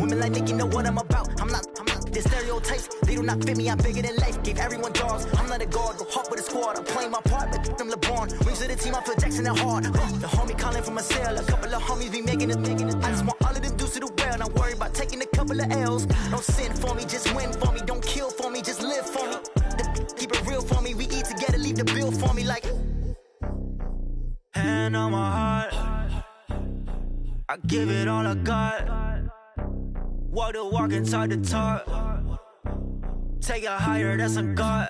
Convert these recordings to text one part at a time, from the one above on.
women like Nicki know what I'm about. I'm not the stereotypes, they do not fit me, I'm bigger than life. Gave everyone dogs, I'm not a guard, go hard with a squad. I'm playing my part, but I'm LeBron. Wings of the team, I feel Jackson and hard. The homie calling from a cell, a couple of homies be making it. I just want all of them dudes to the well, not worry about taking a couple of L's. Don't sin for me, just win for me. Don't kill for me, just live for me. Keep it real for me, we eat together, leave the bill for me like. Hand on my heart, I give it all I got. Walk the walk and talk the talk. Take it higher, that's a God.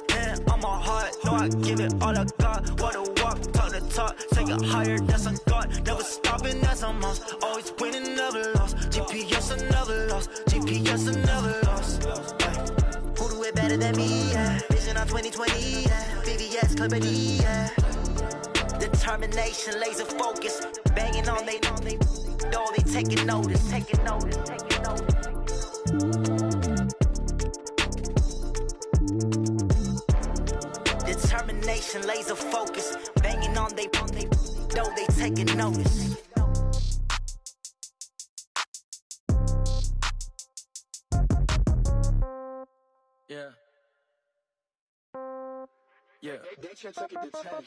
Hand on my heart, no, I give it all I got. Walk the walk, talk the talk. Take it higher, that's a God. Never stopping, that's a must. Always winning, never lost. GPS, I never lost. GPS, I never lost. Who do it better than me? Yeah. Vision on 2020, yeah. VVS, Clippity, yeah. Determination, laser focus. Banging on they door, they taking notice, taking notice, taking notice. Determination, laser focus. Banging on they door, they taking notice. Yeah. Yeah.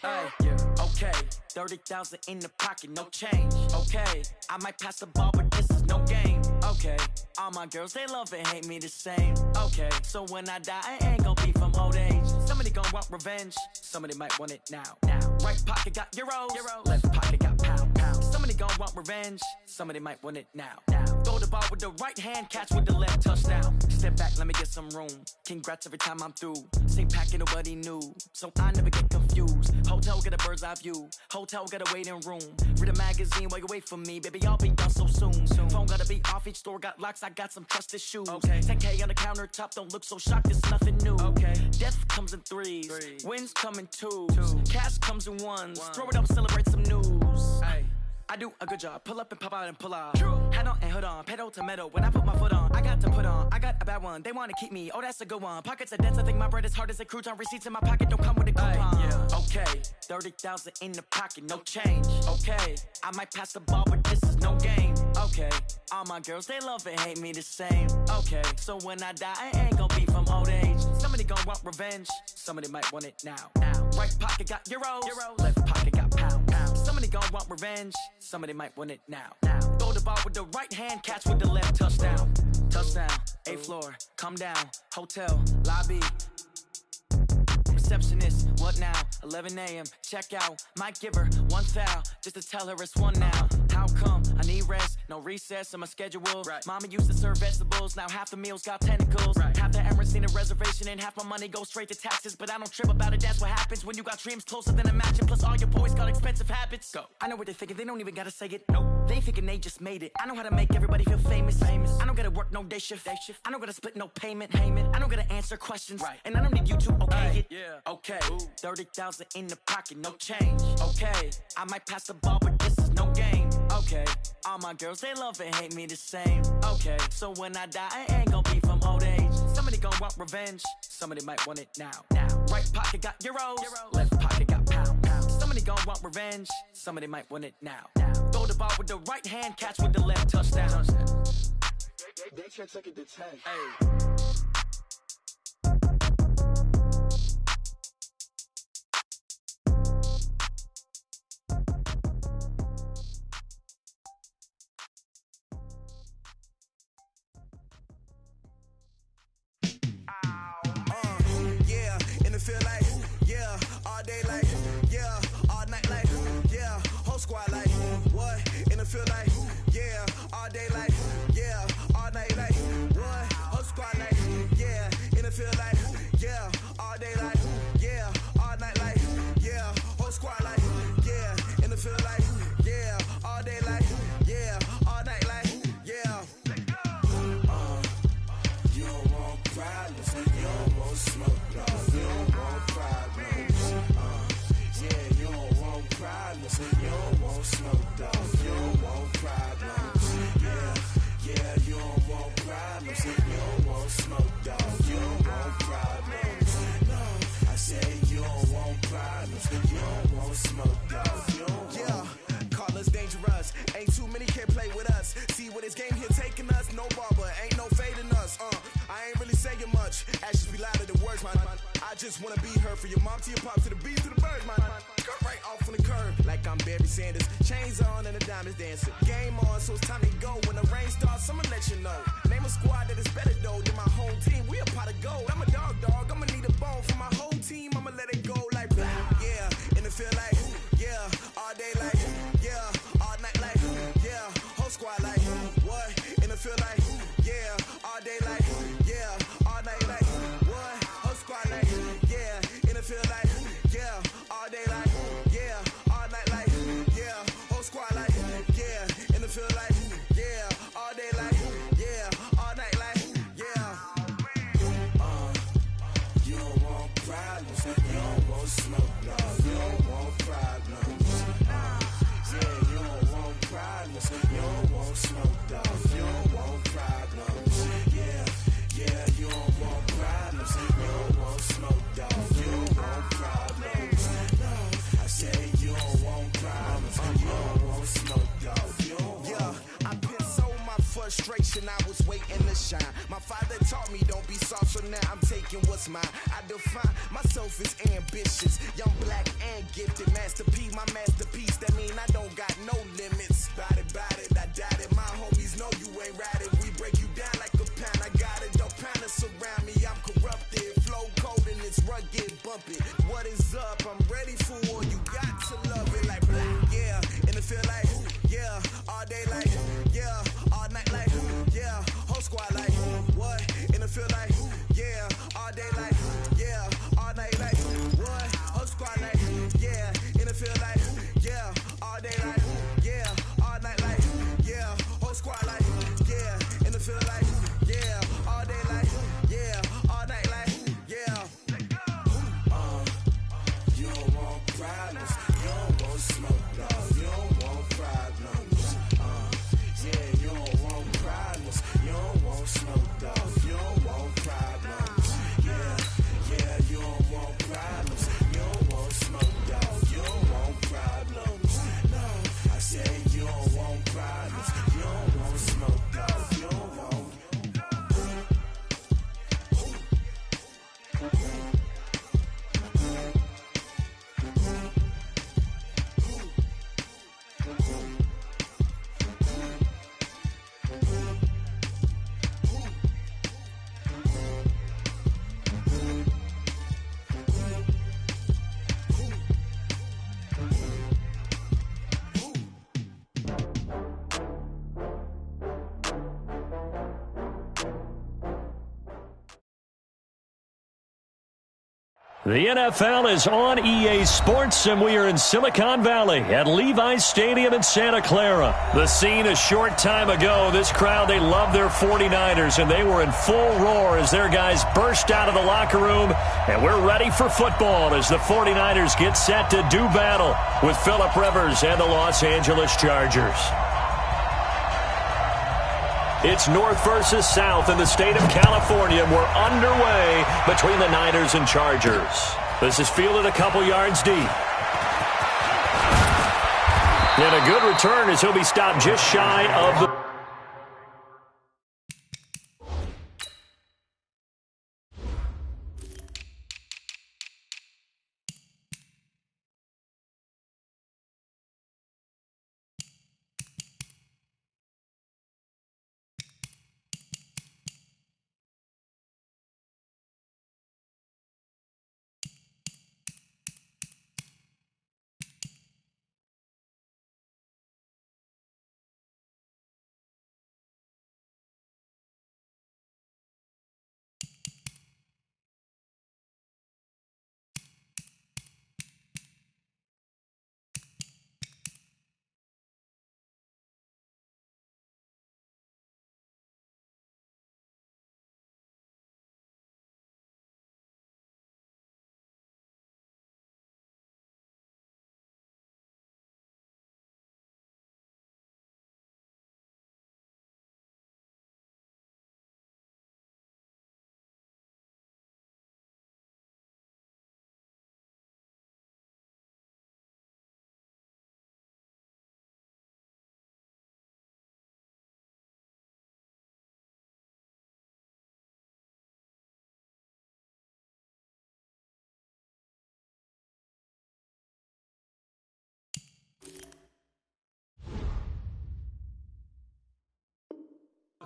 Hey, yeah. Okay, 30,000 in the pocket, no change. Okay, I might pass the ball, but this is no game. Okay, all my girls, they love and hate me the same. Okay, so when I die, I ain't gon' be from old age. Somebody gon' want revenge, somebody might want it now. Right pocket got euros, left pocket got pound. Somebody gon' want revenge, somebody might want it now. Throw the ball with the right hand, catch with the left, touchdown. Step back, let me get some room. Congrats every time I'm through. Same packet, nobody knew, so I never get confused. Hotel get a bird's eye view. Hotel get a waiting room. Read a magazine while you wait for me, baby. I'll be done so soon. Phone gotta be off. Each store got locks. I got some trusted shoes. Okay. 10K on the countertop. Don't look so shocked. It's nothing new. Okay. Death comes in threes. Wins come in twos. Cash comes in ones. Throw it up, celebrate some news. Hey. I do a good job, pull up and pop out and pull off. Hat on and hood on, pedal to metal. When I put my foot on, I got to put on. I got a bad one, they wanna keep me. Oh, that's a good one. Pockets are dense, I think my bread is hard as a crouton. Receipts in my pocket don't come with a coupon. Yeah. Okay, 30,000 in the pocket, no change. Okay, I might pass the ball, but this is no game. Okay, all my girls, they love and hate me the same. Okay, so when I die, I ain't gon' be from old age. Somebody gon' want revenge, somebody might want it now. Right pocket got euros, left pocket got pound. Somebody gon' want revenge, somebody might want it now. Throw the ball with the right hand, catch with the left, touchdown. Touchdown, 8th floor, come down, hotel, lobby. Receptionist, what now? 11 a.m., check out. Might give her one foul, just to tell her it's one now. How come? I need rest, no recess in my schedule. Right. Mama used to serve vegetables, now half the meals got tentacles. Right. Half the Emirates need a reservation and half my money goes straight to taxes. But I don't trip about it, that's what happens when you got dreams closer than a matching. Plus all your boys got expensive habits. Go. I know what they're thinking, they don't even gotta say it. Nope. They ain't thinking they just made it. I know how to make everybody feel famous. I don't gotta work no day shift. I don't gotta split no payment. I don't gotta answer questions. Right. And I don't need you to okay it. Yeah. Okay, 30,000 in the pocket, no change. Okay, I might pass the ball, but this is no game. Okay, all my girls, they love and hate me the same. Okay, so when I die, I ain't gon' be from old age. Somebody gon' want revenge, somebody might want it now. Right pocket got euros, left pocket got pound. Somebody gon' want revenge, somebody might want it now. Throw the ball with the right hand, catch with the left, touchdown. They can't take it to 10. Hey. Feel like, yeah, all day like, yeah, all night like, yeah, whole squad like, what? In the field like, yeah, all day like, yeah, all night like, what? Whole squad like, yeah, in the field like, yeah, all day like, yeah, all night like, yeah, whole squad like, yeah, in the field like, yeah, all day like, yeah, all night like, yeah. You don't want problems, you don't want smoke, dog. You don't want problems. Yeah, you don't want problems. You don't want smoke, dog. You don't want problems. Yeah, you don't want problems. You don't want smoke, dog. You don't want problems. No, I said you don't want problems. You don't want smoke, dog. You don't want. Yeah, call us dangerous. Ain't too many can play with us. See what this game here taking us. just wanna be her. For your mom to your pop to the beat to the birds, man. Cut right off on the curb, like I'm Barry Sanders. Chains on and the diamonds dancing. Game on, so it's time to go. When the rain starts, I'ma let you know. Name a squad that is better though than my home team. We a pot of gold. I'm a dog. I'ma need a bone for my whole team. I'ma let it go like blah. Yeah, and it feel like yeah, all day like yeah, all night like yeah, whole squad like what? And it feel like yeah, all day like yeah, all night like what? Whole squad like yeah, and it feel like yeah, all day like yeah, all night like yeah, whole squad like yeah, and it feel like yeah, all day like yeah, all night like yeah. You don't want problems, you don't want smoke, no, you don't want problems. Yeah, you don't want problems, you don't want smoke, dog, you don't want problems. Yeah, you don't want problems, you don't want smoke, dog, you don't want problems. No, I say you don't want problems, you don't want smoke, dog, you don't want. Yeah, I've been so my frustration, I was waiting to shine. My father taught me don't be soft, so now I'm taking what's mine. I define myself as ambitious, young, black, and gifted. Master P, my masterpiece, that mean I don't got no limits. Bout it, I doubt it. My homies know you ain't ratted. We break you down like a pound. I got it, don't pound to surround me. I'm corrupted, flow cold and it's rugged, bumpy. What is up? I'm ready for war. You got to love it like blah. Yeah, and it feel like yeah, all day like yeah, all night like yeah, whole squad like what? And it feel like yeah, all day like yeah, all night like what? Whole squad like yeah, and it feel like yeah, all day like yeah, all night like yeah, whole squad like yeah, and it feel like yeah, all day like yeah, all night like yeah. You don't want problems, you don't want smoke, no, you don't want problems. Yeah, you don't want problems, you don't want smoke, dog, you don't want problems. Yeah, you don't want problems, you don't want smoke, dog, you don't want problems. No, I say you don't want problems, you don't want smoke, dog, you don't want. The NFL is on EA Sports, and we are in Silicon Valley at Levi's Stadium in Santa Clara. The scene a short time ago, this crowd, they love their 49ers, and they were in full roar as their guys burst out of the locker room, and we're ready for football as the 49ers get set to do battle with Phillip Rivers and the Los Angeles Chargers. It's North versus South in the state of California. We're underway between the Niners and Chargers. This is fielded a couple yards deep. And a good return as he'll be stopped just shy of the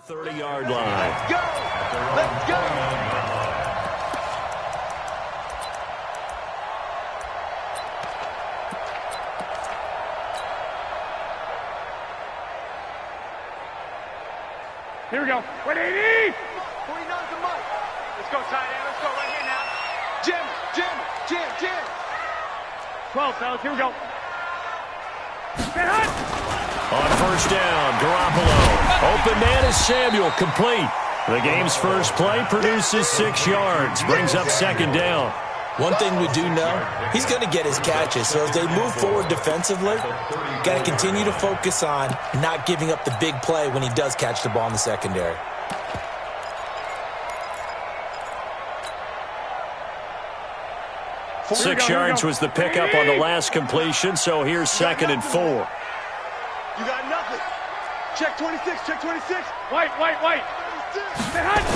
30-yard line. Let's go! Let's go! Here we go. 180! 49's the mic. Let's go, tight end. Let's go right here now. Jim. 12, fellas. Here we go. Get hot! On first down, Garoppolo. Open man is Samuel, complete. The game's first play produces 6 yards, brings up second down. One thing we do know, he's going to get his catches. So as they move forward defensively, got to continue to focus on not giving up the big play when he does catch the ball in the secondary. Six yards was the pickup on the last completion, so here's 2nd and 4. You got nothing. Check 26, check 26. White. Get hot!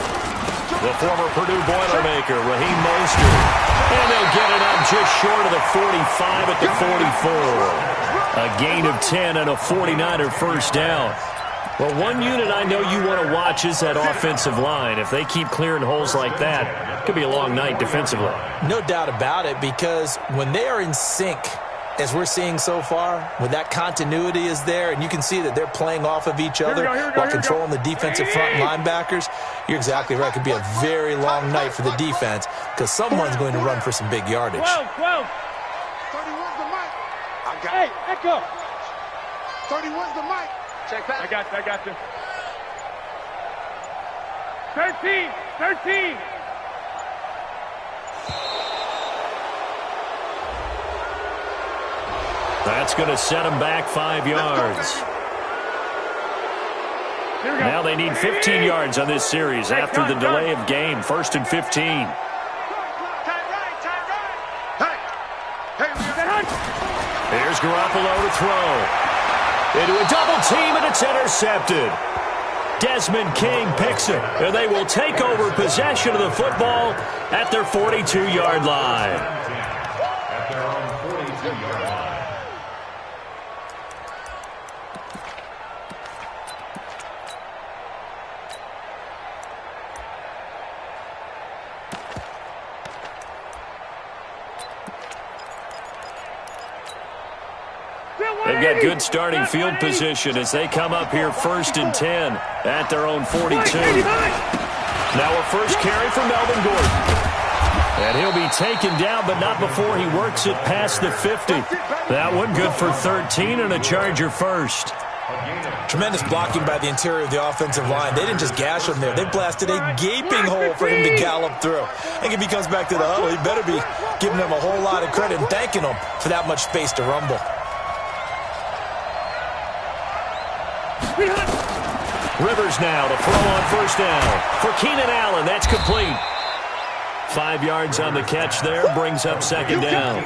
The former Purdue Boilermaker, Raheem Mostert. And they'll get it up just short of the 45 at the 44. A gain of 10 and a 49er first down. Well, one unit I know you want to watch is that offensive line. If they keep clearing holes like that, it could be a long night defensively. No doubt about it, because when they are in sync, as we're seeing so far, when that continuity is there and you can see that they're playing off of each other while controlling the defensive front linebackers, you're exactly right. It could be a very long night for the defense because someone's going to run for some big yardage. 12. 31's the mic. Hey, Echo. 31's the mic. Check back. I got you. 13. That's going to set them back 5 yards. Now they need 15 yards on this series after the delay of game. 1st and 15. Here's Garoppolo to throw. Into a double team, and it's intercepted. Desmond King picks it, and they will take over possession of the football at their 42-yard line. They've got good starting field position as they come up here 1st and 10 at their own 42. Now a first carry for Melvin Gordon. And he'll be taken down, but not before he works it past the 50. That one good for 13 and a Charger first. Tremendous blocking by the interior of the offensive line. They didn't just gash him there. They blasted a gaping hole for him to gallop through. I think if he comes back to the huddle, he better be giving them a whole lot of credit and thanking them for that much space to rumble. Rivers now to throw on first down for Keenan Allen. That's complete. 5 yards on the catch there, brings up second down.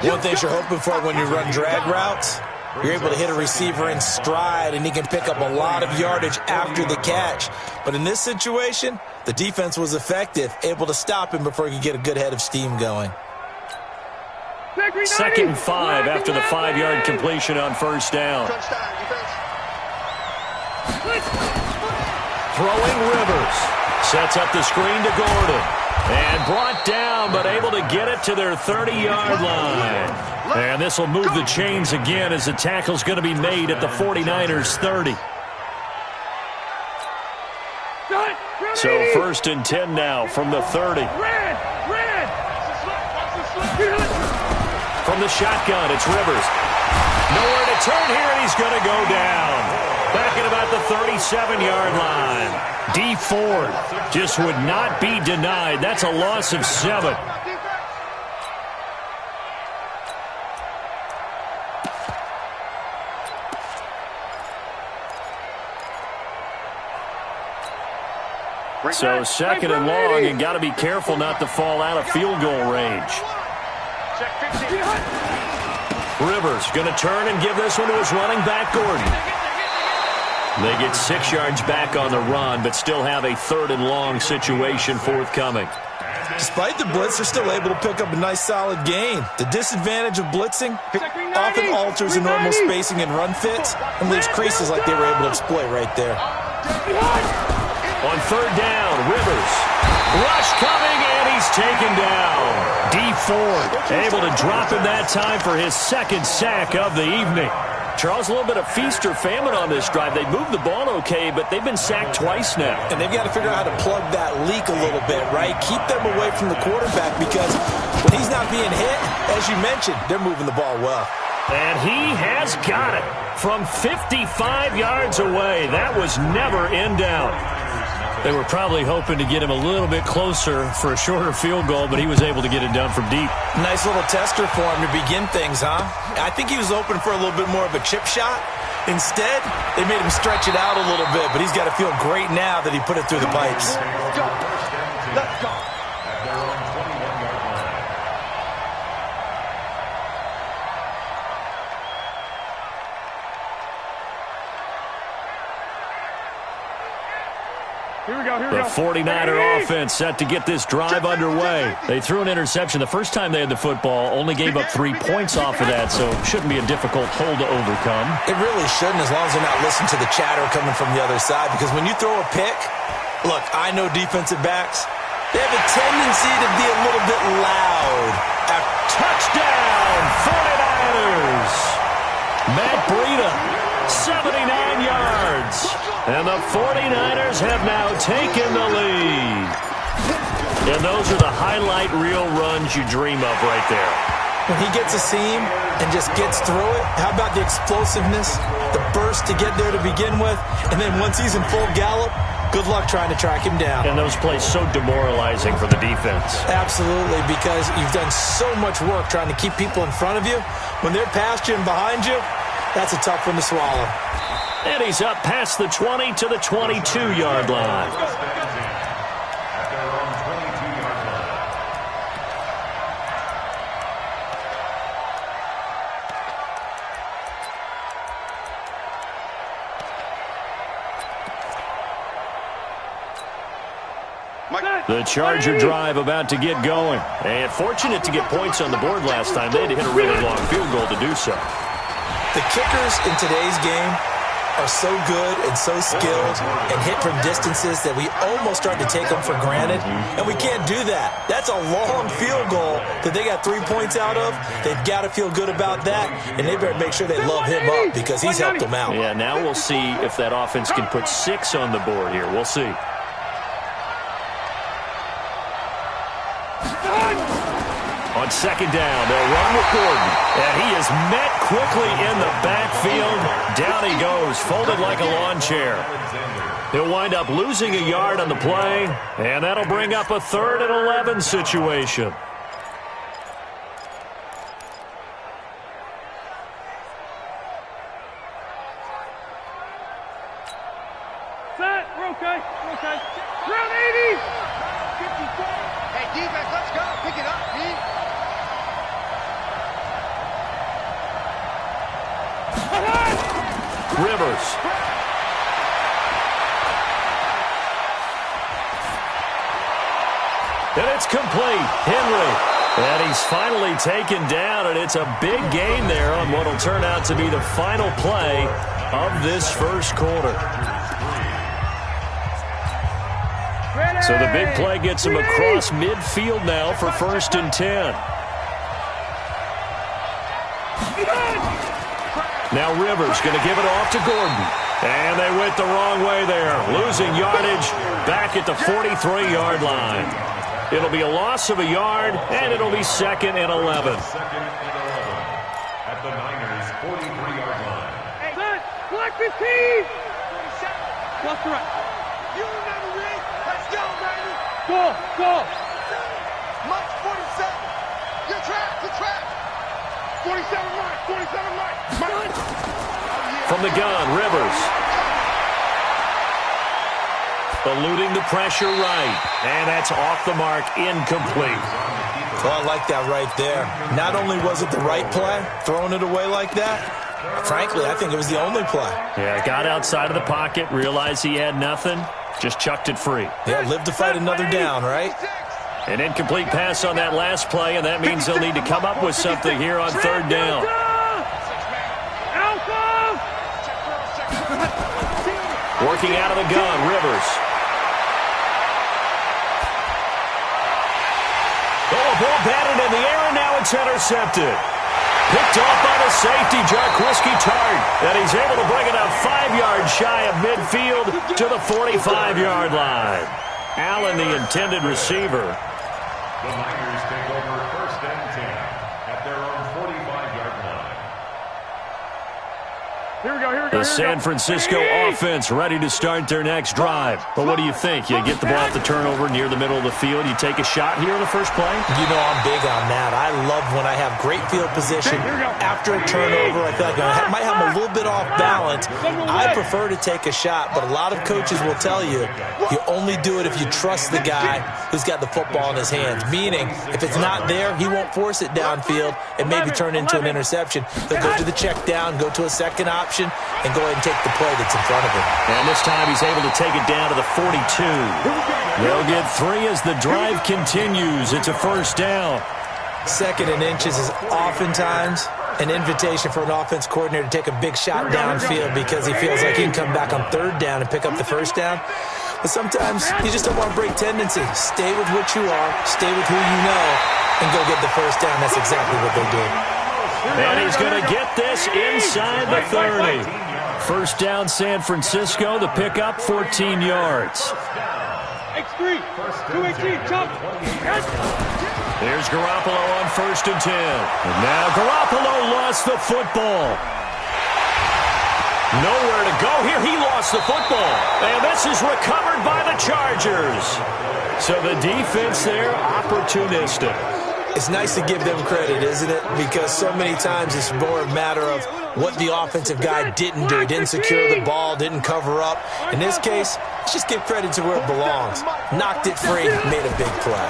One thing you're hoping for when you run drag routes, you're able to hit a receiver in stride, and he can pick up a lot of yardage after the catch. But in this situation, the defense was effective, able to stop him before he could get a good head of steam going. 2nd and 5 after the 5-yard completion on first down. Throwing Rivers. Sets up the screen to Gordon. And brought down, but able to get it to their 30-yard line. And this will move the chains again as the tackle's going to be made at the 49ers' 30. So 1st and 10 now from the 30. From the shotgun, it's Rivers. Nowhere to turn here, and he's going to go down. Back at about the 37-yard line. D Ford just would not be denied. That's a loss of 7. So 2nd and long, and got to be careful not to fall out of field goal range. Rivers going to turn and give this one to his running back, Gordon. They get 6 yards back on the run, but still have a 3rd and long situation forthcoming. Despite the blitz, they're still able to pick up a nice solid gain. The disadvantage of blitzing often alters the normal spacing and run fits and leaves creases like they were able to exploit right there. On third down, Rivers. Rush coming, and he's taken down. D Ford able to drop him that time for his second sack of the evening. Charles, a little bit of feast or famine on this drive. They moved the ball okay, but they've been sacked twice now. And they've got to figure out how to plug that leak a little bit, right? Keep them away from the quarterback because when he's not being hit, as you mentioned, they're moving the ball well. And he has got it from 55 yards away. That was never in doubt. They were probably hoping to get him a little bit closer for a shorter field goal, but he was able to get it done from deep. Nice little tester for him to begin things, huh? I think he was open for a little bit more of a chip shot. Instead, they made him stretch it out a little bit, but he's got to feel great now that he put it through the pipes. Let's go. The 49er offense set to get this drive underway. They threw an interception the first time they had the football, only gave up 3 points off of that, so shouldn't be a difficult hole to overcome. It really shouldn't, as long as they're not listening to the chatter coming from the other side, because when you throw a pick, look, I know defensive backs, they have a tendency to be a little bit loud. Touchdown, 49ers! Matt Breida, 79 yards. And the 49ers have now taken the lead. And those are the highlight reel runs you dream of right there. When he gets a seam and just gets through it, how about the explosiveness, the burst to get there to begin with, and then once he's in full gallop, good luck trying to track him down. And those plays so demoralizing for the defense. Absolutely, because you've done so much work trying to keep people in front of you. When they're past you and behind you, that's a tough one to swallow. And he's up past the 20 to the 22-yard line. The Charger drive about to get going. And fortunate to get points on the board last time. They had to hit a really long field goal to do so. The kickers in today's game are so good and so skilled and hit from distances that we almost start to take them for granted, and we can't do that. That's a long field goal that they got 3 points out of. They've got to feel good about that, and they better make sure they love him up because he's helped them out. Yeah, now we'll see if that offense can put 6 on the board here. We'll see. On second down, they'll run with Gordon. And he is met quickly in the backfield. Down he goes, folded like a lawn chair. He'll wind up losing a yard on the play, and that'll bring up a 3rd and 11 situation. Set, we're okay, we're okay. Round 80! Hey, defense, let's go. Pick it up, D. Rivers. And it's complete. Henry. And he's finally taken down, and it's a big gain there on what will turn out to be the final play of this first quarter. So the big play gets him across midfield now for 1st and 10. Now Rivers going to give it off to Gordon. And they went the wrong way there. Losing yardage back at the 43-yard line. It'll be a loss of a yard, and it'll be 2nd and 11. At the Niners' 43-yard line. Hey, son, block 15! Block the right. You remember me? Let's go, baby. Go! March 47. You're trapped. 47 right. From the gun, Rivers. Eluding the pressure right. And that's off the mark, incomplete. Well, I like that right there. Not only was it the right play, throwing it away like that, frankly, I think it was the only play. Yeah, got outside of the pocket, realized he had nothing, just chucked it free. Yeah, live to fight another down, right? An incomplete pass on that last play, and that means they'll need to come up with something here on 3rd down. Working out of the gun, Rivers. It's intercepted. Picked off by the safety, Jarquiski Tart. And he's able to bring it up 5 yards shy of midfield to the 45-yard line. Allen, the intended receiver. The Niners take over 1st and 10 at their own 45-yard line. Here we go, here we go. The San Francisco offense ready to start their next drive. But what do you think? You get the ball off the turnover near the middle of the field. You take a shot here on the first play? You know I'm big on that. I love when I have great field position. After a turnover, I feel like I might have a little bit off balance. I prefer to take a shot, but a lot of coaches will tell you, you only do it if you trust the guy who's got the football in his hands. Meaning, if it's not there, he won't force it downfield and maybe turn into an interception. He'll go to the check down, go to a second option, and go ahead and take the play that's in front of him. And this time he's able to take it down to the 42. They'll get 3 as the drive continues. It's a first down. 2nd and inches is oftentimes an invitation for an offense coordinator to take a big shot downfield because he feels like he can come back on 3rd down and pick up the first down. But sometimes you just don't want to break tendency. Stay with what you are, stay with who you know, and go get the first down. That's exactly what they did. And he's going to get this inside the 30. First down, San Francisco. The pickup, 14 yards. X3, 218, jump. Here's Garoppolo on 1st and 10. And now Garoppolo lost the football. Nowhere to go here. He lost the football. And this is recovered by the Chargers. So the defense there, opportunistic. It's nice to give them credit, isn't it? Because so many times it's more a matter of what the offensive guy didn't do. He didn't secure the ball, didn't cover up. In this case, let's just give credit to where it belongs. Knocked it free, made a big play.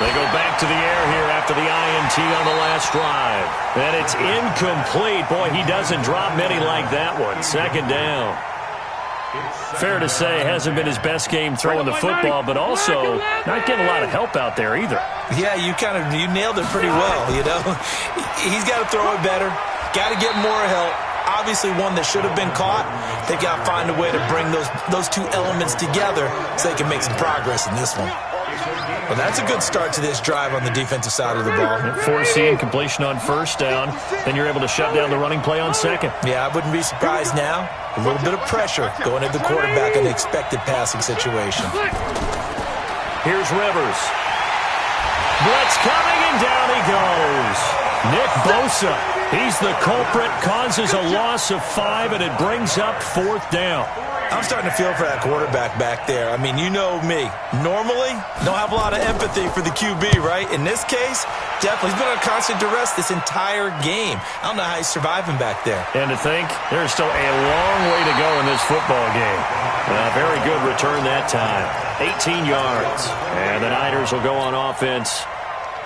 They go back to the air here after the INT on the last drive. And it's incomplete. Boy, he doesn't drop many like that one. 2nd down. Fair to say, hasn't been his best game throwing the football, but also not getting a lot of help out there either. Yeah, you nailed it pretty well, you know. He's got to throw it better, got to get more help. Obviously one that should have been caught. They got to find a way to bring those 2 elements together so they can make some progress in this one. Well, that's a good start to this drive on the defensive side of the ball. Forcing completion on 1st down. Then you're able to shut down the running play on 2nd. Yeah, I wouldn't be surprised now. A little bit of pressure going at the quarterback in the expected passing situation. Here's Rivers. Blitz coming, and down he goes. Nick Bosa, he's the culprit, causes a loss of 5, and it brings up 4th down. I'm starting to feel for that quarterback back there. I mean, you know me. Normally, don't have a lot of empathy for the QB, right? In this case, definitely. He's been under constant duress this entire game. I don't know how he's surviving back there. And to think, there's still a long way to go in this football game. Very good return that time. 18 yards. And the Niners will go on offense.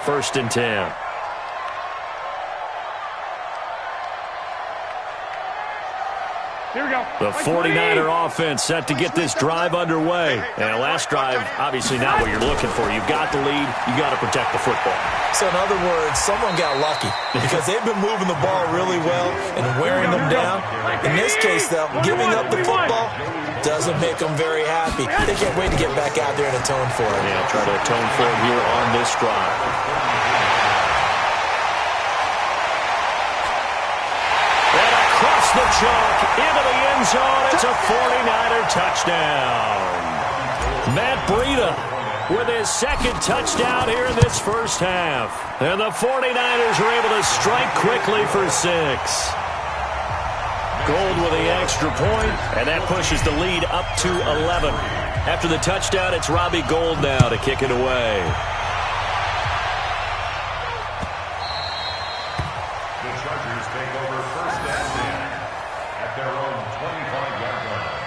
1st and 10. Here we go. The 49er offense set to get this drive underway. And last drive, obviously not what you're looking for. You've got the lead. You've got to protect the football. So in other words, someone got lucky because they've been moving the ball really well and wearing them down. In this case, though, giving up the football doesn't make them very happy. They can't wait to get back out there and atone for it. Yeah, try to atone for it here on this drive. Across the chalk, into the end zone, it's a 49er touchdown. Matt Breida with his 2nd touchdown here in this first half. And the 49ers are able to strike quickly for 6. Gold with the extra point, and that pushes the lead up to 11. After the touchdown, it's Robbie Gould now to kick it away. The Chargers take over 1st and 10 at their own 25-yard line.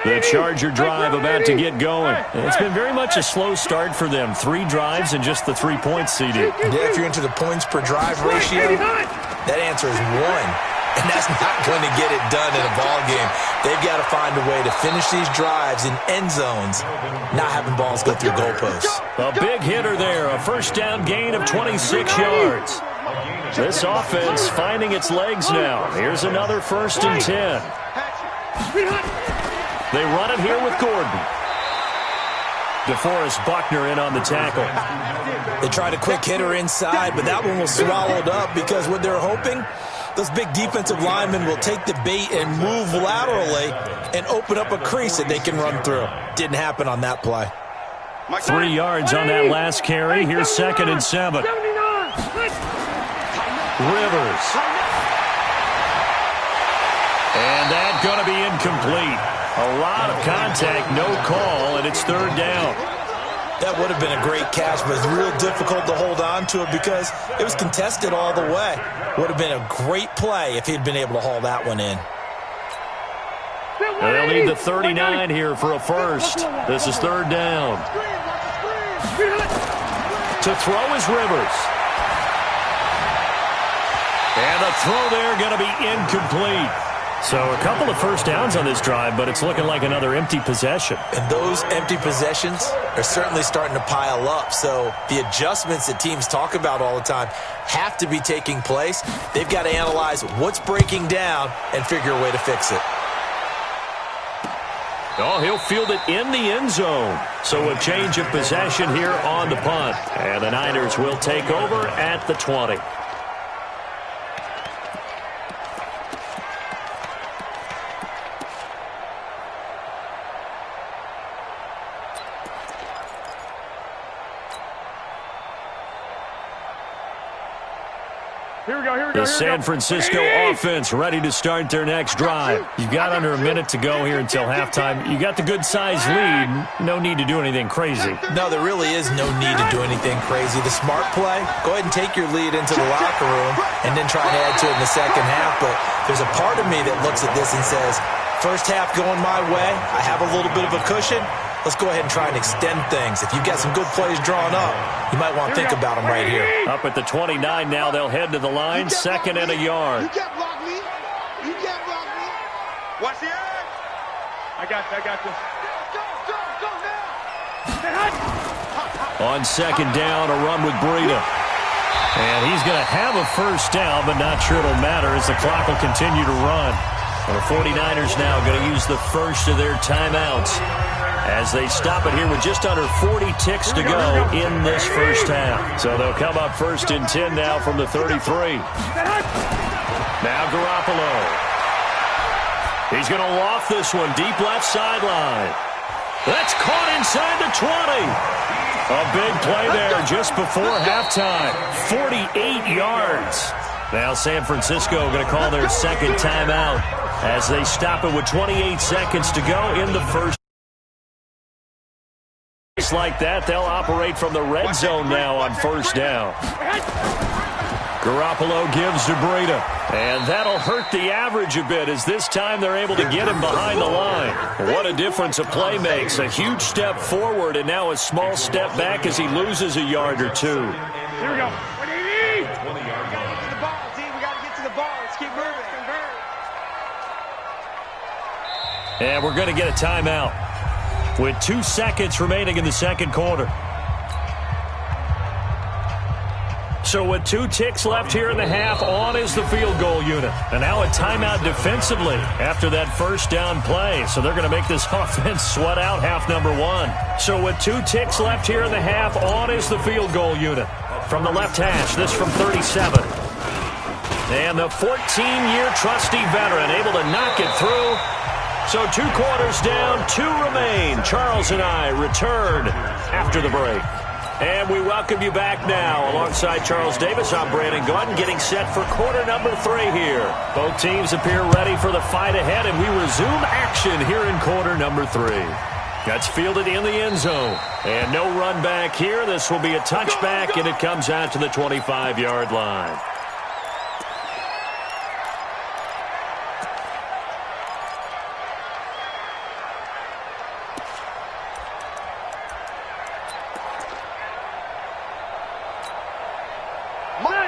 The Charger drive about to get going. It's been very much a slow start for them. 3 drives and just the 3 points, CD. Yeah, if you're into the points per drive ratio, that answer is 1. And that's not going to get it done in a ball game. They've got to find a way to finish these drives in end zones, not having balls go through goalposts. A big hitter there, a first down gain of 26 yards. A gain This offense finding its legs now. Here's another 1st and 10. They run it here with Gordon. DeForest Buckner in on the tackle. They tried a quick hitter inside, but that one was swallowed up because what they're hoping, those big defensive linemen will take the bait and move laterally and open up a crease that they can run through. Didn't happen on that play. 3 yards on that last carry. Here's 2nd and 7. Rivers. And that's going to be incomplete. A lot of contact, no call, and it's 3rd down. That would have been a great catch, but it's real difficult to hold on to it because it was contested all the way. Would have been a great play if he'd been able to haul that one in. They'll need the 39 here for a first. This is 3rd down. To throw is Rivers. And the throw there going to be incomplete. So a couple of first downs on this drive, but it's looking like another empty possession. And those empty possessions are certainly starting to pile up. So the adjustments that teams talk about all the time have to be taking place. They've got to analyze what's breaking down and figure a way to fix it. Oh, he'll field it in the end zone. So a change of possession here on the punt. And the Niners will take over at the 20. The San Francisco offense ready to start their next drive. You've got under a minute to go here until halftime. You got the good-sized lead. No need to do anything crazy. No, there really is no need to do anything crazy. The smart play, go ahead and take your lead into the locker room and then try and add to it in the second half. But there's a part of me that looks at this and says, first half going my way, I have a little bit of a cushion. Let's go ahead and try and extend things. If you've got some good plays drawn up, you might want to think about them right here. Up at the 29 now, they'll head to the line, 2nd and a yard. You can't block me. You can't block me. Watch the edge. I got this. Go now. On 2nd down, a run with Breida. And he's going to have a first down, but not sure it'll matter as the clock will continue to run. And the 49ers now going to use the first of their timeouts as they stop it here with just under 40 ticks to go in this first half. So they'll come up 1st and 10 now from the 33. Now Garoppolo. He's going to loft this one deep left sideline. That's caught inside the 20. A big play there just before halftime. 48 yards. Now San Francisco going to call their 2nd timeout as they stop it with 28 seconds to go in the first. Like that, they'll operate from the red zone now on 1st down. Garoppolo gives to Breida. And that'll hurt the average a bit as this time they're able to get him behind the line. What a difference a play makes. A huge step forward and now a small step back as he loses a yard or two. Here we go. We got to get to the ball, D. We got to get to the ball. Let's keep moving. And we're going to get a timeout with 2 seconds remaining in the second quarter. So with 2 ticks left here in the half, on is the field goal unit. And now a timeout defensively after that first down play. So they're going to make this offense sweat out half number 1. So with 2 ticks left here in the half, on is the field goal unit. From the left hash, this from 37. And the 14-year trusty veteran able to knock it through. So 2 quarters down, 2 remain. Charles and I return after the break. And we welcome you back now. Alongside Charles Davis, I'm Brandon Gordon, getting set for quarter number 3 here. Both teams appear ready for the fight ahead, and we resume action here in quarter number 3. That's fielded in the end zone. And no run back here. This will be a touchback, and it comes out to the 25-yard line.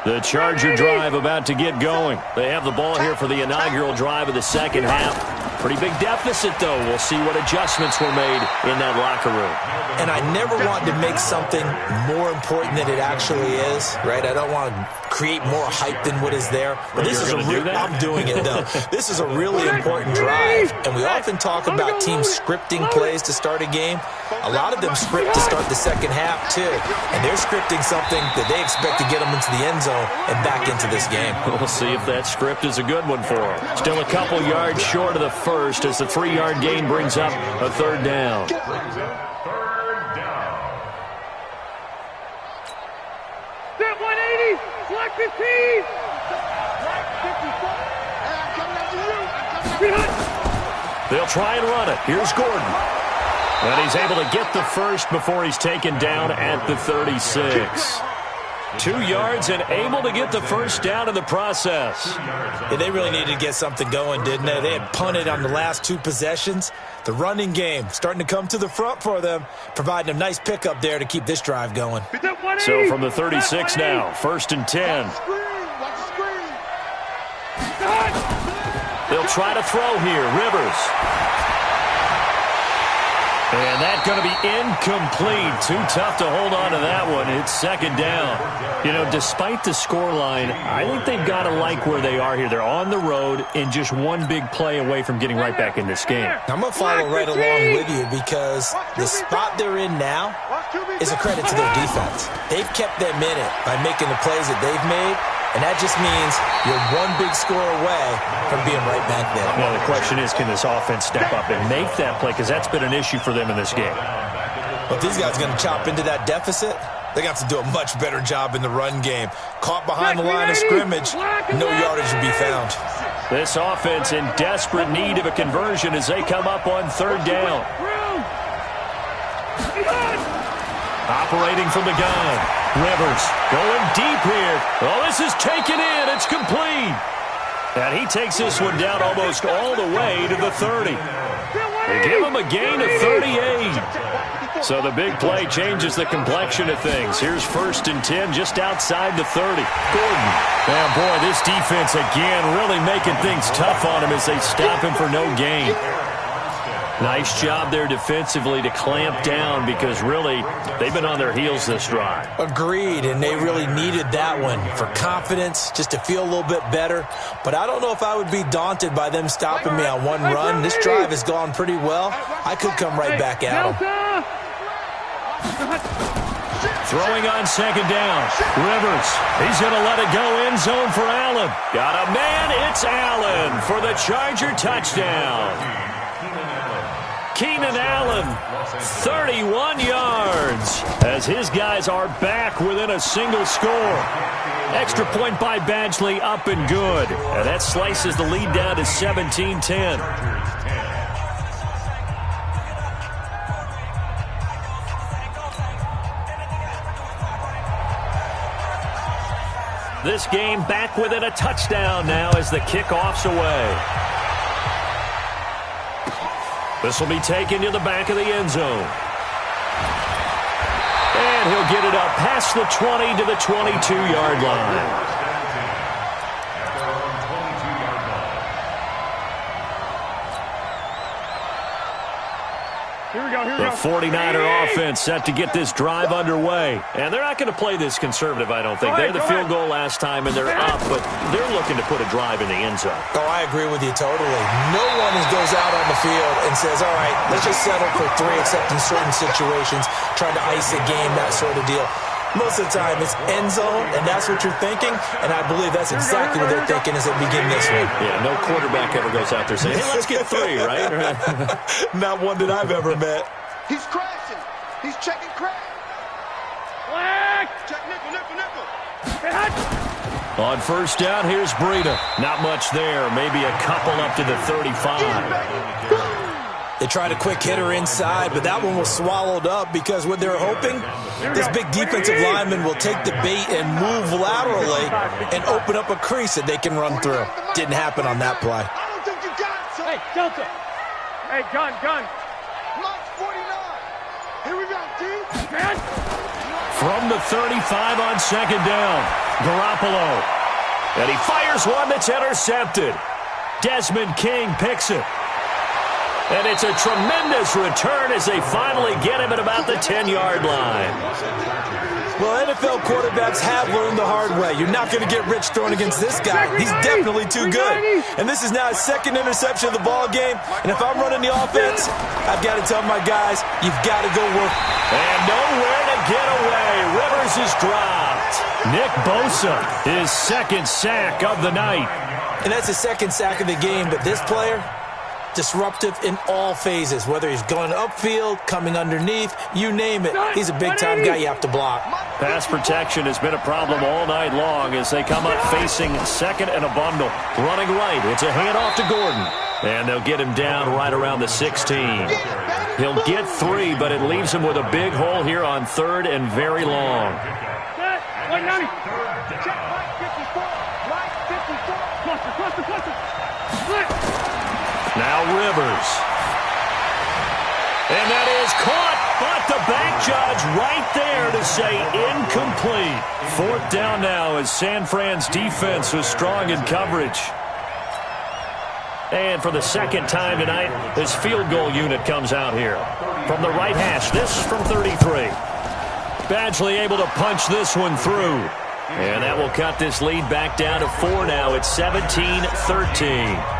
The Charger drive about to get going. They have the ball here for the inaugural drive of the second half. Pretty big deficit, though. We'll see what adjustments were made in that locker room. And I never want to make something more important than it actually is, right? I don't want to create more hype than what is there. But this is I'm doing it, though. This is a really important drive. And we often talk about teams scripting plays to start a game. A lot of them script to start the second half, too. And they're scripting something that they expect to get them into the end zone and back into this game. We'll see if that script is a good one for them. Still a couple yards short of the first as the 3-yard gain brings up a third down. Third down. Step 180, select 15. They'll try and run it. Here's Gordon. And he's able to get the first before he's taken down at the 36. 2 yards and able to get the first down in the process. Yeah, they really needed to get something going, didn't they? They had punted on the last 2 possessions. The running game starting to come to the front for them, providing a nice pickup there to keep this drive going. So from the 36 now, 1st and 10. They'll try to throw here. Rivers. And that's going to be incomplete. Too tough to hold on to that one. It's 2nd down. You know, despite the scoreline, I think they've got to like where they are here. They're on the road and just one big play away from getting right back in this game. I'm going to follow right along with you because the spot they're in now is a credit to their defense. They've kept them in it by making the plays that they've made. And that just means you're one big score away from being right back there. Well, the question is, can this offense step up and make that play? Because that's been an issue for them in this game. Well, if these guys are going to chop into that deficit, they got to do a much better job in the run game. Caught behind the line of scrimmage, no yardage to be found. This offense in desperate need of a conversion as they come up on 3rd down. Operating from the gun. Rivers going deep here. Oh, this is taken in. It's complete. And he takes this one down almost all the way to the 30. They give him a gain of 38. So the big play changes the complexion of things. Here's 1st and 10 just outside the 30. Gordon. And boy, this defense again really making things tough on him as they stop him for no gain. Nice job there defensively to clamp down because really they've been on their heels this drive. Agreed, and they really needed that one for confidence, just to feel a little bit better. But I don't know if I would be daunted by them stopping me on one run. This drive has gone pretty well. I could come right back at them. Throwing on 2nd down. Rivers. He's going to let it go end zone for Allen. Got a man. It's Allen for the Charger touchdown. Keenan Allen, 31 yards, as his guys are back within a single score. Extra point by Badgley, up and good. And that slices the lead down to 17-10. This game back within a touchdown now as the kickoff's away. This will be taken to the back of the end zone. And he'll get it up past the 20 to the 22-yard line. The 49er offense set to get this drive underway. And they're not going to play this conservative, I don't think. They had the field goal last time, and they're up, but they're looking to put a drive in the end zone. Oh, I agree with you totally. No one goes out on the field and says, all right, let's just settle for 3, except in certain situations, trying to ice a game, that sort of deal. Most of the time, it's end zone, and that's what you're thinking, and I believe that's exactly what they're thinking as they begin this one. Yeah, no quarterback ever goes out there saying, hey, let's get 3, right? Not one that I've ever met. He's crashing. He's checking crack. Check nickel. On 1st down, here's Breida. Not much there. Maybe a couple up to the 35. They tried a quick hitter inside, but that one was swallowed up because what they're hoping, this big defensive lineman will take the bait and move laterally and open up a crease that they can run through. Didn't happen on that play. I don't think you got it, son. Hey, Delta. Hey, gun. Mark 49. Here we go, D. From the 35 on 2nd down, Garoppolo. And he fires one that's intercepted. Desmond King picks it. And it's a tremendous return as they finally get him at about the 10-yard line. Well, NFL quarterbacks have learned the hard way. You're not going to get rich throwing against this guy. He's definitely too good. And this is now his second interception of the ball game. And if I'm running the offense, I've got to tell my guys, you've got to go work. And nowhere to get away. Rivers is dropped. Nick Bosa, his second sack of the night. And that's his second sack of the game. But this player, disruptive in all phases, whether he's going upfield, coming underneath, you name it. He's a big-time guy you have to block. Pass protection has been a problem all night long as they come up facing second and a bundle. Running right, it's a handoff to Gordon. And they'll get him down right around the 16. He'll get 3, but it leaves him with a big hole here on third and very long. Now Rivers. And that is caught, but the back judge right there to say incomplete. Fourth down now as San Fran's defense was strong in coverage. And for the second time tonight, this field goal unit comes out here. From the right hash, this from 33. Badgley able to punch this one through. And that will cut this lead back down to 4 now. It's 17-13.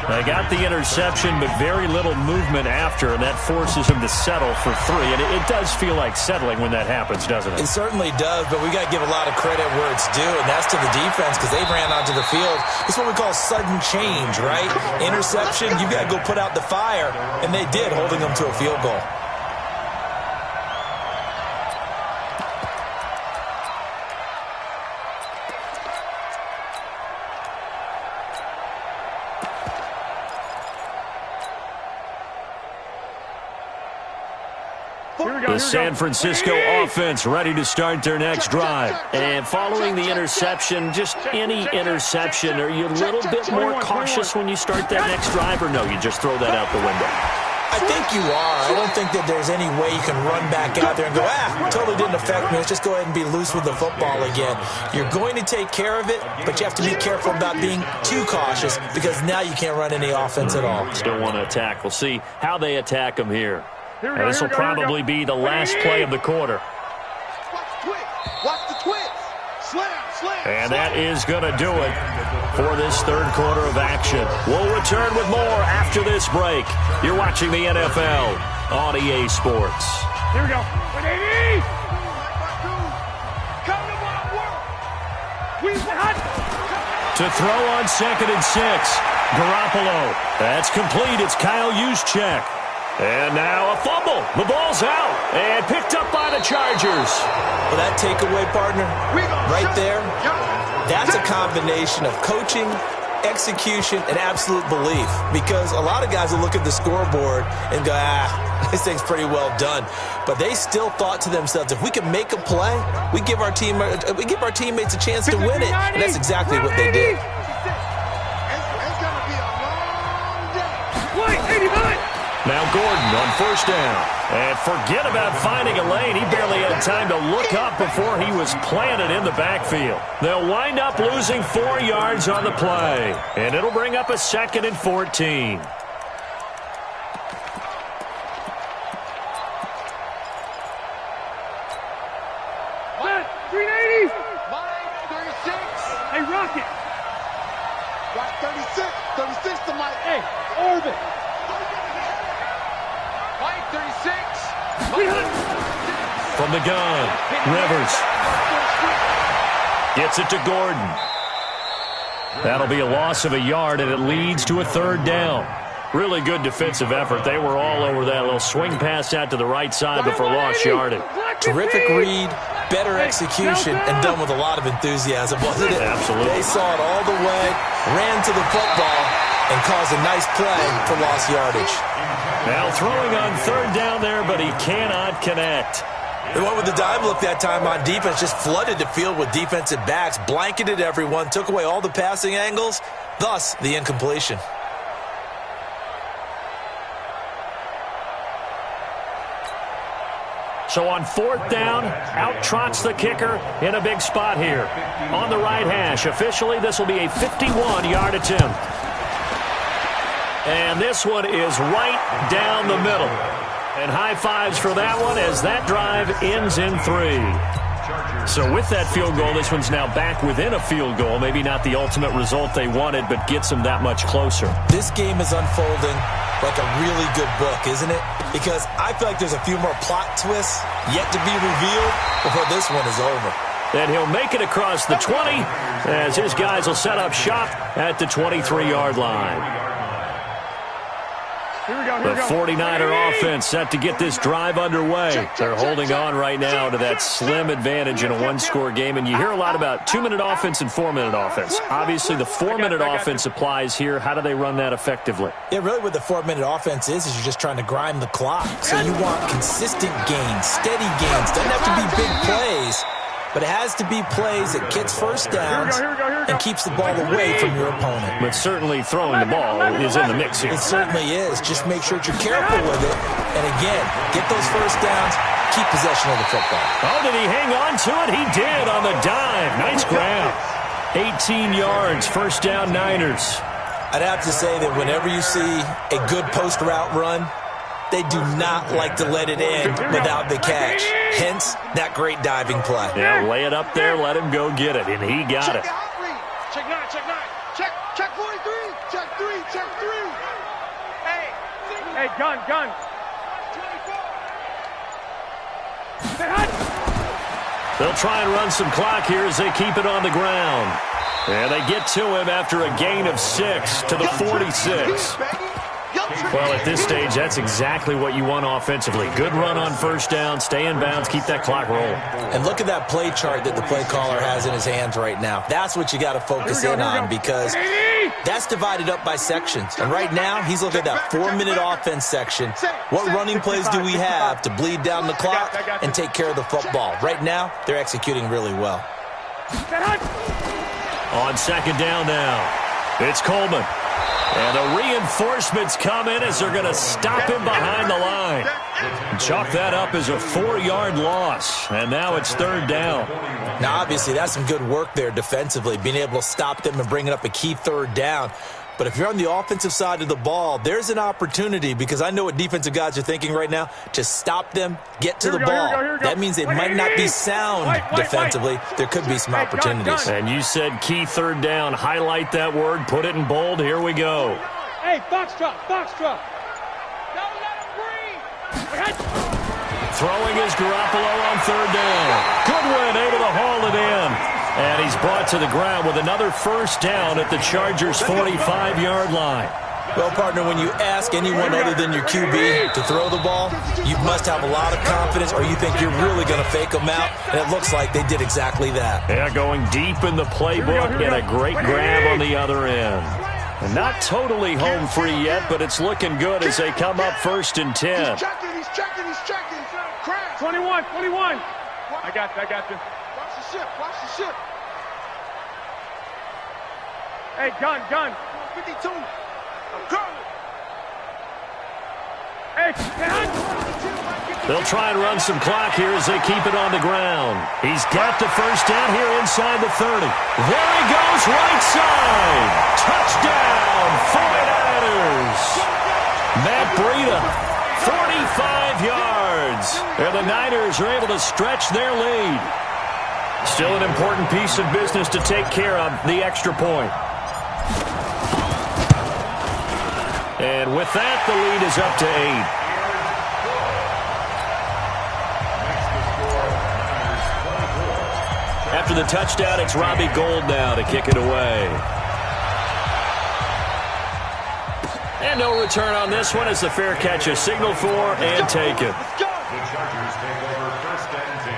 They got the interception, but very little movement after, and that forces him to settle for 3. And it does feel like settling when that happens, doesn't it? It certainly does, but we got to give a lot of credit where it's due, and that's to the defense because they ran onto the field. It's what we call sudden change, right? Interception, you got to go put out the fire, and they did, holding them to a field goal. The San Francisco offense ready to start their next drive. And following the interception, just any interception, are you a little bit more cautious when you start that next drive, or no, you just throw that out the window? I think you are. I don't think that there's any way you can run back out there and go, totally didn't affect me. Let's just go ahead and be loose with the football again. You're going to take care of it, but you have to be careful about being too cautious because now you can't run any offense at all. Still want to attack. We'll see how they attack them here. And this will probably be the last play of the quarter. Watch the twist. Slam. And that is going to do it for this third quarter of action. We'll return with more after this break. You're watching the NFL on EA Sports. Here we go. 180. Come to my work. To throw on 2nd and 6. Garoppolo. That's complete. It's Kyle Juszczyk. And now a fumble. The ball's out and picked up by the Chargers. Well, that takeaway, partner, right there, that's a combination of coaching, execution, and absolute belief. Because a lot of guys will look at the scoreboard and go, this thing's pretty well done. But they still thought to themselves, if we can make a play, we give our teammates a chance to win it. And that's exactly what they did. It's going to be a long day. 89. Now Gordon on first down. And forget about finding a lane. He barely had time to look up before he was planted in the backfield. They'll wind up losing 4 yards on the play. And it'll bring up a 2nd and 14. Hey, Rocket. Watch 36. 36 to Mike. Hey, Orbit. Mike 36. From the gun, Rivers gets it to Gordon. That'll be a loss of a yard, and it leads to a 3rd down. Really good defensive effort. They were all over that little swing pass out to the right side before lost yardage. Terrific read, better execution, and done with a lot of enthusiasm, wasn't it? Absolutely. They saw it all the way, ran to the football, and caused a nice play for lost yardage. Now throwing on 3rd down there, but he cannot connect. They went with the dive look that time on defense, just flooded the field with defensive backs, blanketed everyone, took away all the passing angles, thus the incompletion. So on 4th down, out trots the kicker in a big spot here. On the right hash, officially this will be a 51-yard attempt. And this one is right down the middle. And high fives for that one as that drive ends in 3. So with that field goal, this one's now back within a field goal. Maybe not the ultimate result they wanted, but gets them that much closer. This game is unfolding like a really good book, isn't it? Because I feel like there's a few more plot twists yet to be revealed before this one is over. And he'll make it across the 20 as his guys will set up shop at the 23-yard line. The 49er offense set to get this drive underway. They're holding on right now to that slim advantage in a one-score game. And you hear a lot about 2-minute offense and 4-minute offense. Obviously, the 4-minute offense applies here. How do they run that effectively? Yeah, really what the 4-minute offense is you're just trying to grind the clock. So you want consistent gains, steady gains. Doesn't have to be big plays, but it has to be plays that gets first downs and keeps the ball away from your opponent. But certainly throwing the ball is in the mix here. It certainly is. Just make sure that you're careful with it. And again, get those first downs, keep possession of the football. Oh, did he hang on to it? He did on the dive. Nice grab. 18 yards, first down Niners. I'd have to say that whenever you see a good post route run, they do not like to let it in without the catch. Hence, that great diving play. Yeah, lay it up there, let him go get it, and he got it. Check 9, check 43, check 3. Hey, gun. They'll try and run some clock here as they keep it on the ground. And they get to him after a gain of 6 to the 46. Well, at this stage, that's exactly what you want offensively. Good run on first down, stay in bounds, keep that clock rolling. And look at that play chart that the play caller has in his hands right now. That's what you got to focus in on because that's divided up by sections. And right now, he's looking at that 4-minute offense section. What running plays do we have to bleed down the clock and take care of the football? Right now, they're executing really well. On second down now, it's Coleman. And the reinforcements come in as they're going to stop him behind the line. Chalk that up as a 4-yard loss. And now it's third down. Now, obviously, that's some good work there defensively, being able to stop them and bringing up a key third down. But if you're on the offensive side of the ball, there's an opportunity because I know what defensive guys are thinking right now. To stop them, get to the ball. That means they might not be sound defensively. There could be some opportunities. And you said key third down. Highlight that word. Put it in bold. Here we go. Hey, Foxtrot. Don't let him breathe. Throwing is Garoppolo on third down. Goodwin able to haul it in. And he's brought to the ground with another first down at the Chargers' 45-yard line. Well, partner, when you ask anyone other than your QB to throw the ball, you must have a lot of confidence or you think you're really going to fake them out, and it looks like they did exactly that. Yeah, going deep in the playbook and a great grab on the other end. And not totally home free yet, but it's looking good as they come up first and 10. He's checking. 21. I got you. Watch the ship. Hey, gun. 52. I'm calling. Hey, they'll try and run some clock here as they keep it on the ground. He's got the first down here inside the 30. There he goes, right side. Touchdown, 49ers. Matt Breida, 45 yards. And the Niners are able to stretch their lead. Still an important piece of business to take care of, the extra point. And with that, the lead is up to 8. After the touchdown, it's Robbie Gould now to kick it away. And no return on this one as the fair catch is signaled for and taken. The Chargers take over first and 10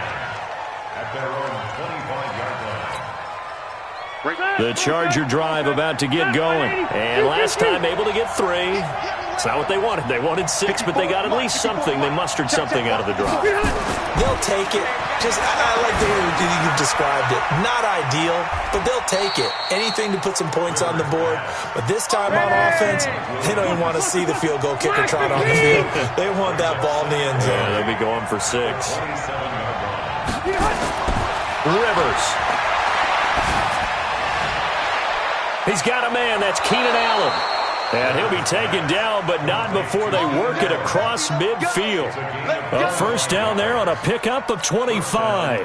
at their own 25-yard line. The Charger drive about to get going. And last time able to get 3. It's not what they wanted. They wanted 6, but they got at least something. They mustered something out of the drive. They'll take it. I like the way you've described it. Not ideal, but they'll take it. Anything to put some points on the board. But this time on offense, they don't even want to see the field goal kicker trot on the field. They want that ball in the end zone. Yeah, they'll be going for 6. Rivers. He's got a man. That's Keenan Allen. And he'll be taken down, but not before they work it across midfield. A first down there on a pickup of 25.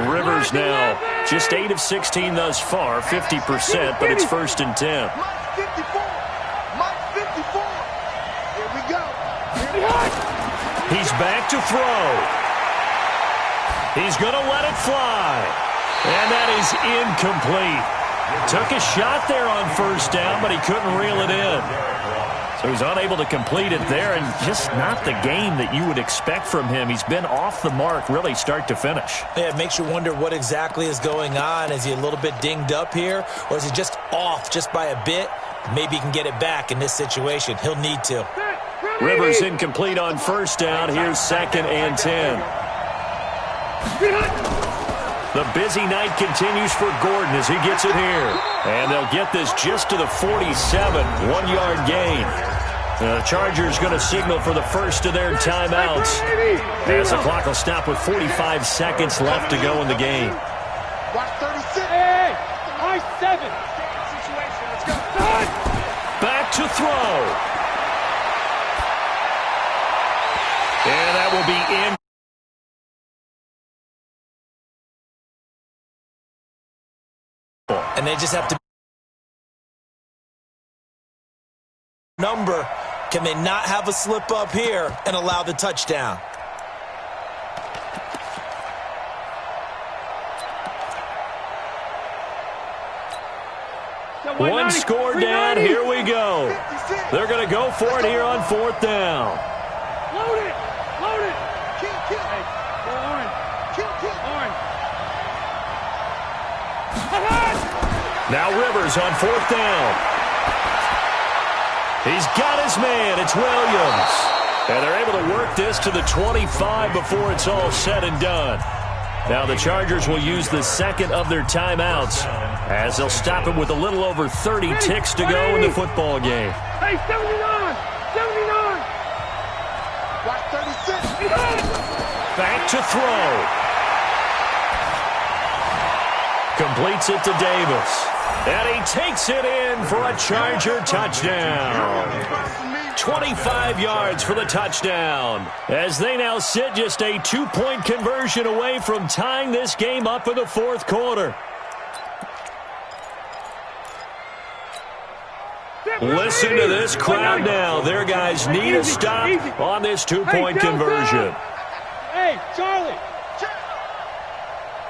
Rivers now just 8 of 16 thus far, 50%, but it's 1st and 10. Mike 54. Mike 54. Here we go. He's back to throw. He's going to let it fly. And that is incomplete. Took a shot there on first down, but he couldn't reel it in. So he's unable to complete it there, and just not the game that you would expect from him. He's been off the mark really start to finish. Yeah, it makes you wonder what exactly is going on. Is he a little bit dinged up here, or is he just off just by a bit? Maybe he can get it back in this situation. He'll need to. Rivers incomplete on first down. Here's 2nd and 10. The busy night continues for Gordon as he gets it here. And they'll get this just to the 47, 1-yard gain. The Chargers going to signal for the first of their timeouts, as the clock will stop with 45 seconds left to go in the game. Watch 36. Hey, I 7. Let's go. Back to throw. And that will be in. And they just have to number. Can they not have a slip up here and allow the touchdown? One score down. Here we go. They're going to go for it here on 4th down. Load it. Load it. Kill. Hey, go orange. Kill. Orange. Now Rivers on 4th down. He's got his man. It's Williams. And they're able to work this to the 25 before it's all said and done. Now the Chargers will use the 2nd of their timeouts, as they'll stop it with a little over 30 ticks to go in the football game. Hey, 79. 79. Watch 36. Back to throw. Completes it to Davis. And he takes it in for a Charger touchdown. 25 yards for the touchdown, as they now sit just a 2-point conversion away from tying this game up in the 4th quarter. Listen to this crowd now. Their guys need a stop on this 2-point conversion. Hey, Charlie.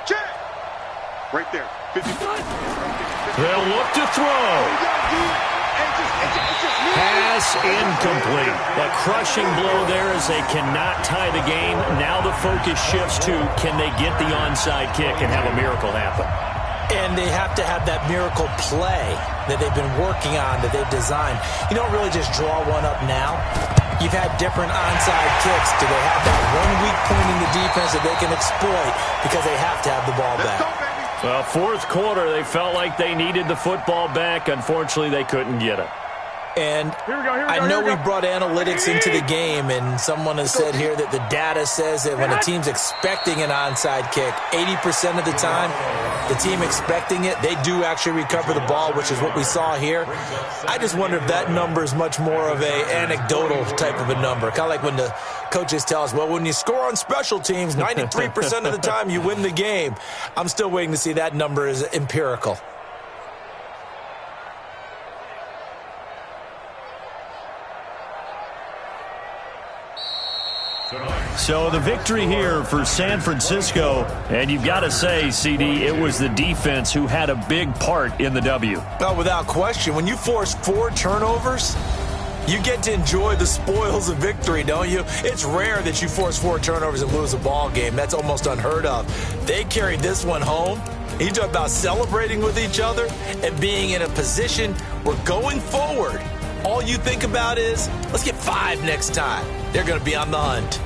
Check. Right there. 50. They'll look to throw. Pass incomplete. A crushing blow there as they cannot tie the game. Now the focus shifts to, can they get the onside kick and have a miracle happen? And they have to have that miracle play that they've been working on, that they've designed. You don't really just draw one up now. You've had different onside kicks. Do they have that one weak point in the defense that they can exploit because they have to have the ball back? Well, 4th quarter, they felt like they needed the football back. Unfortunately, they couldn't get it. And I know we brought analytics into the game, and someone has said here that the data says that when a team's expecting an onside kick, 80% of the time, the team expecting it, they do actually recover the ball, which is what we saw here. I just wonder if that number is much more of a anecdotal type of a number. Kind of like when the coaches tell us, well, when you score on special teams, 93% of the time you win the game. I'm still waiting to see that number is empirical. So the victory here for San Francisco, and you've got to say, CD, it was the defense who had a big part in the W. Well, without question, when you force 4 turnovers, you get to enjoy the spoils of victory, don't you? It's rare that you force 4 turnovers and lose a ball game. That's almost unheard of. They carried this one home. You talk about celebrating with each other and being in a position where going forward, all you think about is, let's get 5 next time. They're going to be on the hunt.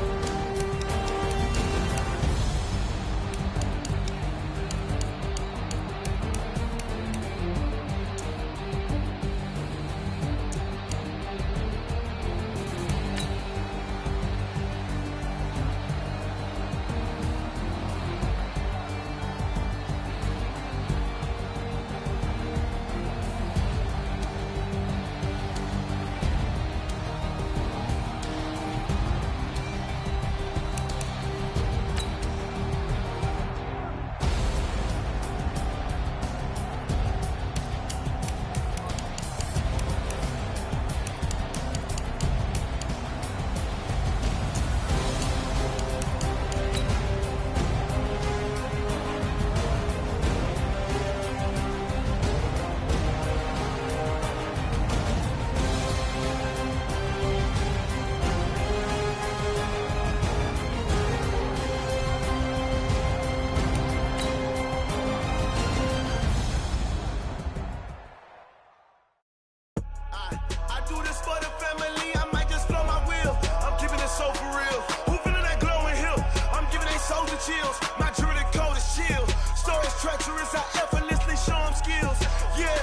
treacherous, I effortlessly show them skills. Yeah.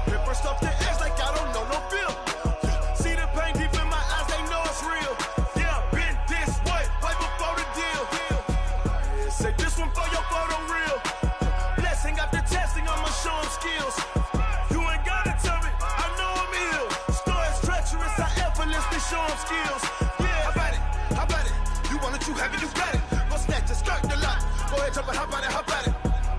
Hit first off the edge like I don't know no feel. See the pain deep in my eyes, they know it's real. Yeah, been this way before the deal. Say this one for your photo real. Blessing after testing, I'ma show them skills. You ain't gotta tell me, I know I'm ill. Stories treacherous, I effortlessly show them skills. Yeah, how about it? You want it, you have it, you got it. Go snatch it, skirt the lot. Go ahead, jump it, how about it?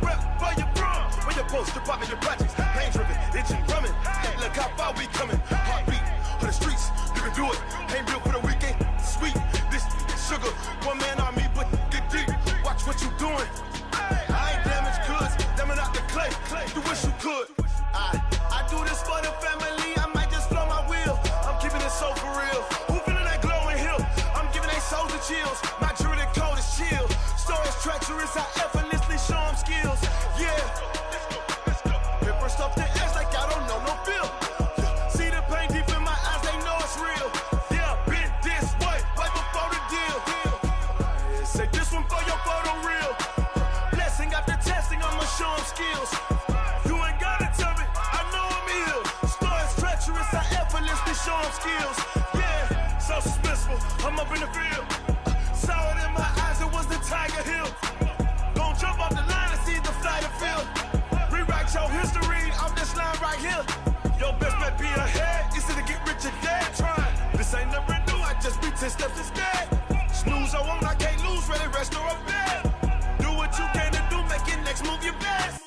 Rep for your bro, where your post, department, your projects. Pain driven, itching, drumming. Hey, look how far we coming. Heartbeat on the streets, you can do it. Ain't built for the weekend, sweet. This sugar, one man army, but get deep. Watch what you doing. I ain't damaged goods, damn out the clay. You wish you could. I do this for the family. I might just blow my wheel. I'm keeping it so for real. Who feeling that glowing hill? I'm giving they souls the chills. My jewelry code is chill. Stories treacherous, I effortlessly show them skills. Yeah. Hit first off the edge like I don't know no feel. See the pain deep in my eyes, they know it's real. Yeah, been this way before the deal. Say this one for your photo real. Blessing after testing, I'ma show them skills. You ain't gotta tell me, I know I'm ill. Stories treacherous, I effortlessly show them skills. Yeah, so suspenseful, I'm up in the field. Saw it in my eyes, it was the Tiger Hill. Gon' jump off the line and see the fly the field. Rewrite your history off this line right here. Your best bet be ahead, easy to get rich or dead. Trying, this ain't never new, I just be 10 steps instead. Snooze I won't, I can't lose, ready, rest or a bed. Do what you can to do, make it next move your best.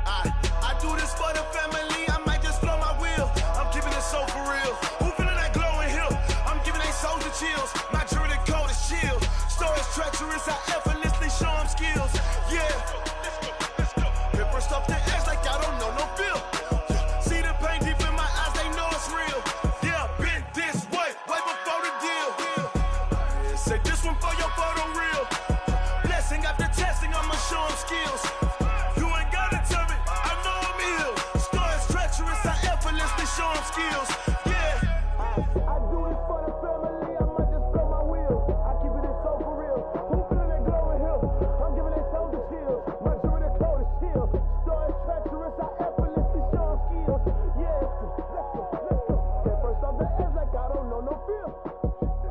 I do this for the family, I might just blow my wheel. I'm keeping it so for real. Who feeling that glowing hill? I'm giving they souls the chills. My jewelry code is chill. Stories treacherous, I effortlessly show them skills. Yeah. Hit first off the edge like I don't know no feel. See the pain deep in my eyes, they know it's real. Yeah, been this way before the deal. Say this one for your photo real. Blessing after testing, I'ma show them skills. You ain't gotta tell me, I know I'm ill. Stories treacherous, I effortlessly show them skills. Yeah. I do this for the family, I might just blow my wheel. I keep it so for real. Who feeling that glowing hill? I'm giving they souls the chills. My jewelry code is chill. Stories treacherous, I effortlessly show them skills. Yeah, let's go. Hit first off the edge like I don't know no feel.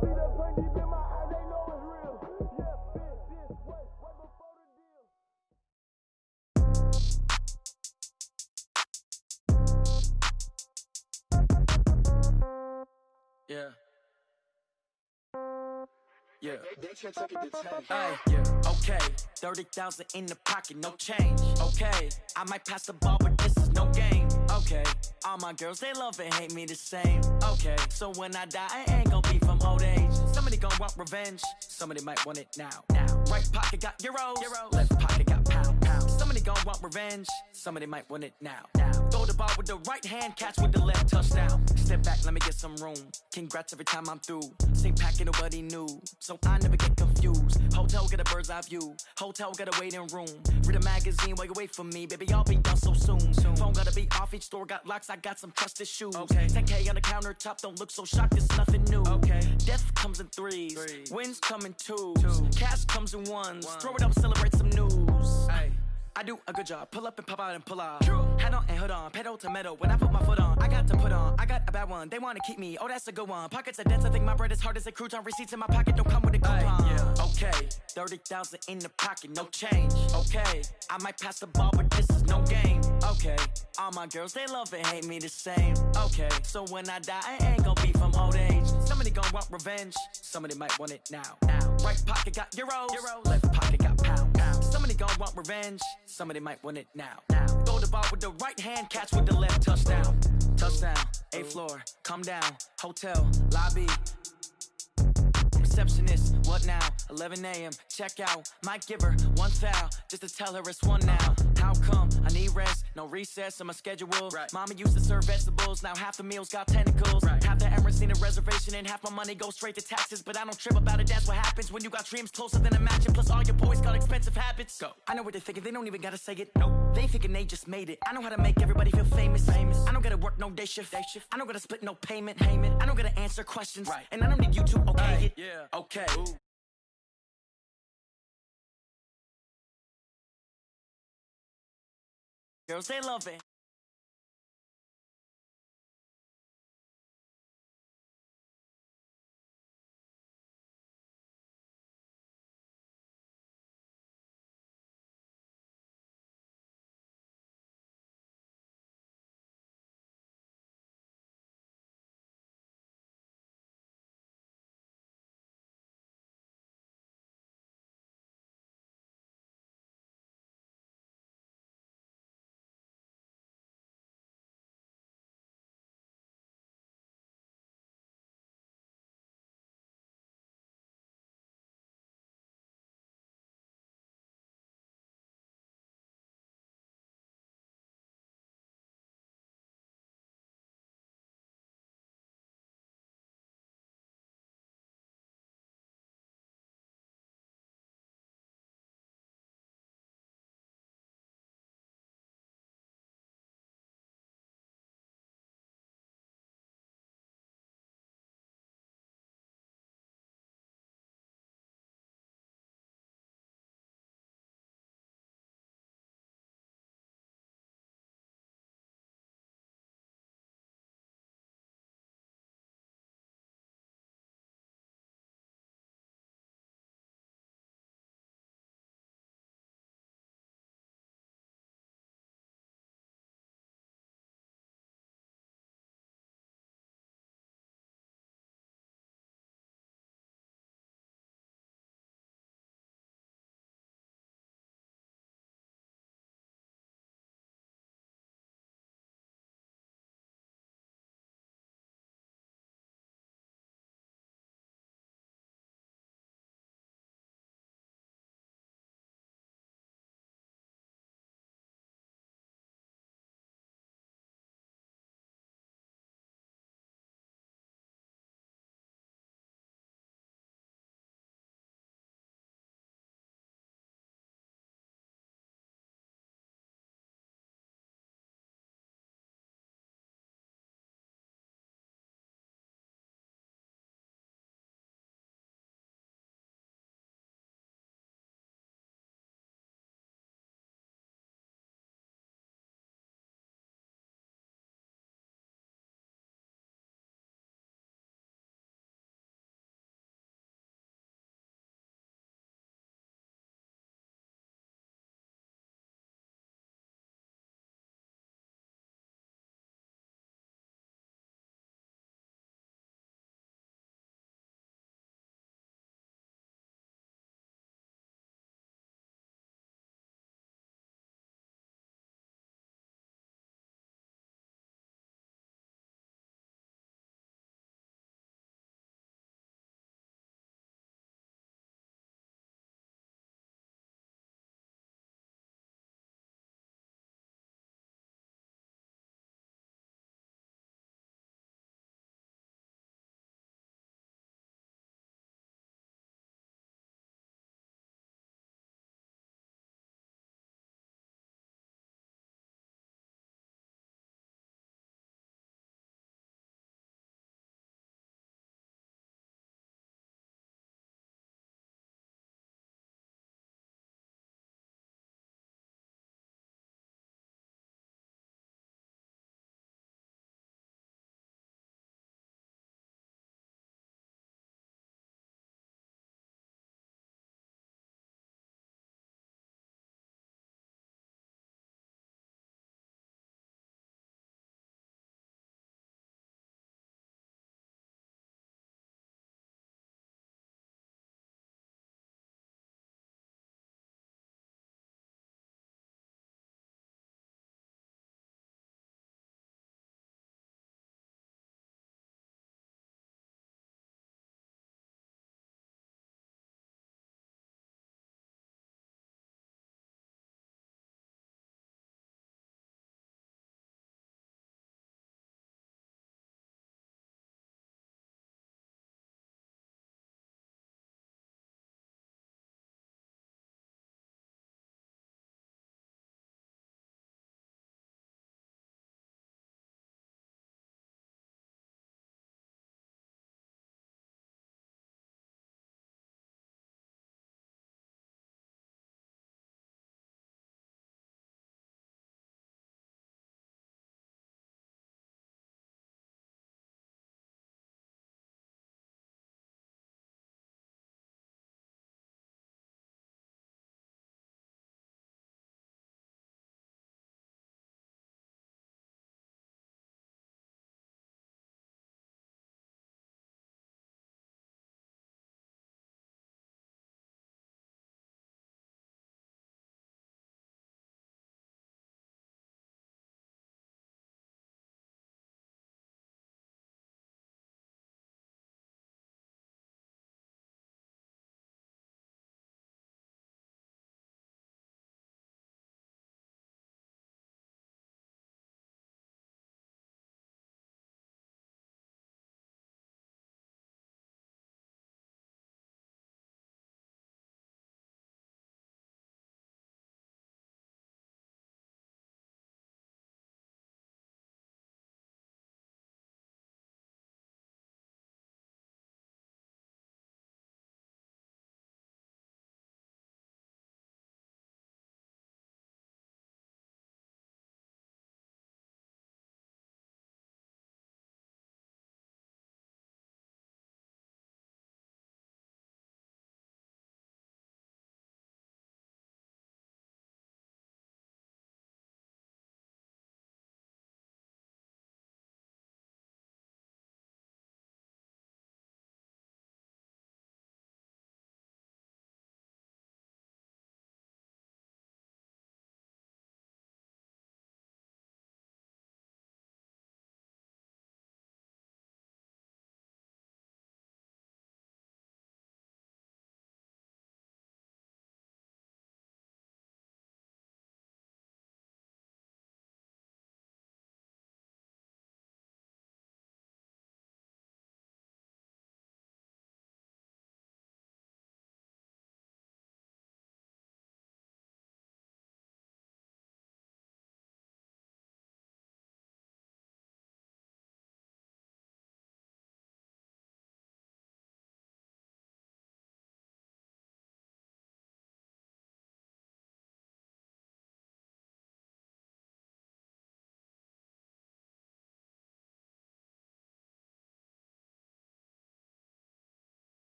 See that pain deep in my eyes, they know it's real. Yeah, been this way before the deal. Yeah. Yeah. Hey, yeah. Okay. 30,000 in the pocket, no change. Okay. I might pass the ball, but this is no game. Okay. All my girls, they love and hate me the same. Okay. So when I die, I ain't gonna be from old age. Somebody gonna want revenge. Somebody might want it now. Right pocket got euros. Left pocket got pounds. Somebody gonna want revenge. Somebody might want it now. Throw the ball with the right hand, catch with the left, touchdown. Step back, let me get some room. Congrats every time I'm through. Same packet, nobody knew, so I never get confused. Hotel get a bird's eye view. Hotel got a waiting room. Read a magazine while you wait for me, baby. I'll be done so soon. Phone gotta be off, each store got locks. I got some trusted shoes. Okay. 10K on the countertop, don't look so shocked. It's nothing new. Okay. Death comes in threes. Wins come in twos. Cash comes in ones. Throw it up, celebrate some news. Ay. I do a good job, pull up and pop out and pull off. Hat on and hood on, pedal to metal. When I put my foot on, I got to put on. I got a bad one, they wanna keep me. Oh, that's a good one. Pockets are dense, I think my bread is hard as a crouton. Receipts in my pocket don't come with a coupon. Yeah. Okay, 30,000 in the pocket, no change. Okay, I might pass the ball, but this is no game. Okay, all my girls, they love and hate me the same. Okay, so when I die, I ain't gonna be from old age. Somebody gonna want revenge, somebody might want it now. Right pocket got euros. Left pocket got pounds. Somebody gonna want revenge, somebody might want it now. Throw the ball with the right hand, catch with the left, touchdown. Touchdown, 8th floor, come down, hotel, lobby. Receptionist, what now? 11 a.m., check out. Might give her one foul, just to tell her it's one now. How come? I need rest, no recess in my schedule. Right. Mama used to serve vegetables, now half the meals got tentacles. Right. Half the Emirates need a reservation and half my money goes straight to taxes. But I don't trip about it, that's what happens when you got dreams closer than a mansion. Plus all your boys got expensive habits. Go. I know what they're thinking, they don't even gotta say it. Nope. They thinking they just made it. I know how to make everybody feel famous. I don't gotta work no day shift. I don't gotta split no payment. I don't gotta answer questions. Right. And I don't need you to okay it. Yeah. Okay. Ooh. Girls, they love it.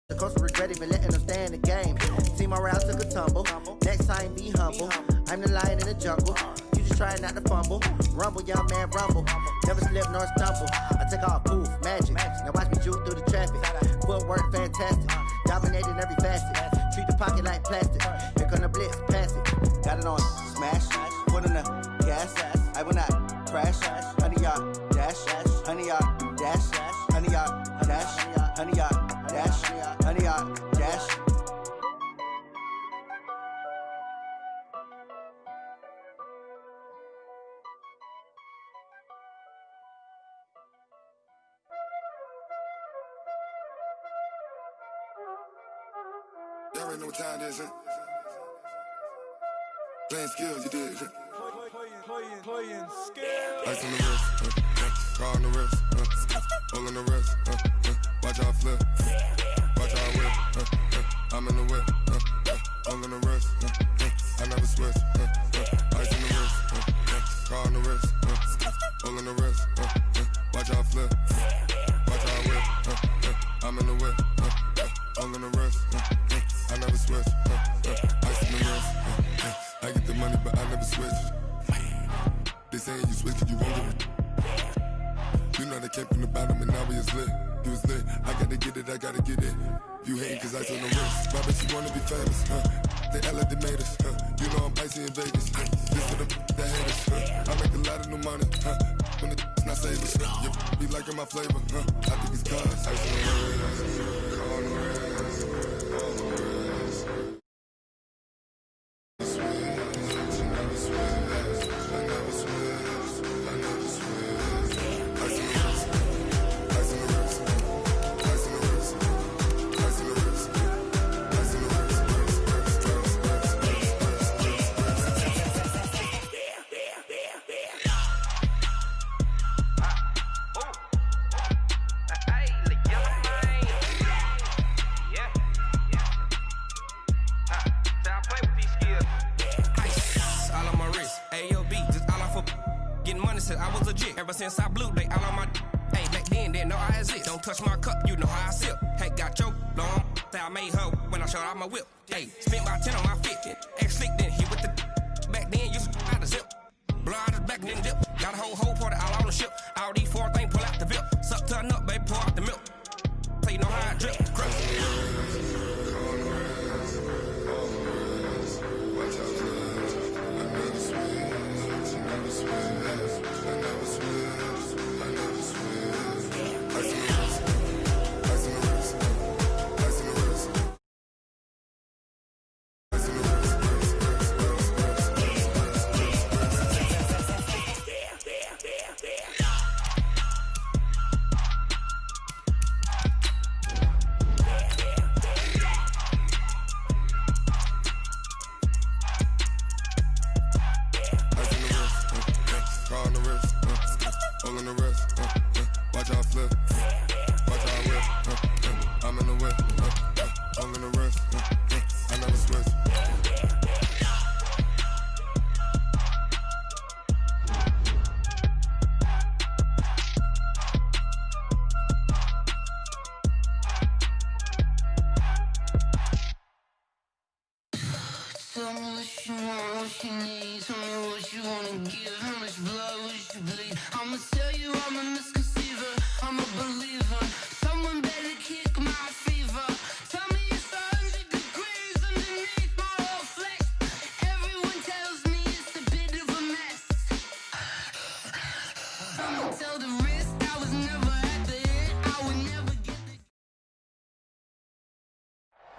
The coast of regret even letting them stay in the game. See my route took a tumble. Next time be humble. I'm the lion in the jungle. You just try not to fumble. Rumble, young man, rumble. Never slip nor stumble. I take off poof, magic. Now watch me juke through the traffic. Footwork fantastic. Dominating every facet. Treat the pocket like plastic. Here come the blitz, pass it. Got it on smash. Put in the gas. I will not crash. 100-yard dash. 100-yard dash. 100-yard dash. 100-yard dash. 100-yard dash. Y'all already know what time it is, huh? Playing skills, you did, huh? Playing skills. Ice on the wrist, car on the wrist, hole on the wrist, watch out flip, watch out whip, I'm in the whip, hole on the wrist, I never switch, ice on the wrist, car on the wrist, hole on the wrist, watch out flip, watch out whip, I'm in the whip, hole on the wrist, I never switch, ice on the wrist, I get the money but I never switch. They saying you switch cause you won't get it. You know they came from the bottom and now we is lit. You was lit, I gotta get it, I gotta get it. You hating cause I told the wrist. My bitch, you wanna be famous, They act like they made us, You know I'm icy in Vegas, This for the that hate us, I make a lot of new money, When it's not savers, You be liking my flavor, I think it's cause ice on the wrist, car on the wrist, all the wrist. Ever since I blew, they all on my hey, back then, didn't know I exist. Don't touch my cup, you know how I sip. Hey, got your long, say I made her when I showed out my whip. Hey, spent about 10 on my 50. Ex-slick, then hit with the back then, used to out the zip. Blow out his back, then dip. Got a whole party all on the ship. All these 4 things, pull out the VIP. Suck to a nut, baby, pour out the milk. So you know how I drip. Crush. Tell me what you want, what you need. Tell me what you wanna give. How much blood would you bleed? I'ma tell you I'm a misconceiver. I'm a believer. Someone better kick my fever. Tell me it's 100 degrees underneath my whole flesh. Everyone tells me it's a bit of a mess. I'ma tell the risk I was never at the end. I would never get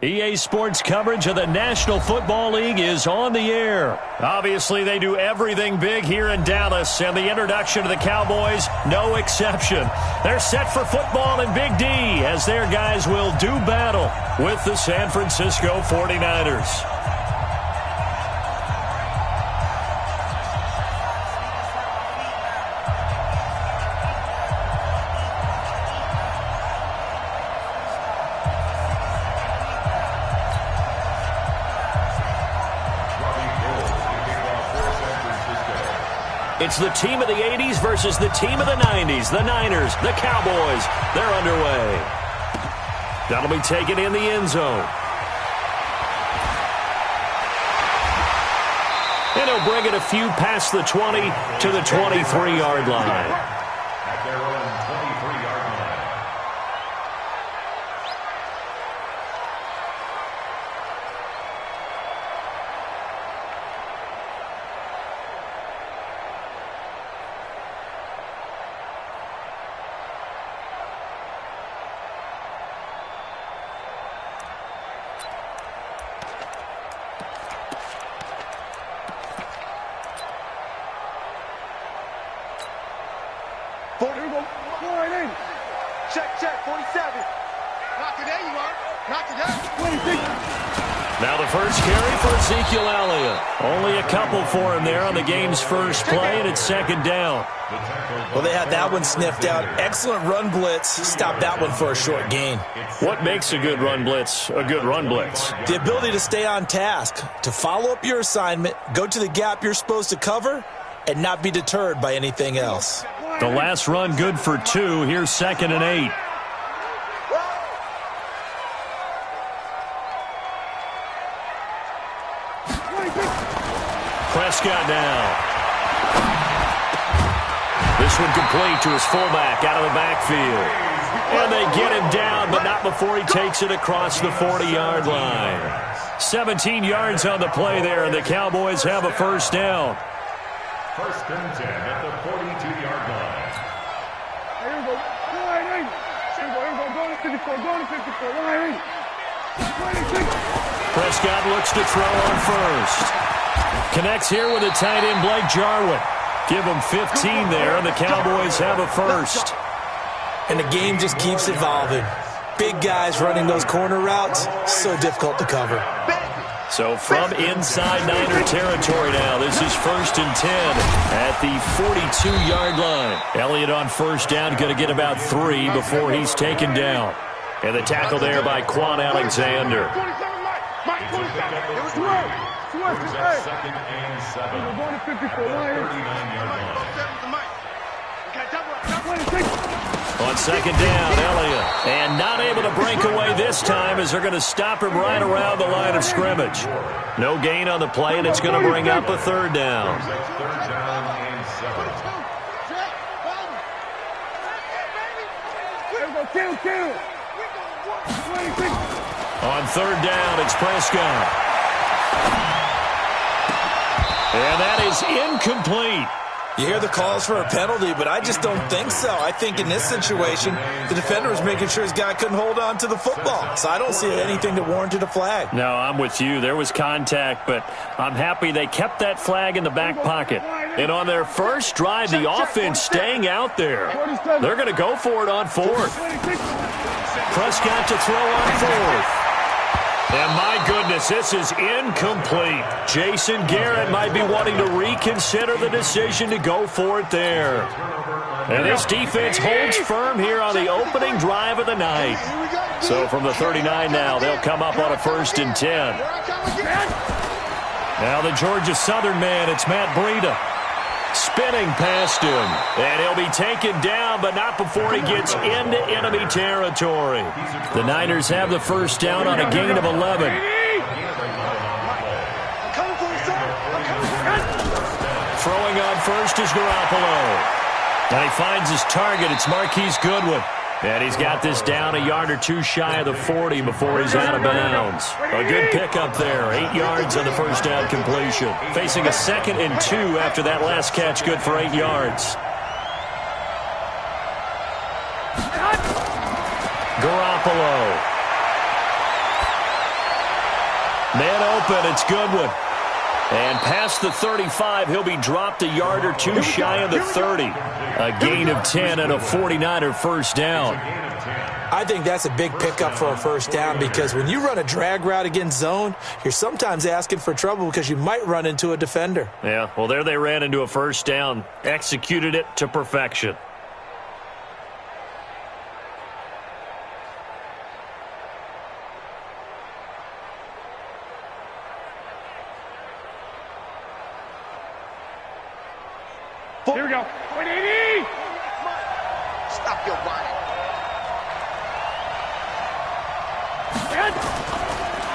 the EA Sports coverage of the National Football League is on the air. Obviously, they do everything big here in Dallas, and the introduction of the Cowboys, no exception. They're set for football in Big D as their guys will do battle with the San Francisco 49ers. It's the team of the 80s versus the team of the 90s. The Niners, the Cowboys, they're underway. That'll be taken in the end zone. And he'll bring it a few past the 20 to the 23-yard line. At their own 23-yard line. Check, 47. Not today, you are. Not today. Now the first carry for Ezekiel Elliott. Only a couple for him there on the game's first play, and it's second down. Well, they had that one sniffed out. Excellent run blitz. Stopped that one for a short gain. What makes a good run blitz a good run blitz? The ability to stay on task, to follow up your assignment, go to the gap you're supposed to cover, and not be deterred by anything else. The last run good for 2. Here's 2nd and 8. Prescott now. This one complete to his fullback out of the backfield. And they get him down, but not before he takes it across the 40-yard line. 17 yards on the play there, and the Cowboys have a first down. First and 10 at the 42-yard line. Here we go. Going to 54. Prescott looks to throw on first. Connects here with a tight end, Blake Jarwin. Give him 15 there, and the Cowboys have a first. And the game just keeps evolving. Big guys running those corner routes, so difficult to cover. So from inside Niner territory now, this is 1st and 10 at the 42-yard line. Elliott on first down, going to get about 3 before he's taken down. And the tackle there by Quan Alexander. Second and 7. We're going to 54. 39-yard line. On second down, Elliott. And not able to break away this time as they're going to stop him right around the line of scrimmage. No gain on the play, and it's going to bring up a third down. Third down and 7. On third down, it's Prescott. And that is incomplete. You hear the calls for a penalty, but I just don't think so. I think in this situation, the defender was making sure his guy couldn't hold on to the football. So I don't see anything that warranted a flag. No, I'm with you. There was contact, but I'm happy they kept that flag in the back pocket. And on their first drive, the offense staying out there. They're going to go for it on 4th. Prescott to throw on 4th. And my goodness, this is incomplete. Jason Garrett might be wanting to reconsider the decision to go for it there. And this defense holds firm here on the opening drive of the night. So from the 39 now, they'll come up on a 1st and 10. Now the Georgia Southern man, it's Matt Breida. Spinning past him, and he'll be taken down, but not before he gets into enemy territory. The Niners have the first down on a gain of 11. Throwing on first is Garoppolo. And he finds his target. It's Marquise Goodwin. And he's got this down a yard or 2 shy of the 40 before he's out of bounds. A good pickup there. 8 yards on the first down completion. Facing a 2nd and 2 after that last catch, good for 8 yards. Garoppolo. Man open, it's Goodwin. And past the 35, he'll be dropped a yard or 2 shy of the 30. A gain of 10 and a 49er first down. I think that's a big pickup for a first down because when you run a drag route against zone, you're sometimes asking for trouble because you might run into a defender. Yeah, well, there they ran into a first down. Executed it to perfection. Here we go. 180! Stop your whining.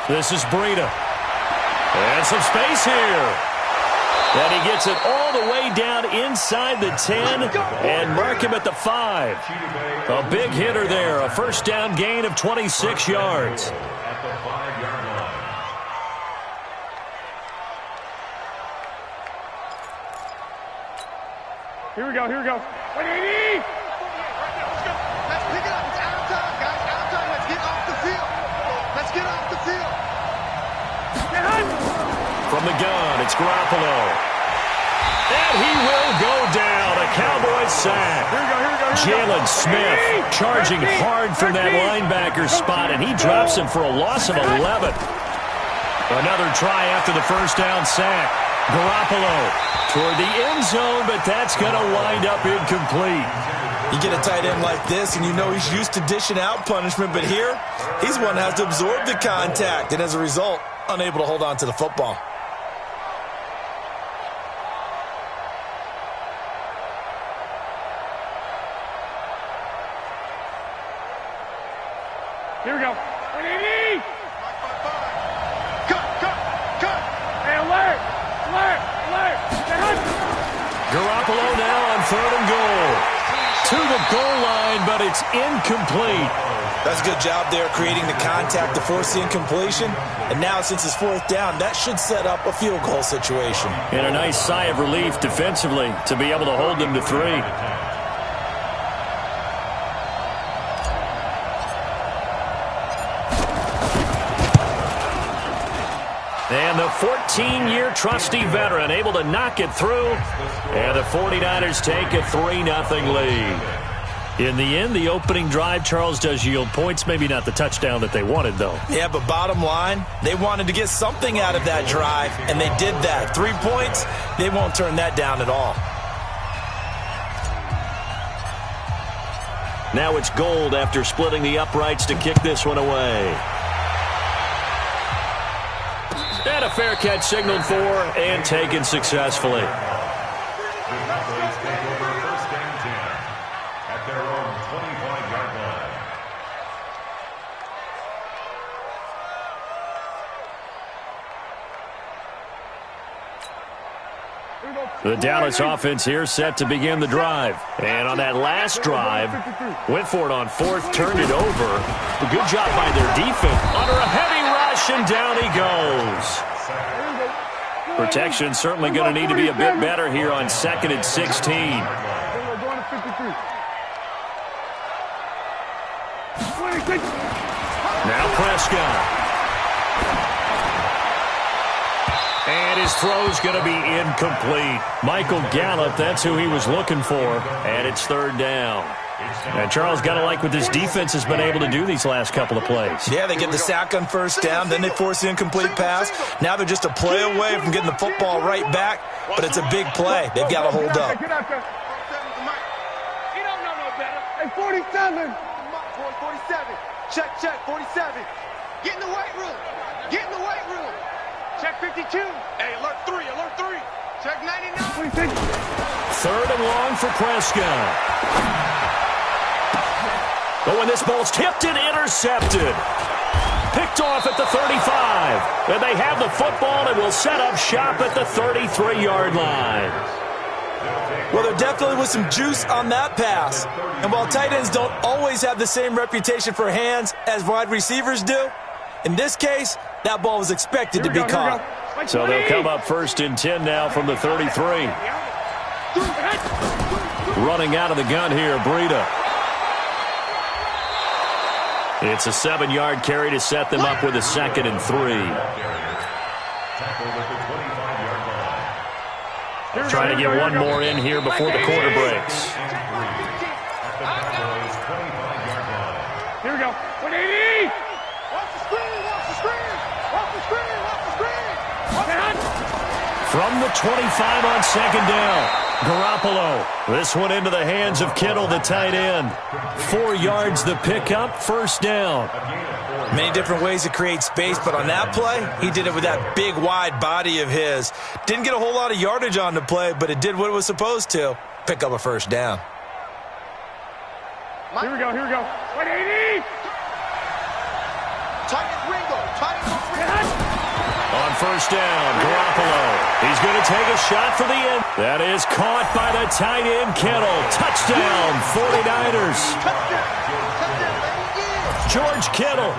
This is Breida. And some space here. And he gets it all the way down inside the 10 and mark him at the 5. A big hitter there. A first down gain of 26 yards. At the 5-yard line. Here we go. 180! Let's pick it up. It's out of time, guys. Out of time. Let's get off the field. Let's get off the field. From the gun, it's Garoppolo. And he will go down. A Cowboys sack. Jalen Smith charging hard from that linebacker spot, and he drops him for a loss of 11. Another try after the first down sack. Garoppolo toward the end zone, but that's going to wind up incomplete. You get a tight end like this, and you know he's used to dishing out punishment, but here, he's one that has to absorb the contact, and as a result, unable to hold on to the football. Here we go. 180! Cut. Hey, alert! Garoppolo now on 3rd and goal. To the goal line, but it's incomplete. That's a good job there creating the contact to force the incompletion. And now since it's 4th down, that should set up a field goal situation. And a nice sigh of relief defensively to be able to hold them to 3. And the 14-year trusty veteran able to knock it through. And the 49ers take a 3-0 lead. In the end, the opening drive, Charles, does yield points. Maybe not the touchdown that they wanted, though. Yeah, but bottom line, they wanted to get something out of that drive, and they did that. 3 points, they won't turn that down at all. Now it's Gold after splitting the uprights to kick this one away. And a fair catch signaled for and taken successfully. The Cowboys take over first and 10 at their own 25-yard line. The Dallas offense here set to begin the drive. And on that last drive, went for it on 4th, turned it over. A good job by their defense. Under a heavy rush, and down he goes. Protection certainly going to need to be a bit better here on 2nd and 16. Now Prescott. And his throw's going to be incomplete. Michael Gallup, that's who he was looking for. And it's 3rd down. And Charles got to like what this defense has been able to do these last couple of plays. Yeah, they get the sack on 1st down, then they force the incomplete pass. Now they're just a play away from getting the football right back, but it's a big play. They've got to hold up. He don't know no better. Hey, 47. 47. Check, 47. Get in the weight room. Check 52. Hey, alert 3. Check 99. 26. 3rd and long for Prescott. But when this ball's tipped and intercepted. Picked off at the 35. And they have the football and will set up shop at the 33-yard line. Well, there definitely was some juice on that pass. And while tight ends don't always have the same reputation for hands as wide receivers do, in this case, that ball was expected to be caught. So they'll come up 1st and 10 now from the 33. Running out of the gun here, Breida. It's a 7-yard carry to set them up with a 2nd and 3. Trying to get one more in here before the quarter breaks. Here we go. 180. From the 25 on 2nd down. Garoppolo. This one into the hands of Kittle, the tight end. 4 yards the pickup, 1st down. Many different ways to create space, but on that play, he did it with that big, wide body of his. Didn't get a whole lot of yardage on the play, but it did what it was supposed to. Pick up a 1st down. Here we go. 180. Tight as Ringo. On first down, Garoppolo. He's going to take a shot for the end. That is caught by the tight end, Kittle. Touchdown, 49ers. George Kittle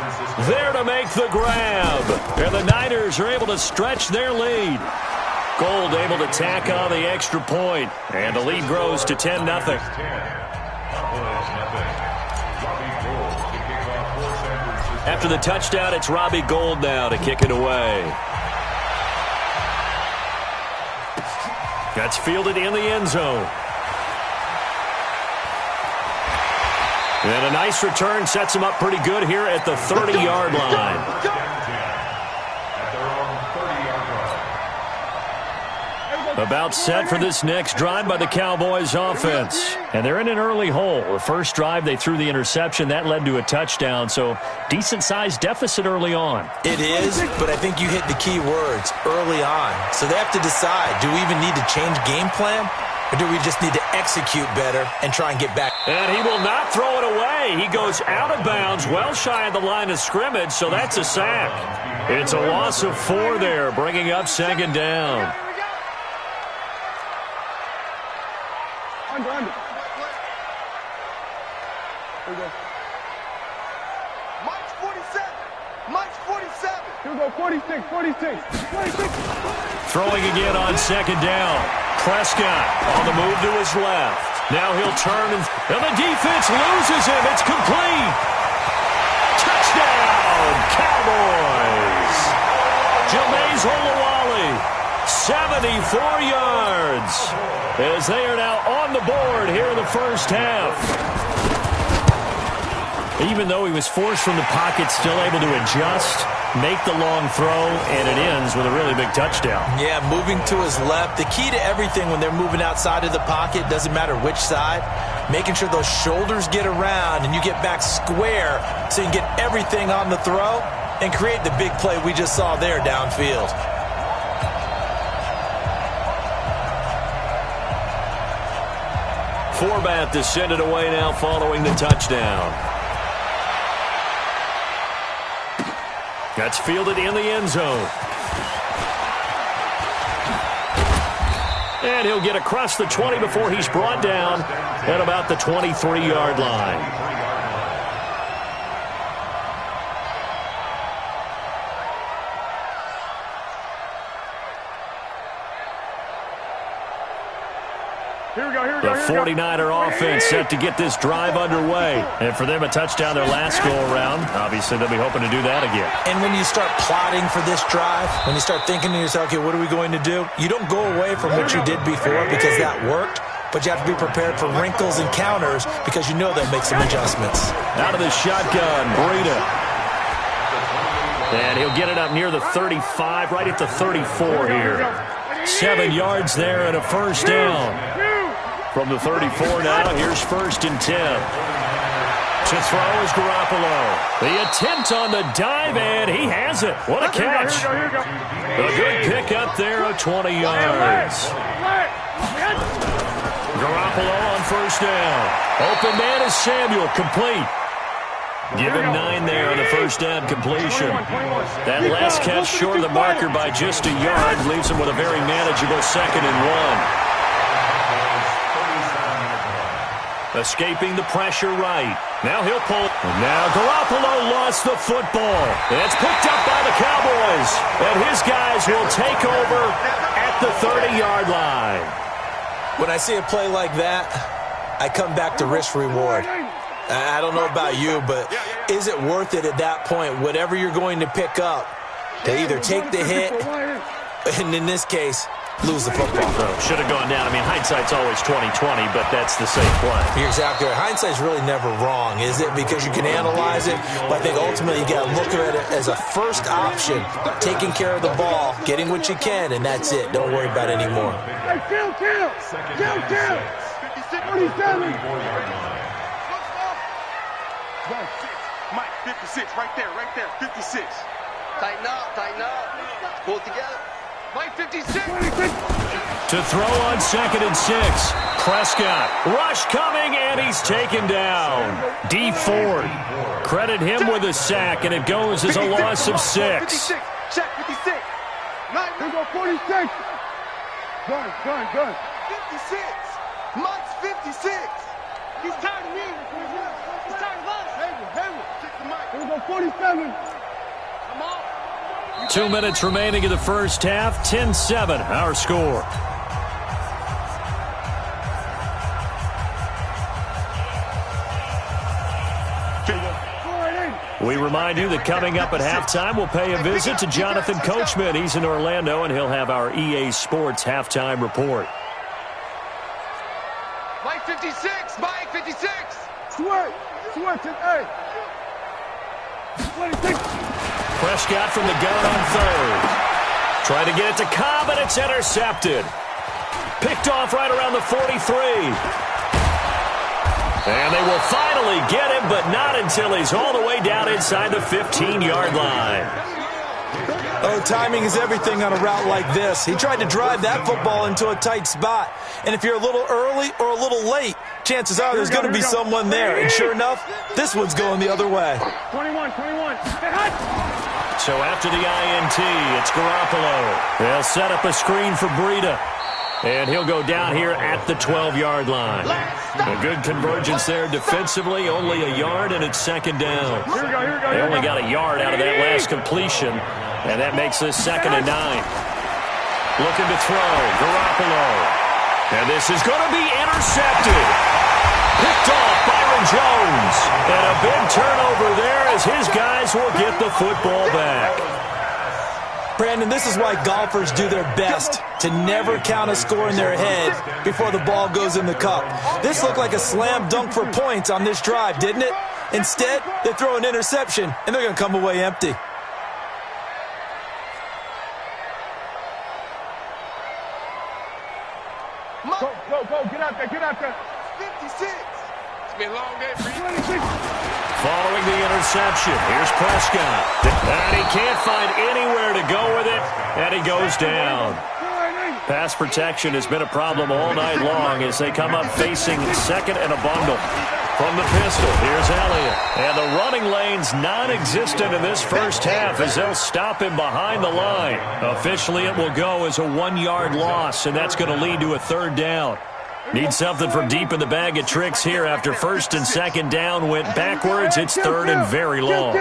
there to make the grab. And the Niners are able to stretch their lead. Gold able to tack on the extra point. And the lead grows to 10-0. After the touchdown, it's Robbie Gould now to kick it away. That's fielded in the end zone. And a nice return sets him up pretty good here at the 30-yard line. About set for this next drive by the Cowboys offense. And they're in an early hole. The first drive, they threw the interception. That led to a touchdown, so decent-sized deficit early on. It is, but I think you hit the key words, early on. So they have to decide, do we even need to change game plan, or do we just need to execute better and try and get back? And he will not throw it away. He goes out of bounds, well shy of the line of scrimmage, so that's a sack. It's a loss of 4 there, bringing up second down. Under. There we go. Mike's 47. Mike's 47. Here we go, 46. Throwing again on second down. Prescott on the move to his left. Now he'll turn, and the defense loses him. It's complete. Touchdown, Cowboys. Jameis Olawale, 74 yards. As they are now on the board here in the first half. Even though he was forced from the pocket, still able to adjust, make the long throw, and it ends with a really big touchdown. Yeah, moving to his left. The key to everything when they're moving outside of the pocket, doesn't matter which side, making sure those shoulders get around and you get back square so you can get everything on the throw and create the big play we just saw there downfield. Forbath to send it away now following the touchdown. That's fielded in the end zone. And he'll get across the 20 before he's brought down at about the 23-yard line. The 49er offense set to get this drive underway. And for them, a touchdown their last go-around. Obviously, they'll be hoping to do that again. And when you start plotting for this drive, when you start thinking to yourself, okay, what are we going to do? You don't go away from what you did before because that worked, but you have to be prepared for wrinkles and counters because you know they'll make some adjustments. Out of the shotgun, Breida. And he'll get it up near the 35, right at the 34 here. 7 yards there and a first down. From the 34 now, here's 1st and 10. To throw is Garoppolo. The attempt on the dive, and he has it. What a catch. A good pick up there of 20 yards. Garoppolo on first down. Open man is Samuel, complete. Give him 9 there on the first down completion. That last catch short of the marker by just a yard leaves him with a very manageable 2nd and 1. Escaping the pressure right. Now he'll pull. Now Garoppolo lost the football. It's picked up by the Cowboys. And his guys will take over at the 30-yard line. When I see a play like that, I come back to risk-reward. I don't know about you, but is it worth it at that point, whatever you're going to pick up, to either take the hit, and in this case, lose the football? Should have gone down. I mean, hindsight's always 20/20, but that's the safe play. You're exactly right. Hindsight's really never wrong, is it? Because you can analyze it, but I think ultimately you got to look at it as a first option, taking care of the ball, getting what you can, and that's it. Don't worry about it anymore. Hey, kill! 47! Mike, 56, right there, 56. Tighten up. Pull it together. Mike, 56. To throw on 2nd and 6. Prescott. Rush coming, and he's taken down. D. Ford. Credit him with a sack, and it goes as a loss of 6. 56. Check 56. Here go 46. Gun. 56. Monk's 56. He's tired of me. He's tired of us. Hayward. Check the mic. Here we go 47. Come on. 2 minutes remaining in the first half. 10-7, our score. We remind you that coming up at halftime, we'll pay a visit to Jonathan Coachman. He's in Orlando, and he'll have our EA Sports halftime report. Mike 56. Mike 56. Switch. Hey. 26. Prescott from the gun on third. Trying to get it to Cobb, and it's intercepted. Picked off right around the 43. And they will finally get him, but not until he's all the way down inside the 15-yard line. Oh, timing is everything on a route like this. He tried to drive that football into a tight spot. And if you're a little early or a little late, chances are there's going to be someone there. And sure enough, this one's going the other way. 21. So after the INT, it's Garoppolo. They'll set up a screen for Breida. And he'll go down here at the 12-yard line. A good convergence there defensively, only a yard, and it's second down. They only got a yard out of that last completion, and that makes this 2nd and 9. Looking to throw, Garoppolo. And this is going to be intercepted. Picked off Byron Jones. And a big turnover there as his guys will get the football back. Brandon, this is why golfers do their best to never count a score in their head before the ball goes in the cup. This looked like a slam dunk for points on this drive, didn't it? Instead, they throw an interception, and they're going to come away empty. Go. Get out there. 56. It's been a long day for you. 26. Following the interception, here's Prescott. And he can't find anywhere to go with it, and he goes down. Pass protection has been a problem all night long as they come up facing second and a bundle. From the pistol, here's Elliott. And the running lane's non-existent in this first half as they'll stop him behind the line. Officially, it will go as a 1-yard loss, and that's going to lead to a 3rd down. Need something from deep in the bag of tricks here after 1st and 2nd down went backwards. It's 3rd and very long.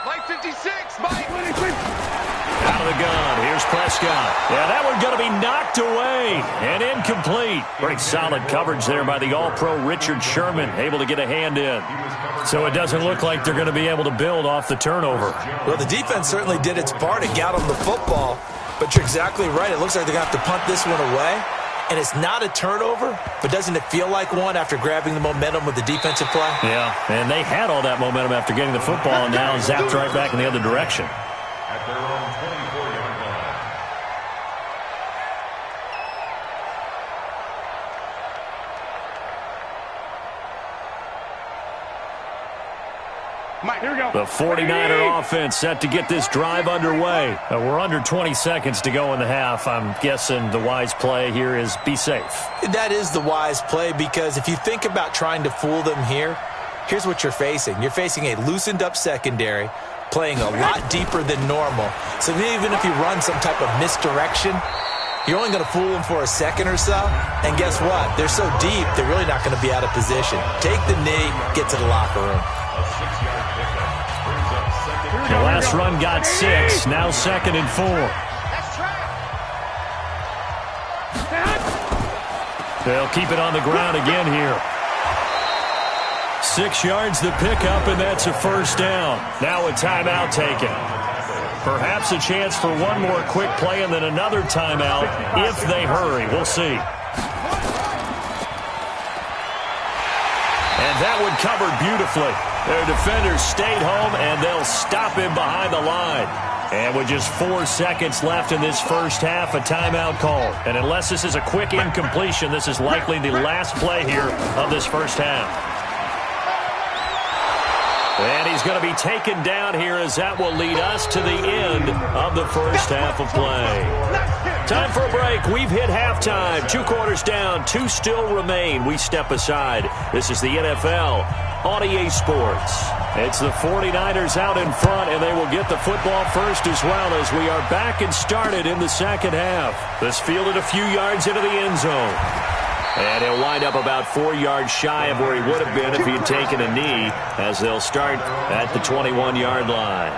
Mike 56. Mike 26. Out of the gun, here's Prescott. Yeah, that one's going to be knocked away and incomplete. Pretty solid coverage there by the All-Pro Richard Sherman, able to get a hand in. So it doesn't look like they're going to be able to build off the turnover. Well, the defense certainly did its part to get on the football, but you're exactly right. It looks like they're going to have to punt this one away. And it's not a turnover, but doesn't it feel like one after grabbing the momentum with the defensive play? Yeah, and they had all that momentum after getting the football and now zapped right back in the other direction. At their own 24-yard line. Mike, here we go. The 49er offense set to get this drive underway. We're under 20 seconds to go in the half. I'm guessing the wise play here is be safe. That is the wise play because if you think about trying to fool them here, here's what you're facing. You're facing a loosened up secondary, playing a lot deeper than normal. So even if you run some type of misdirection, you're only going to fool them for a second or so. And guess what? They're so deep, they're really not going to be out of position. Take the knee, get to the locker room. The last run got 6, now 2nd and 4. They'll keep it on the ground again here. 6 yards the pickup, and that's a 1st down. Now a timeout taken. Perhaps a chance for one more quick play and then another timeout if they hurry. We'll see. And that one covered beautifully. Their defenders stayed home, and they'll stop him behind the line. And with just 4 seconds left in this first half, a timeout call. And unless this is a quick incompletion, this is likely the last play here of this first half. And he's going to be taken down here as that will lead us to the end of the first half of play. Time for a break. We've hit halftime. 2 quarters down. 2 still remain. We step aside. This is the NFL on EA Sports. It's the 49ers out in front, and they will get the football first as well as we are back and started in the second half. This fielded a few yards into the end zone. And he'll wind up about 4 yards shy of where he would have been if he had taken a knee, as they'll start at the 21-yard line.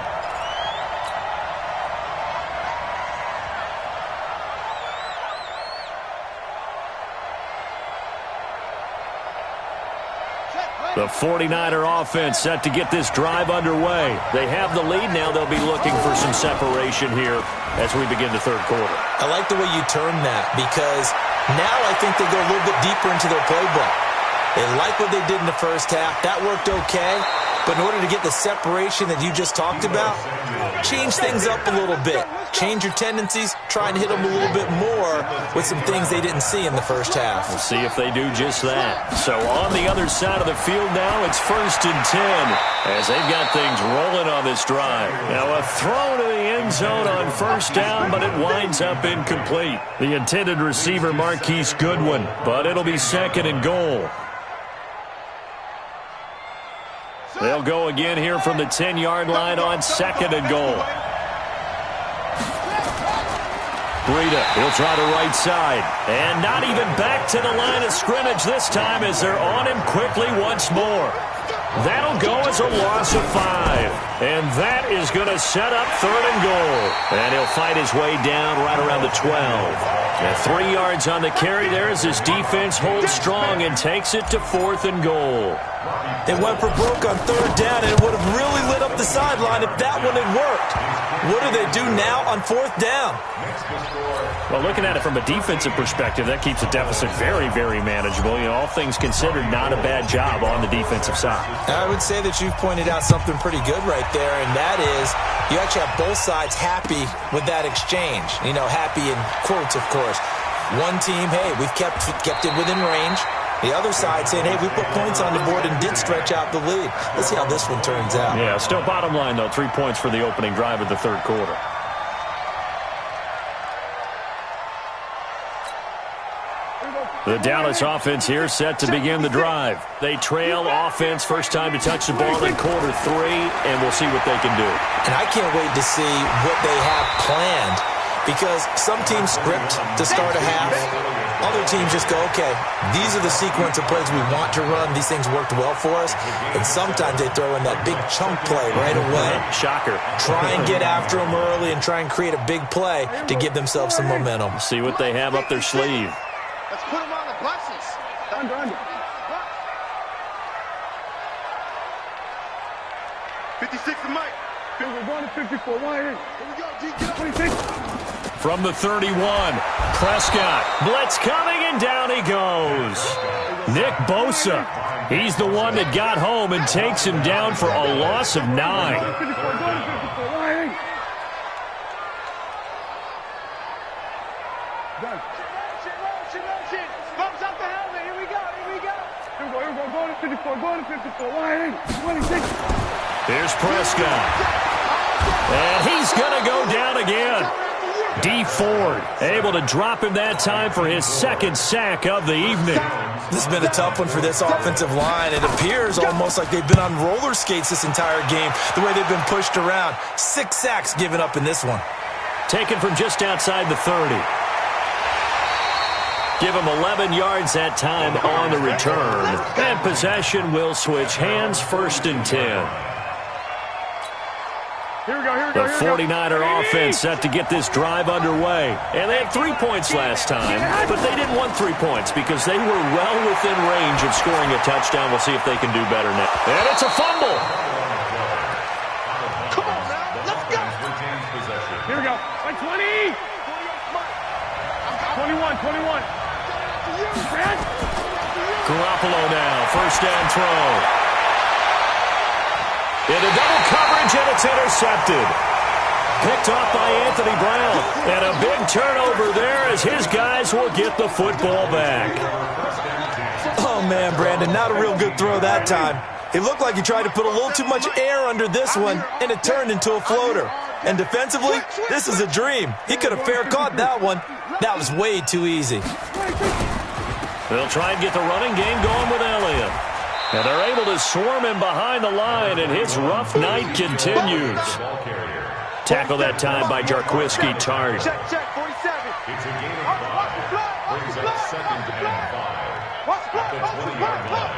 The 49er offense set to get this drive underway. They have the lead now. They'll be looking for some separation here as we begin the third quarter. I like the way you term that, because now I think they go a little bit deeper into their playbook. They like what they did in the first half. That worked okay. But in order to get the separation that you just talked about, change things up a little bit. Change your tendencies, try and hit them a little bit more with some things they didn't see in the first half. We'll see if they do just that. So on the other side of the field now, it's 1st and 10 as they've got things rolling on this drive. Now a throw to the end zone on 1st down, but it winds up incomplete. The intended receiver, Marquise Goodwin, but it'll be 2nd and goal. They'll go again here from the 10-yard line on 2nd and goal. Breida, he'll try to right side. And not even back to the line of scrimmage this time as they're on him quickly once more. That'll go as a loss of 5. And that is going to set up 3rd and goal. And he'll fight his way down right around the 12. And 3 yards on the carry there as his defense holds strong and takes it to 4th and goal. They went for broke on 3rd down, and it would have really lit up the sideline if that one had worked. What do they do now on 4th down? Well, looking at it from a defensive perspective, that keeps the deficit very, very manageable. You know, all things considered, not a bad job on the defensive side. I would say that you've pointed out something pretty good right there, and that is you actually have both sides happy with that exchange. You know, happy in quotes, of course. One team, hey, we've kept it within range. The other side saying, hey, we put points on the board and did stretch out the lead. Let's see how this one turns out. Yeah, still bottom line, though, 3 points for the opening drive of the third quarter. The Dallas offense here set to begin the drive. They trail offense, first time to touch the ball in quarter 3, and we'll see what they can do. And I can't wait to see what they have planned, because some teams script to start a half. Other teams just go, okay, these are the sequence of plays we want to run. These things worked well for us. And sometimes they throw in that big chunk play right away. Shocker. Try and get after them early and try and create a big play to give themselves some momentum. See what they have up their sleeve. Let's put them on the buses. Under. 56 to Mike. We're going to 54. Why in? Here we go, G. Get up. 26. From the 31, Prescott. Blitz coming, and down he goes. Nick Bosa. He's the one that got home and takes him down for a loss of 9. Bumps up the helmet. Here we go. Here we go. Go to 54. Go to 54. Why in? 26. Here's Prescott. And he's going to go down again. D. Ford able to drop him that time for his 2nd sack of the evening. This has been a tough one for this offensive line. It appears almost like they've been on roller skates this entire game, the way they've been pushed around. 6 sacks given up in this one. Taken from just outside the 30. Give him 11 yards that time on the return. And possession will switch hands, 1st and 10. The 49er offense set to get this drive underway. And they had 3 points last time, but they didn't want 3 points because they were well within range of scoring a touchdown. We'll see if they can do better now. And it's a fumble. Come on now, let's go. Here we go. 20. 21. Garoppolo now, 1st down throw. Into double coverage, and it's intercepted. Picked off by Anthony Brown. And a big turnover there as his guys will get the football back. Oh, man, Brandon, not a real good throw that time. It looked like he tried to put a little too much air under this one, and it turned into a floater. And defensively, this is a dream. He could have fair caught that one. That was way too easy. They'll try and get the running game going with Elliott. And they're able to swarm him behind the line, and his rough night continues. Tackle that time by Jarquiski Tart. Check, 47. It's a gain of 5. Brings up 2nd and 5. At the 20-yard line.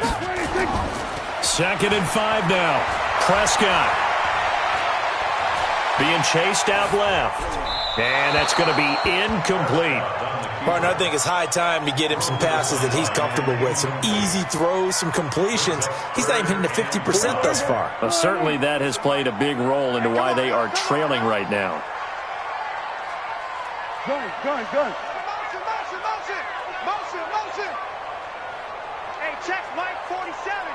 2nd and 5 now. Prescott being chased out left. And that's going to be incomplete. Partner, I think it's high time to get him some passes that he's comfortable with. Some easy throws, some completions. He's not even hitting the 50% thus far. Well, certainly that has played a big role into why they are trailing right now. Gun. Motion. Hey, check Mike 47.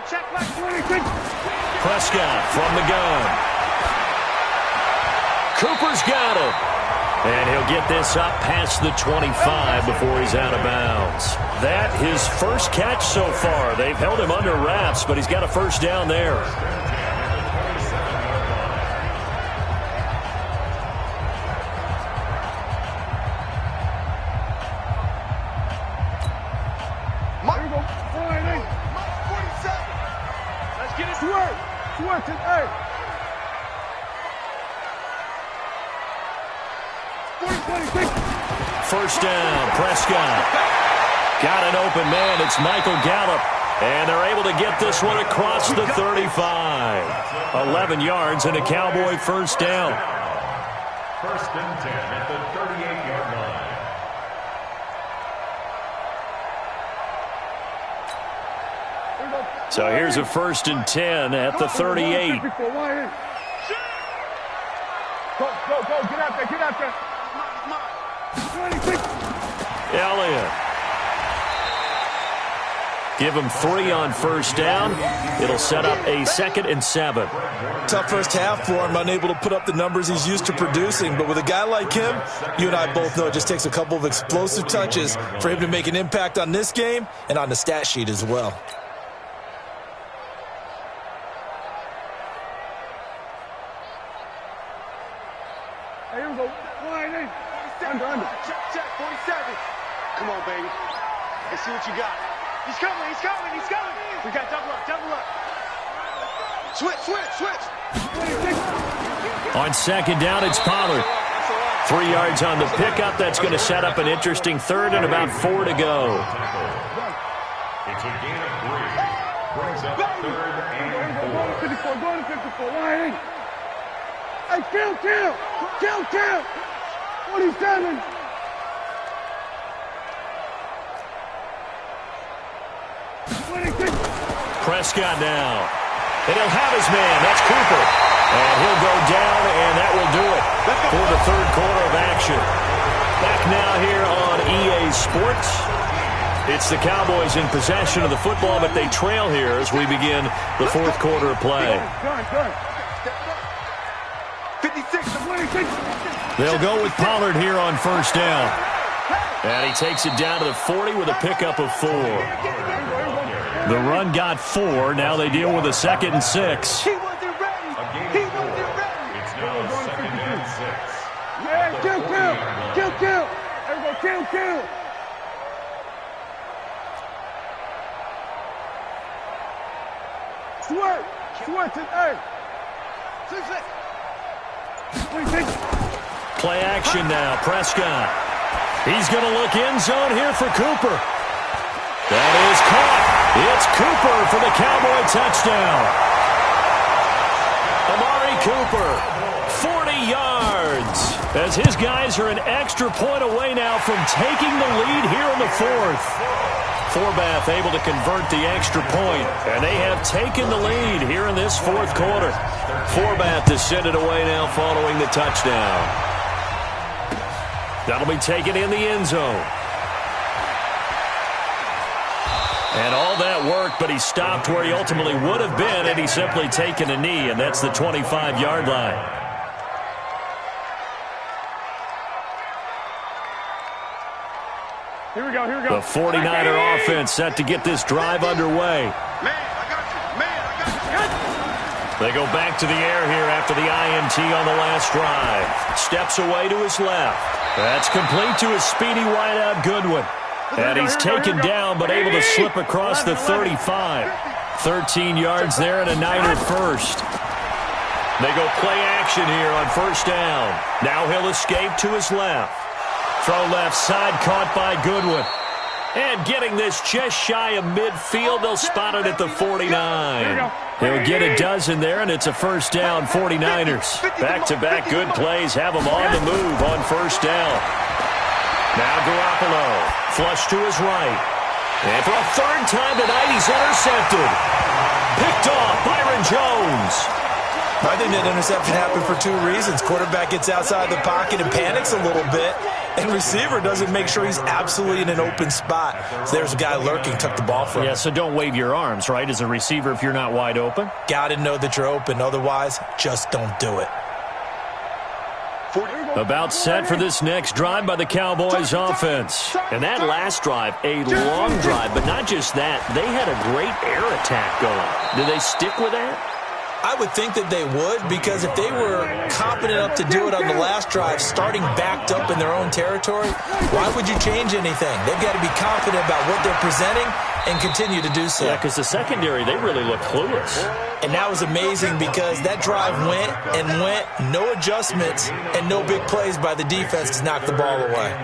Check Mike 46. Prescott from the gun. Cooper's got him. And he'll get this up past the 25 before he's out of bounds. That his first catch so far. They've held him under wraps, but he's got a first down there. Let's get it to work. Hey. 46. First down, Prescott. Got an open man. It's Michael Gallup. And they're able to get this one across the 35. 11 yards and a Cowboy first down. 1st and 10 at the 38-yard line. So here's a 1st and 10 at the 38. Go. Get out there. Elliott. Give him 3 on first down. It'll set up a 2nd and 7. Tough first half for him, unable to put up the numbers he's used to producing. But with a guy like him, you and I both know it just takes a couple of explosive touches for him to make an impact on this game and on the stat sheet as well. Hey, here we go. Under. Check, 47. Come on, baby. Let's see what you got. He's coming. We got double up. Switch. On 2nd down, it's Pollard. 3 yards on the pickup. That's going to set up an interesting 3rd and about 4 to go. It's a gain of 3. Brings up 3rd and 4. Going to 54. Hey, kill. 47. Prescott now. And he'll have his man. That's Cooper. And he'll go down, and that will do it for the 3rd quarter of action. Back now here on EA Sports. It's the Cowboys in possession of the football, but they trail here as we begin the 4th quarter of play. 56. They'll go with Pollard here on first down. And he takes it down to the 40 with a pickup of 4. The run got 4. Now they deal with a 2nd and 6. He wasn't ready. It's now 2nd and 6. Yeah, kill. Everybody kill. Switch it, hey. Play action now. Prescott. He's going to look end zone here for Cooper. That is caught. It's Cooper for the Cowboy touchdown. Amari Cooper, 40 yards. As his guys are an extra point away now from taking the lead here in the 4th. Forbath able to convert the extra point, and they have taken the lead here in this 4th quarter. Forbath to send it away now following the touchdown. That'll be taken in the end zone. And all that worked, but he stopped where he ultimately would have been had he simply taken a knee, and that's the 25-yard line. Here we go. The 49er offense set to get this drive underway. They go back to the air here after the INT on the last drive. Steps away to his left. That's complete to his speedy wideout Goodwin. And he's taken down but able to slip across the 35. 13 yards there and a Niner first. They go play action here on first down. Now he'll escape to his left. Throw left side caught by Goodwin. And getting this just shy of midfield, they'll spot it at the 49. He'll get a dozen there, and it's a first down, 49ers. Back-to-back good plays have them on the move on first down. Now Garoppolo, flush to his right. And for a third time tonight, he's intercepted. Picked off Byron Jones. I think that interception happened for two reasons. Quarterback gets outside the pocket and panics a little bit, and receiver doesn't make sure he's absolutely in an open spot. So there's a guy lurking, took the ball from him. Yeah, so don't wave your arms, right, as a receiver if you're not wide open? Got to know that you're open. Otherwise, just don't do it. About set for this next drive by the Cowboys offense. And that last drive, a long drive, but not just that. They had a great air attack going. Do they stick with that? I would think that they would, because if they were competent enough to do it on the last drive, starting backed up in their own territory, why would you change anything? They've got to be confident about what they're presenting and continue to do so. Yeah, because the secondary, they really look clueless. And that was amazing because that drive went and went, no adjustments, and no big plays by the defense to knock the ball away.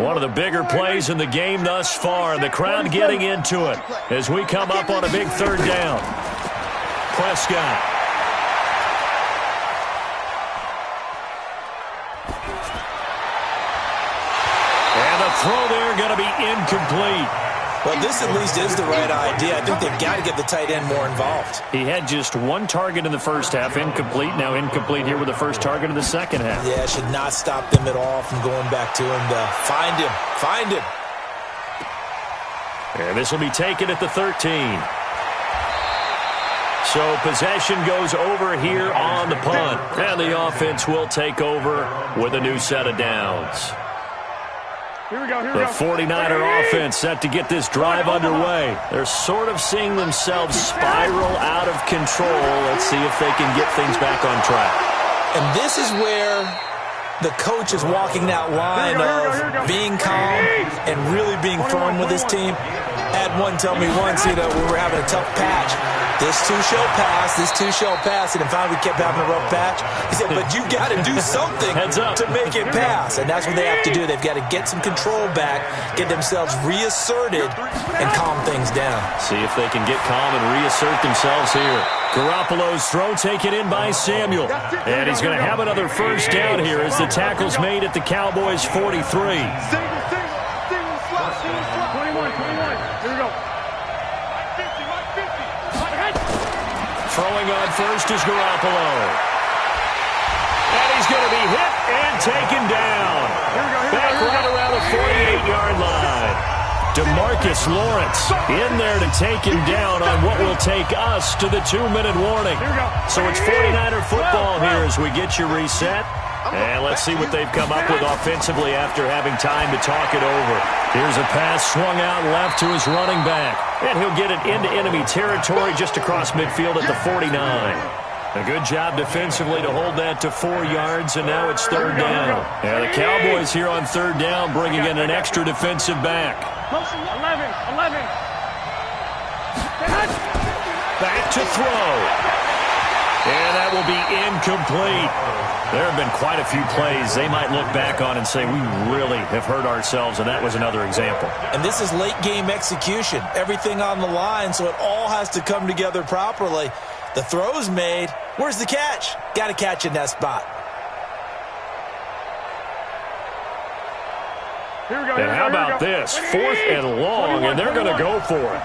One of the bigger plays in the game thus far, the crowd getting into it as we come up on a big third down. Prescott. And the throw there going to be incomplete. Well, this at least is the right idea. I think they've got to get the tight end more involved. He had just one target in the first half, incomplete. Now incomplete here with the first target of the second half. Yeah, it should not stop them at all from going back to him to find him. Find him. And this will be taken at the 13. So possession goes over here on the punt. And the offense will take over with a new set of downs. The 49er offense set to get this drive underway. They're sort of seeing themselves spiral out of control. Let's see if they can get things back on track. And this is where the coach is walking that line of being calm and really being firm with his team. I had one tell me once, we were having a tough patch. This too shall pass, this too shall pass. And finally we kept having a rough patch. He said, but you got to do something to make it pass. And that's what they have to do. They've got to get some control back, get themselves reasserted, and calm things down. See if they can get calm and reassert themselves here. Garoppolo's throw taken in by Samuel. And he's going to have another first down here as the tackle's made at the Cowboys' 43. Throwing on first is Garoppolo. And he's going to be hit and taken down. Back right around the 48-yard line. DeMarcus Lawrence in there to take him down on what will take us to the 2-minute warning. So it's 49er football here as we get you reset. And let's see what they've come up with offensively after having time to talk it over. Here's a pass swung out left to his running back. And he'll get it into enemy territory just across midfield at the 49. A good job defensively to hold that to 4 yards, and now it's third down. And the Cowboys here on third down bringing in an extra defensive back. 11. Back to throw. And that will be incomplete. There have been quite a few plays they might look back on and say, we really have hurt ourselves, and that was another example. And this is late-game execution. Everything on the line, so it all has to come together properly. The throw's made. Where's the catch? Got to catch in that spot. And how about this? 4th and long, and they're going to go for it.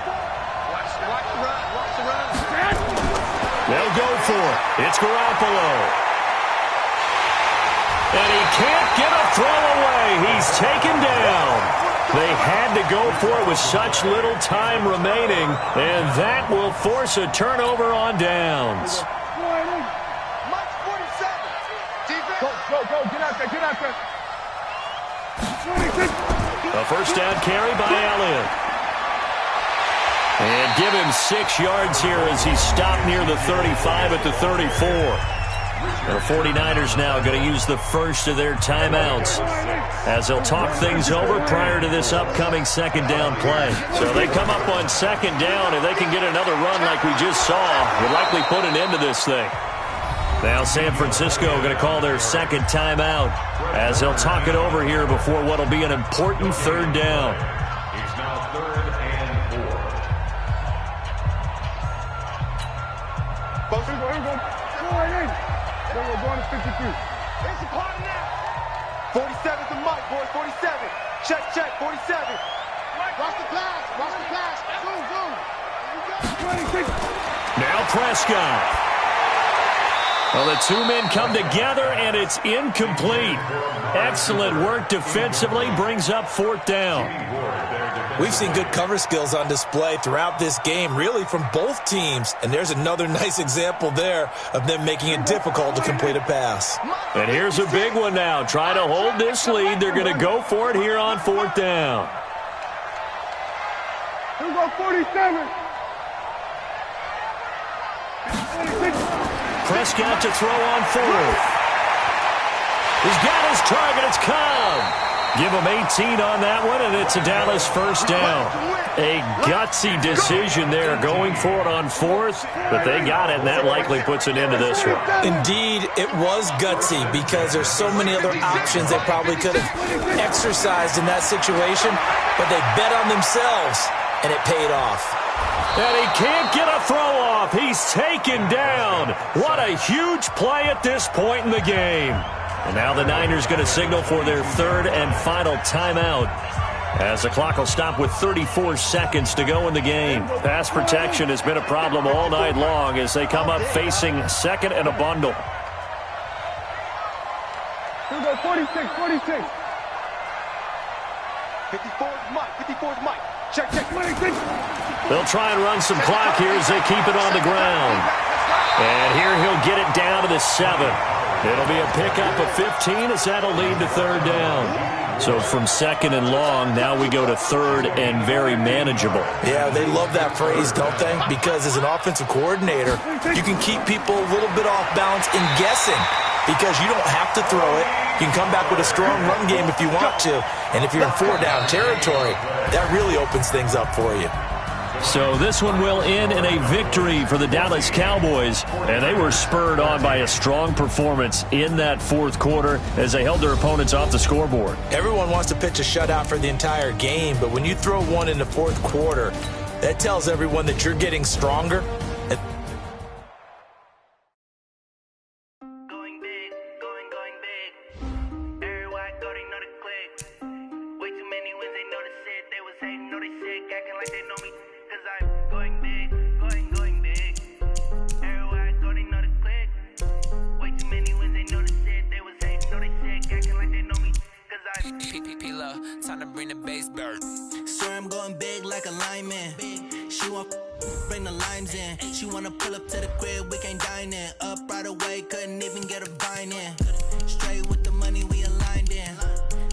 They'll go for it. It's Garoppolo. And he can't get a throw away. He's taken down. They had to go for it with such little time remaining, and that will force a turnover on downs. Go, get out there. A first down carry by Elliott. And give him 6 yards here as he stopped near the 35 at the 34. The 49ers now going to use the first of their timeouts as they'll talk things over prior to this upcoming second down play. So they come up on second down. If they can get another run like we just saw, would likely put an end to this thing. Now San Francisco going to call their second timeout as they'll talk it over here before what will be an important third down. It's now 3rd and 4. Here we go. Then we're going to 52. It's a clock now. 47's the mic, boys. 47. Check. 47. Watch the pass. Zoom. 26. Now Prescott. Well, the two men come together, and it's incomplete. Excellent work defensively, brings up 4th down. We've seen good cover skills on display throughout this game, really from both teams. And there's another nice example there of them making it difficult to complete a pass. And here's a big one now. Trying to hold this lead. They're going to go for it here on 4th down. Here we go, 47. Prescott to throw on 4th. He's got his target. It's Cobb. Give him 18 on that one, and it's a Dallas first down. A gutsy decision there going for it on 4th, but they got it, and that likely puts an end to this one. Indeed, it was gutsy because there's so many other options they probably could have exercised in that situation, but they bet on themselves, and it paid off. And he can't get a throw off. He's taken down. What a huge play at this point in the game. And now the Niners going to signal for their 3rd and final timeout as the clock will stop with 34 seconds to go in the game. Pass protection has been a problem all night long as they come up facing 2nd and a bundle. Here we go, 46. 54's Mike. Check. 26. They'll try and run some clock here as they keep it on the ground. And here he'll get it down to the 7. It'll be a pickup of 15 as that'll lead to 3rd down. So from 2nd and long, now we go to 3rd and very manageable. Yeah, they love that phrase, don't they? Because as an offensive coordinator, you can keep people a little bit off balance in guessing because you don't have to throw it. You can come back with a strong run game if you want to. And if you're in 4-down territory, that really opens things up for you. So this one will end in a victory for the Dallas Cowboys, and they were spurred on by a strong performance in that 4th quarter as they held their opponents off the scoreboard. Everyone wants to pitch a shutout for the entire game, but when you throw one in the 4th quarter, that tells everyone that you're getting stronger. Time to bring the bass bird. Swear I'm going big like a lineman. She want bring the limes in. She wanna pull up to the crib, we can't dine in. Up right away, couldn't even get a vine in. Straight with the money we aligned in.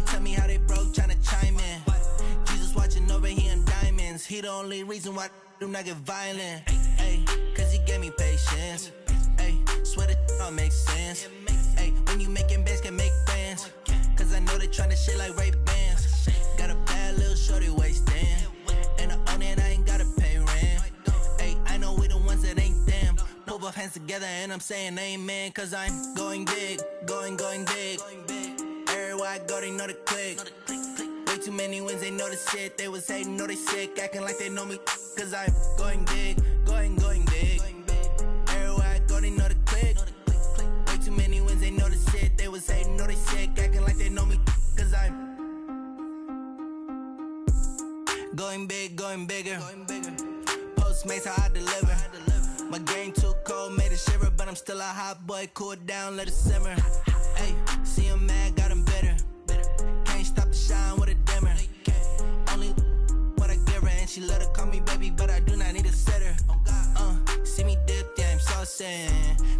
Tell me how they broke, tryna chime in. Jesus watching over here in diamonds. He the only reason why I do not get violent. Ay, cause he gave me patience. Ay, swear that all makes sense. Ay, when you making bands can make friends. Cause I know they tryna shit like Ray-Bans. Got a bad little shorty wasting. And I own it, I ain't gotta pay rent. Ay, I know we the ones that ain't them. Put both hands together and I'm saying amen. Cause I'm going big, going big. Everywhere I go, they know the click. Way too many wins, they know the shit. They was hating, know they sick, acting like they know me. Cause I'm going big, going big. Everywhere I go, they know the click. Way too many wins, they know the shit. They was hating, know they sick, acting like they know me. Cause I'm going big, going bigger. Postmates how I deliver. My game too cold, made it shiver, but I'm still a hot boy. Cool down, let it simmer. Hey, see him mad, got him bitter. Can't stop the shine with a dimmer. Only what I give her, and she let her call me baby, but I do not need a sitter. See me dip, yeah, I'm saucing.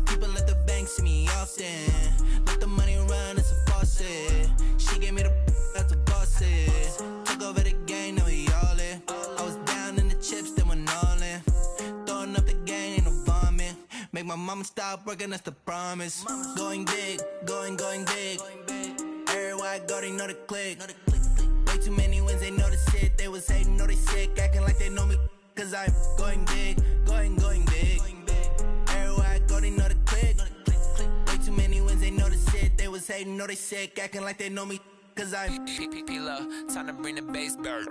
People at the bank see me often. Let the money run, it's a faucet. She gave me the that's a boss it. Took over the game, now we all it. I was down in the chips, then went all make my mama stop working, that's the promise. Going big, going big. Everywhere I go, they know the click. Way too many wins, they know the shit. They was hating, know they sick, acting like they know me. Cause I'm going big, going big. Everywhere I go, they know the click. Way too many wins, they know the shit. They was hating, know they sick, acting like they know me. Cause I'm P-Lo, time to bring the bass bird.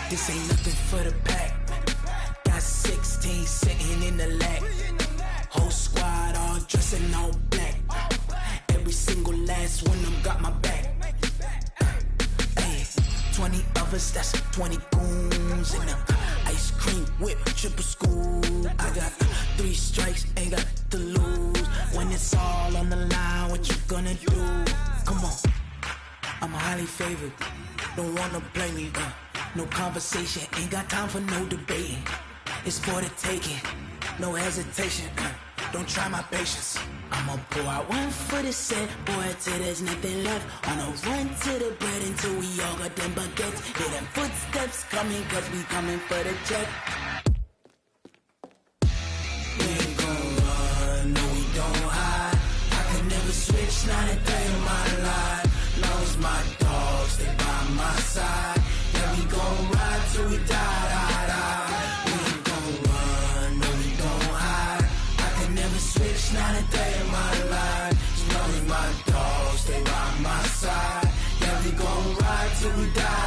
This ain't nothing for the pack. Got 16 sitting in the lag. Whole squad all dressing all black. Every single last one of them got my back. Ay, 20 of us, that's 20 goons in them. Ice cream whip, triple scoop. I got 3 strikes, ain't got to lose. When it's all on the line, what you gonna do? Come on, I'm highly favored. Don't wanna play me, no conversation, ain't got time for no debating. It's for the taking, no hesitation. Don't try my patience. I'ma pour out one for the set, boy, till there's nothing left. On a run to the bread until we all got them baguettes. Hear them footsteps coming, cause we coming for the check. We ain't gon' run, no we don't hide. I can never switch, not a day in my life. Long as my dogs, they by my side. Yeah, we gon' ride till we die. We ain't gon' run, no we don't hide. I can never switch, not a day in my life. As long as my dogs, they by my side. Yeah, we gon' ride till we die.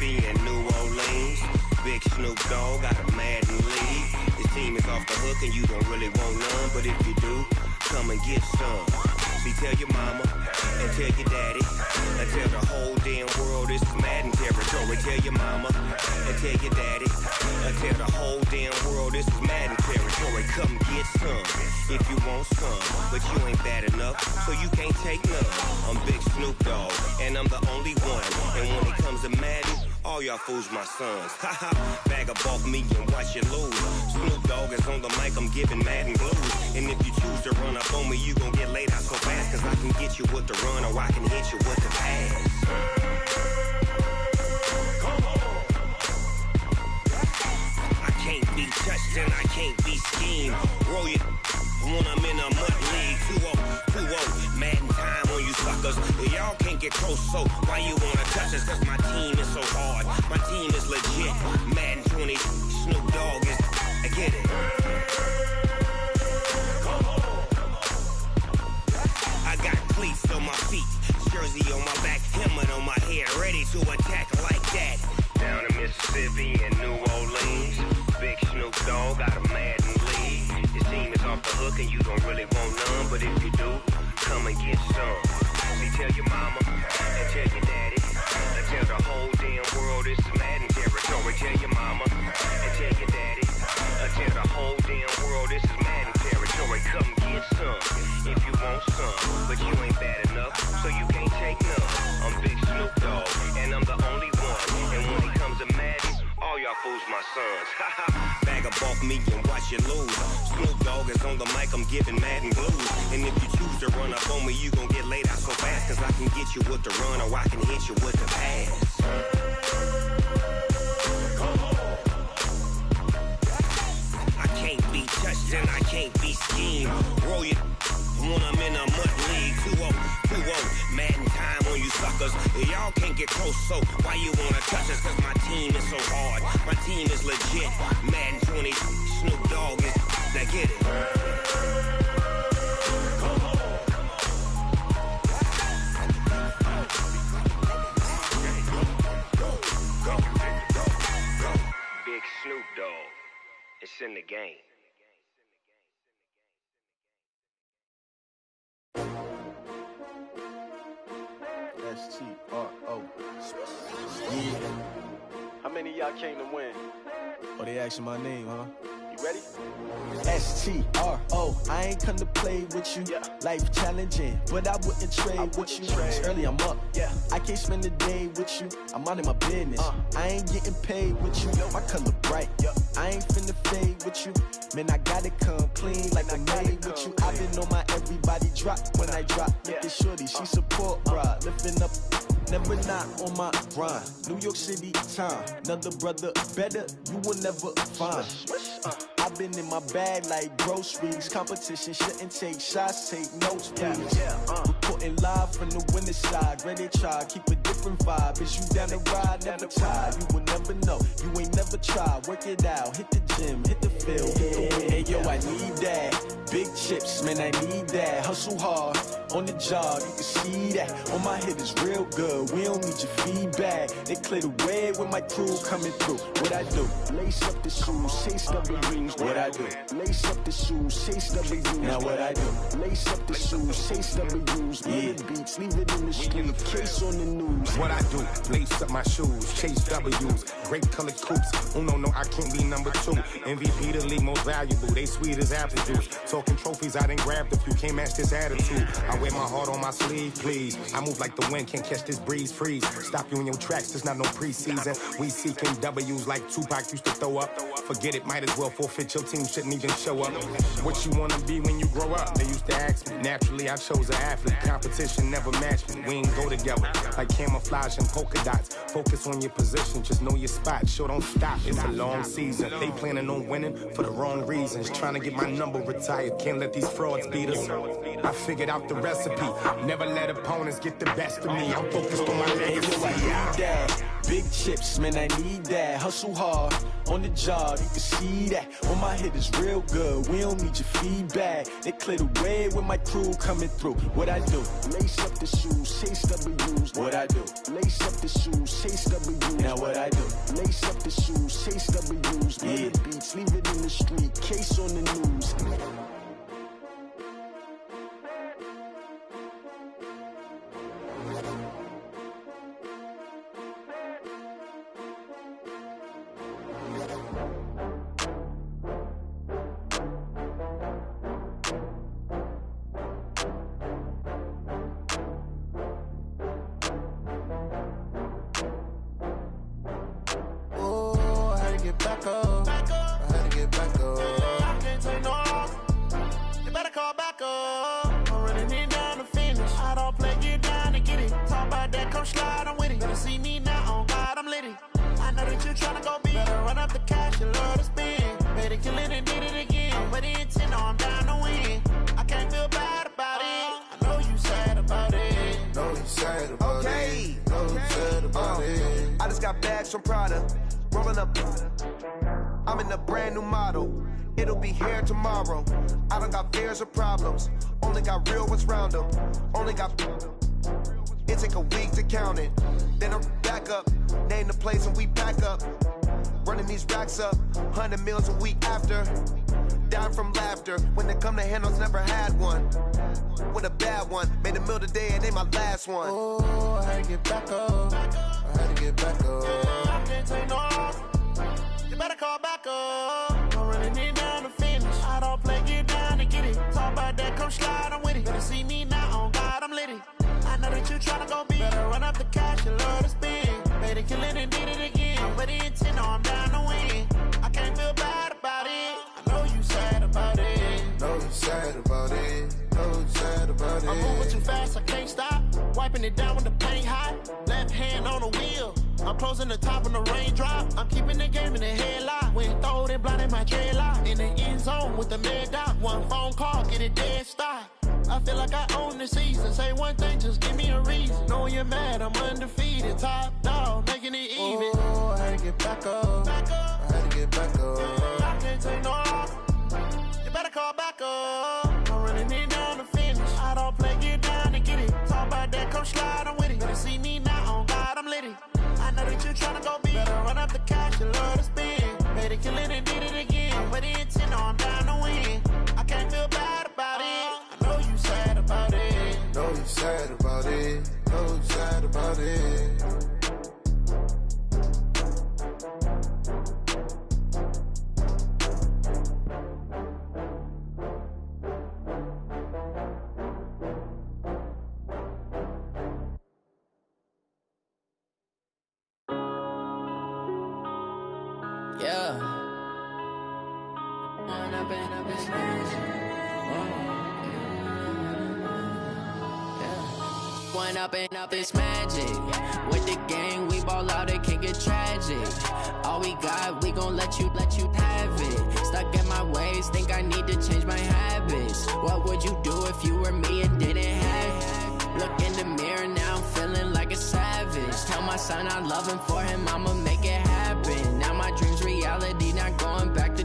In New Orleans, Big Snoop Dogg got a Madden lead. His team is off the hook and you don't really want none, but if you do, come and get some. See, tell your mama and tell your daddy and tell the whole damn world this is Madden territory. Tell your mama and tell your daddy and tell the whole damn world this is Madden territory. Come get some if you want some, but you ain't bad enough, so you can't take none. I'm Big Snoop Dogg and I'm the only one, and when it comes to Madden, all y'all fools my sons. Haha, bag up off me and watch you lose. Snoop Dogg is on the mic, I'm giving Madden blues. And if you choose to run up on me, you gon' get laid out so fast. Cause I can get you with the run or I can hit you with the pass. Come on. I can't be touched and I can't be schemed. Roll you when I'm in a mud league. 2-0, Madden time on you suckers. Y'all can't get close, so why you wanna touch us? Cause my team is so hard, my team is legit. Madden 20, Snoop Dogg is, I get it. I got cleats on my feet, jersey on my back, helmet on my head, ready to attack like that. Down in Mississippi and New Orleans, Big Snoop Dogg got a Madden lead. His team is off the hook and you don't really want none, but if you do, come and get some. See, tell your mama and tell your daddy and tell the whole damn world this is Madden territory. Tell your mama and tell your daddy and tell the whole damn world this sons. Bag up off me and watch you lose. Snoop Dogg is on the mic, I'm giving Madden blues. And if you choose to run up on me, you gon' get laid out so fast. Cause I can get you with the run or I can hit you with the pass. I can't be touched and I can't be schemed. Roll you when I'm in a mud league. 2-0, Madden time on you suckers. Y'all can't get close, so why you wanna touch us? Cause my team is so hard. My team is legit. Madden 20, Snoop Dogg is. Now get it. Big Snoop Dogg. It's in the game. S-T-R-O. Yeah. How many of y'all came to win? Oh, they asking my name, huh? You ready? S-T-R-O. I ain't come to play with you. Yeah. Life challenging, but I wouldn't trade with you. It's early, I'm up. Yeah. I can't spend the day with you. I'm minding my business. I ain't getting paid with you. My color bright. I ain't finna fade with you. Man, I gotta come clean like I made with you. I been on my everybody drop when I drop. Look at shorty, she support ride. Lifting up, never not on my grind. New York City time, another brother better, you will never find. I've been in my bag like groceries. Competition shouldn't take shots, take notes, please. Reporting live from the winning side. Ready to try, keep a different vibe. Is you down the ride, never tired. You will never know, you ain't never tried. Work it out, hit the gym, hit the field, hit the wind. Hey yo, I need that. Big chips, man, I need that. Hustle hard, on the job, you can see that. On my head is real good, we don't need your feedback. They clear the way with my crew coming through. What I do? Lace up the shoes, chase W's. What I do? Lace up the shoes, chase W's. Now what I do? Lace up the shoes, chase W's. Yeah. Beats, leave it in the street, case on the news. What I do? Lace up my shoes, chase W's. Great colored coops. Oh no, I can't be number 2. MVP the league most valuable. They sweet as apple juice. Talking trophies, I done grabbed a few. Can't match this attitude. I wear my heart on my sleeve, please. I move like the wind, can't catch this breeze, freeze. Stop you in your tracks, there's not no preseason. We seeking W's like Tupac used to throw up. Forget it, might as well forfeit. Your team shouldn't even show up. What you wanna be when you grow up? They used to ask me. Naturally, I chose an athlete. Competition never matched me. We ain't go together like camouflage and polka dots. Focus on your position, just know your spot. Sure, don't stop. It's a long season. They planning on winning for the wrong reasons. Trying to get my number retired. Can't let these frauds beat us. I figured out the recipe. Never let opponents get the best of me. I'm focused on my legacy. Big chips, man, I need that. Hustle hard, on the job, you can see that. On my head is real good, we don't need your feedback. They clear the way with my crew coming through. What I do? Lace up the shoes, chase W's. What I do? Lace up the shoes, chase W's. Now what I do? Lace up the shoes, chase W's. Yeah. Beats, leave it in the street, case on the news. From Prada, rolling up. I'm in a brand new model. It'll be here tomorrow. I don't got fears or problems. Only got real ones round them. Only got. It take a week to count it. Then I'm back up. Name the place and we pack up. Running these racks up. 100 meals a week after. Down from laughter. When they come to handles, never had one. With a bad one. Made a meal today and ain't my last one. Oh, I had to get back up. I had to get back up. I can't take no off. You better call back up. I'm running it down to finish. I don't play, get down to get it. Talk about that, come slide, I'm with it. Better see me now, on God, I'm litty. I know that you tryna go big. Better run up the cash, you love to spend. Better kill it and did it again. I'm with the intent, no, I'm down to win. Putting it down when the paint hot. Left hand on the wheel. I'm closing the top when the raindrop. I'm keeping the game in the headlock. When throwed and blind in my dreadlock. In the end zone with the mad dot. One phone call, get it dead stop. I feel like I own the season. Say one thing, just give me a reason. Knowing you're mad, I'm undefeated. Top dog, making it even. Oh, I had to get back up. I had to get back up. I can't take no off. You better call back up. I'm running it down to finish. I don't play, get down to get it. Talk about that, come slide, I'm with it. Better see me now, on God, I'm lit it. I know that you tryna go big. Better run up the cash, you love to spend. Better kill it and did it again. I put in 10, I'm down to win. I can't feel bad about it. I know you sad about it. Know you sad about it. Know you sad about it. Yeah. One up and up is magic. With the gang, we ball out, it can get tragic. All we got, we gon' let you have it. Stuck in my ways, think I need to change my habits. What would you do if you were me and didn't have it? Look in the mirror, now I'm feeling like a savage. Tell my son I love him, for him I'ma make it happen. Now my dream's reality, not going back to.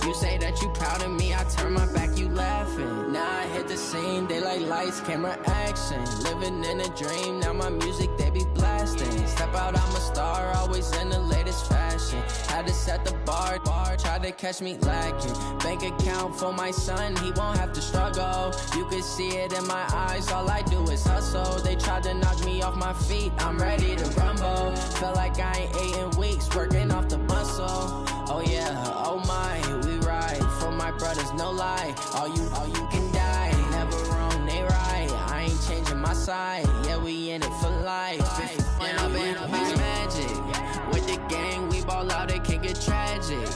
You say that you proud of me, I turn my back, you laughing. Now I hit the scene, they like lights, camera, action. Living in a dream, now my music, they be blasting. Step out, I'm a star, always in the latest fashion. Had to set the bar, try to catch me lacking. Bank account for my son, he won't have to struggle. You can see it in my eyes, all I do is hustle. They tried to knock me off my feet, I'm ready to rumble. Felt like I ain't ate in weeks, working off the muscle. Oh yeah, oh my, we ride for my brothers, no lie. All you can die, never wrong, they right. I ain't changing my side, yeah, we in it for life. When up and up is magic. With the gang, we ball out, it can get tragic.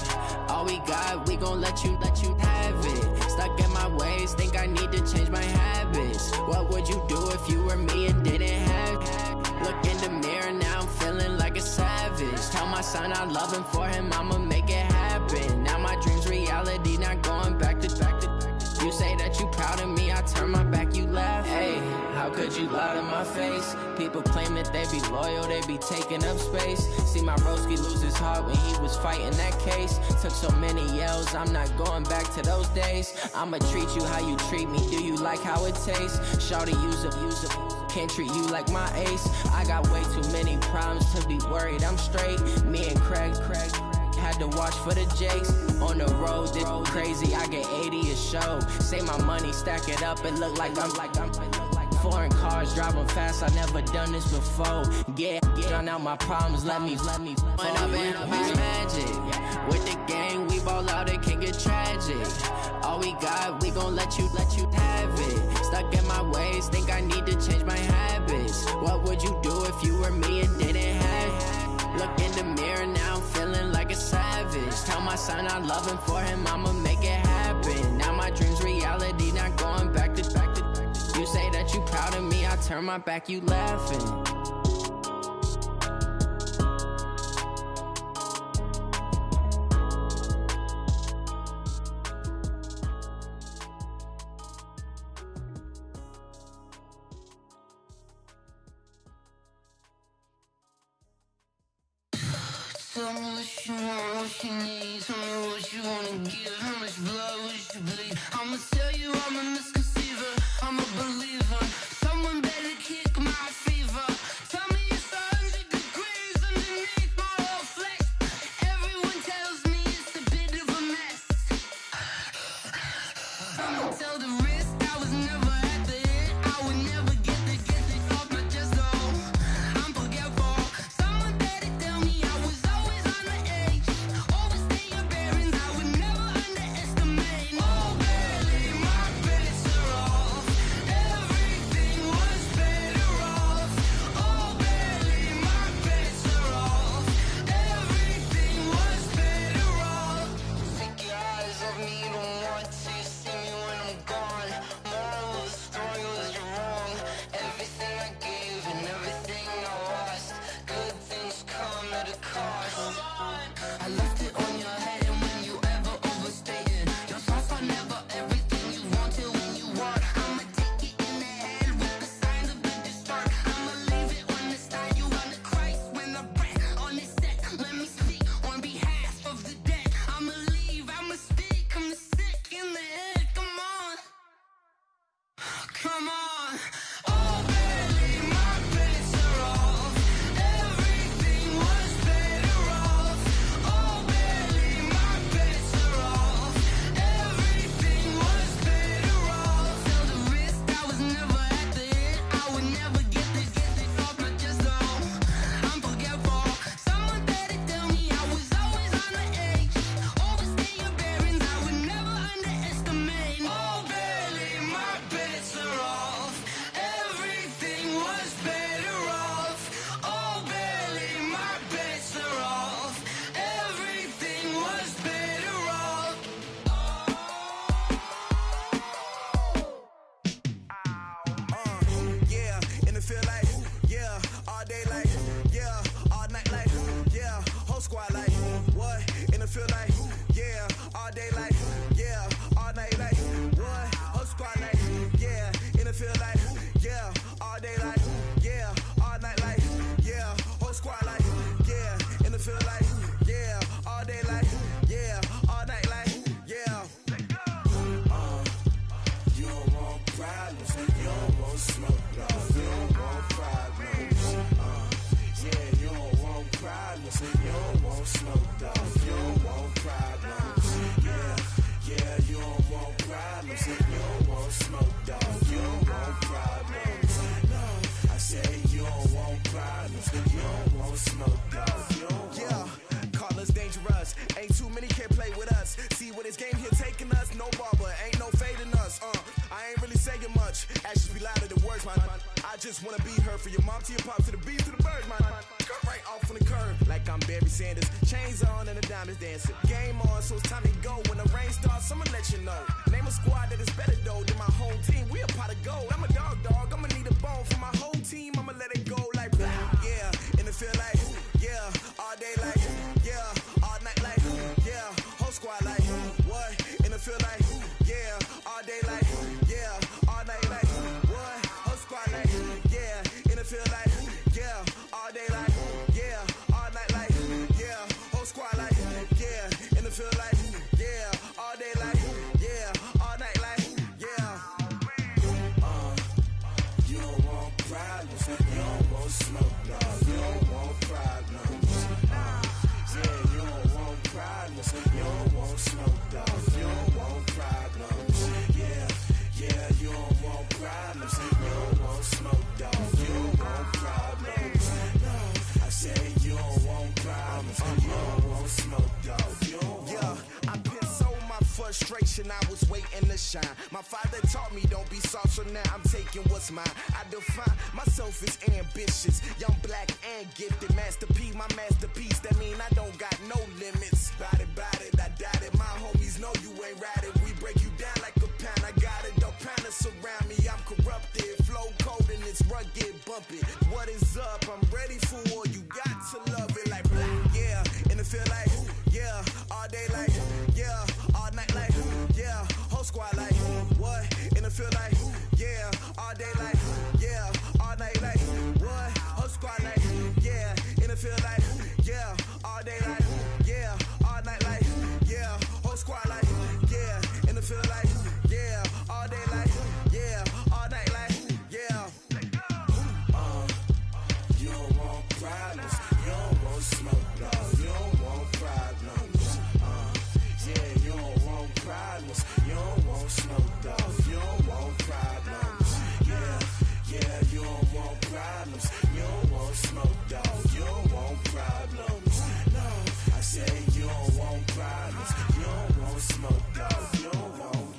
All we got, we gon' let you have it. Stuck in my ways, think I need to change my habits. What would you do if you were me and didn't have it? Look in the mirror, now I'm feeling like a savage. Tell my son I love him, for him I'ma make it happen. Now my dream's reality, not going back to. You say that you proud of me, I turn my back, you laugh. Hey, how could you lie to my face? People claim that they be loyal, they be taking up space. See my broski lose his heart when he was fighting that case. Took so many yells, I'm not going back to those days. I'ma treat you how you treat me, do you like how it tastes? Shawty, use it. Can't treat you like my ace. I got way too many problems to be worried, I'm straight. Me and Craig had to watch for the Jakes. On the road, this crazy, I get 80 a show. Say my money, stack it up, it look like I'm foreign cars, driving fast, I never done this before. Drown out my problems, let me When up and up is magic. With the gang, we ball out, it can get tragic. All we got, we gon' let you have it. Stuck in my ways, think I need to change my habits. What would you do if you were me and didn't have it? Look in the mirror, now I'm feeling like a savage. Tell my son I love him, for him I'ma make it happen. Now my dream's reality, not going back to. You say that you proud of me, I turn my back, you laughing. Tell me what you want, what you need. Tell me what you wanna give. How much blood would you bleed? I'ma tell you I'm a misconceiver. I'm a believer. Someone better kick my fever. Tell me it's 100 degrees underneath my whole flesh. Everyone tells me it's a bit of a mess. I'ma tell the risk I was never at the end. I would never get this off my chest though. I'm forgetful. Someone better tell me I was always on the edge. Overstay your bearings, I would never underestimate. all day like, yeah, all night like, what? Whole squad like, yeah, in the field like, yeah, all day like, yeah, all night like, yeah, whole squad like, yeah, in the field like, yeah, all day like, yeah, all night like, yeah. You don't want problems, you don't want smoke, no. You don't want problems, yeah, you don't want problems, you don't want smoke, dog. You don't want problems, yeah, you don't want problems, you don't want smoke, dog. You don't want problems, no. I say you don't want problems, you don't want smoke, dog. You don't yeah, call us dangerous. Ain't too many can play with us. See what this game here taking us. No barber, ain't no fading us. I ain't really saying much. Actions be louder than words, man. I just wanna be heard for your mom to your pop to the beat to the bird, man. Cut right off on the curb like I'm Barry Sanders. Chains on and the diamonds dancing. Game on, so it's time to go. When the rain starts, I'ma let you know. Name a squad that is better though than my home team. We a pot of gold. I'm a dog. I'ma need a bone for my whole team. I'ma let it go like blah. Yeah, in the field like yeah, all day like yeah, all night like yeah, whole squad like what? In the field like yeah, all day like yeah, all night like what? Whole squad like yeah, in the field like yeah, all day like yeah, all night like yeah, whole squad like yeah, in the field like yeah, all day like yeah, all night like yeah. You don't want problems, you don't want smoke, dog. You don't want problems, yeah, you don't want problems, you don't want smoke, dog. You don't want problems, yeah, you don't want problems, you don't want smoke, dog. You don't want problems, no. I say you don't want problems, you don't want smoke, dog. You don't yeah, I pin so my frustration, I was waiting to shine. My father taught me don't be soft, so now I'm taking what's mine. I define myself as ambitious, young, black, and gifted. Master P, my masterpiece, that mean I don't got no limits. Bout it, I doubt it. My homies know you ain't ratted. We break you down like a pound. I got it, don't pound us around me. I'm corrupted, flow cold and it's rugged, bumpy. What is up? I'm ready for war. You got to love it like blah. Yeah, in the field like yeah, all day like yeah, all night like yeah, whole squad like what? In the field like yeah, all day like yeah, all night like what? Whole squad like yeah, in the field like yeah, all day like yeah, all night like yeah, whole squad like yeah, in the field like yeah, all day like yeah, all night like yeah. You don't want problems, you don't want smoke, dog. You don't want problems, yeah, you don't want problems, you don't want smoke, dog. You don't want problems, yeah, you don't want problems, you don't want smoke, dog. You don't want problems, no. I say you don't want problems, you don't want smoke, dog. You don't want.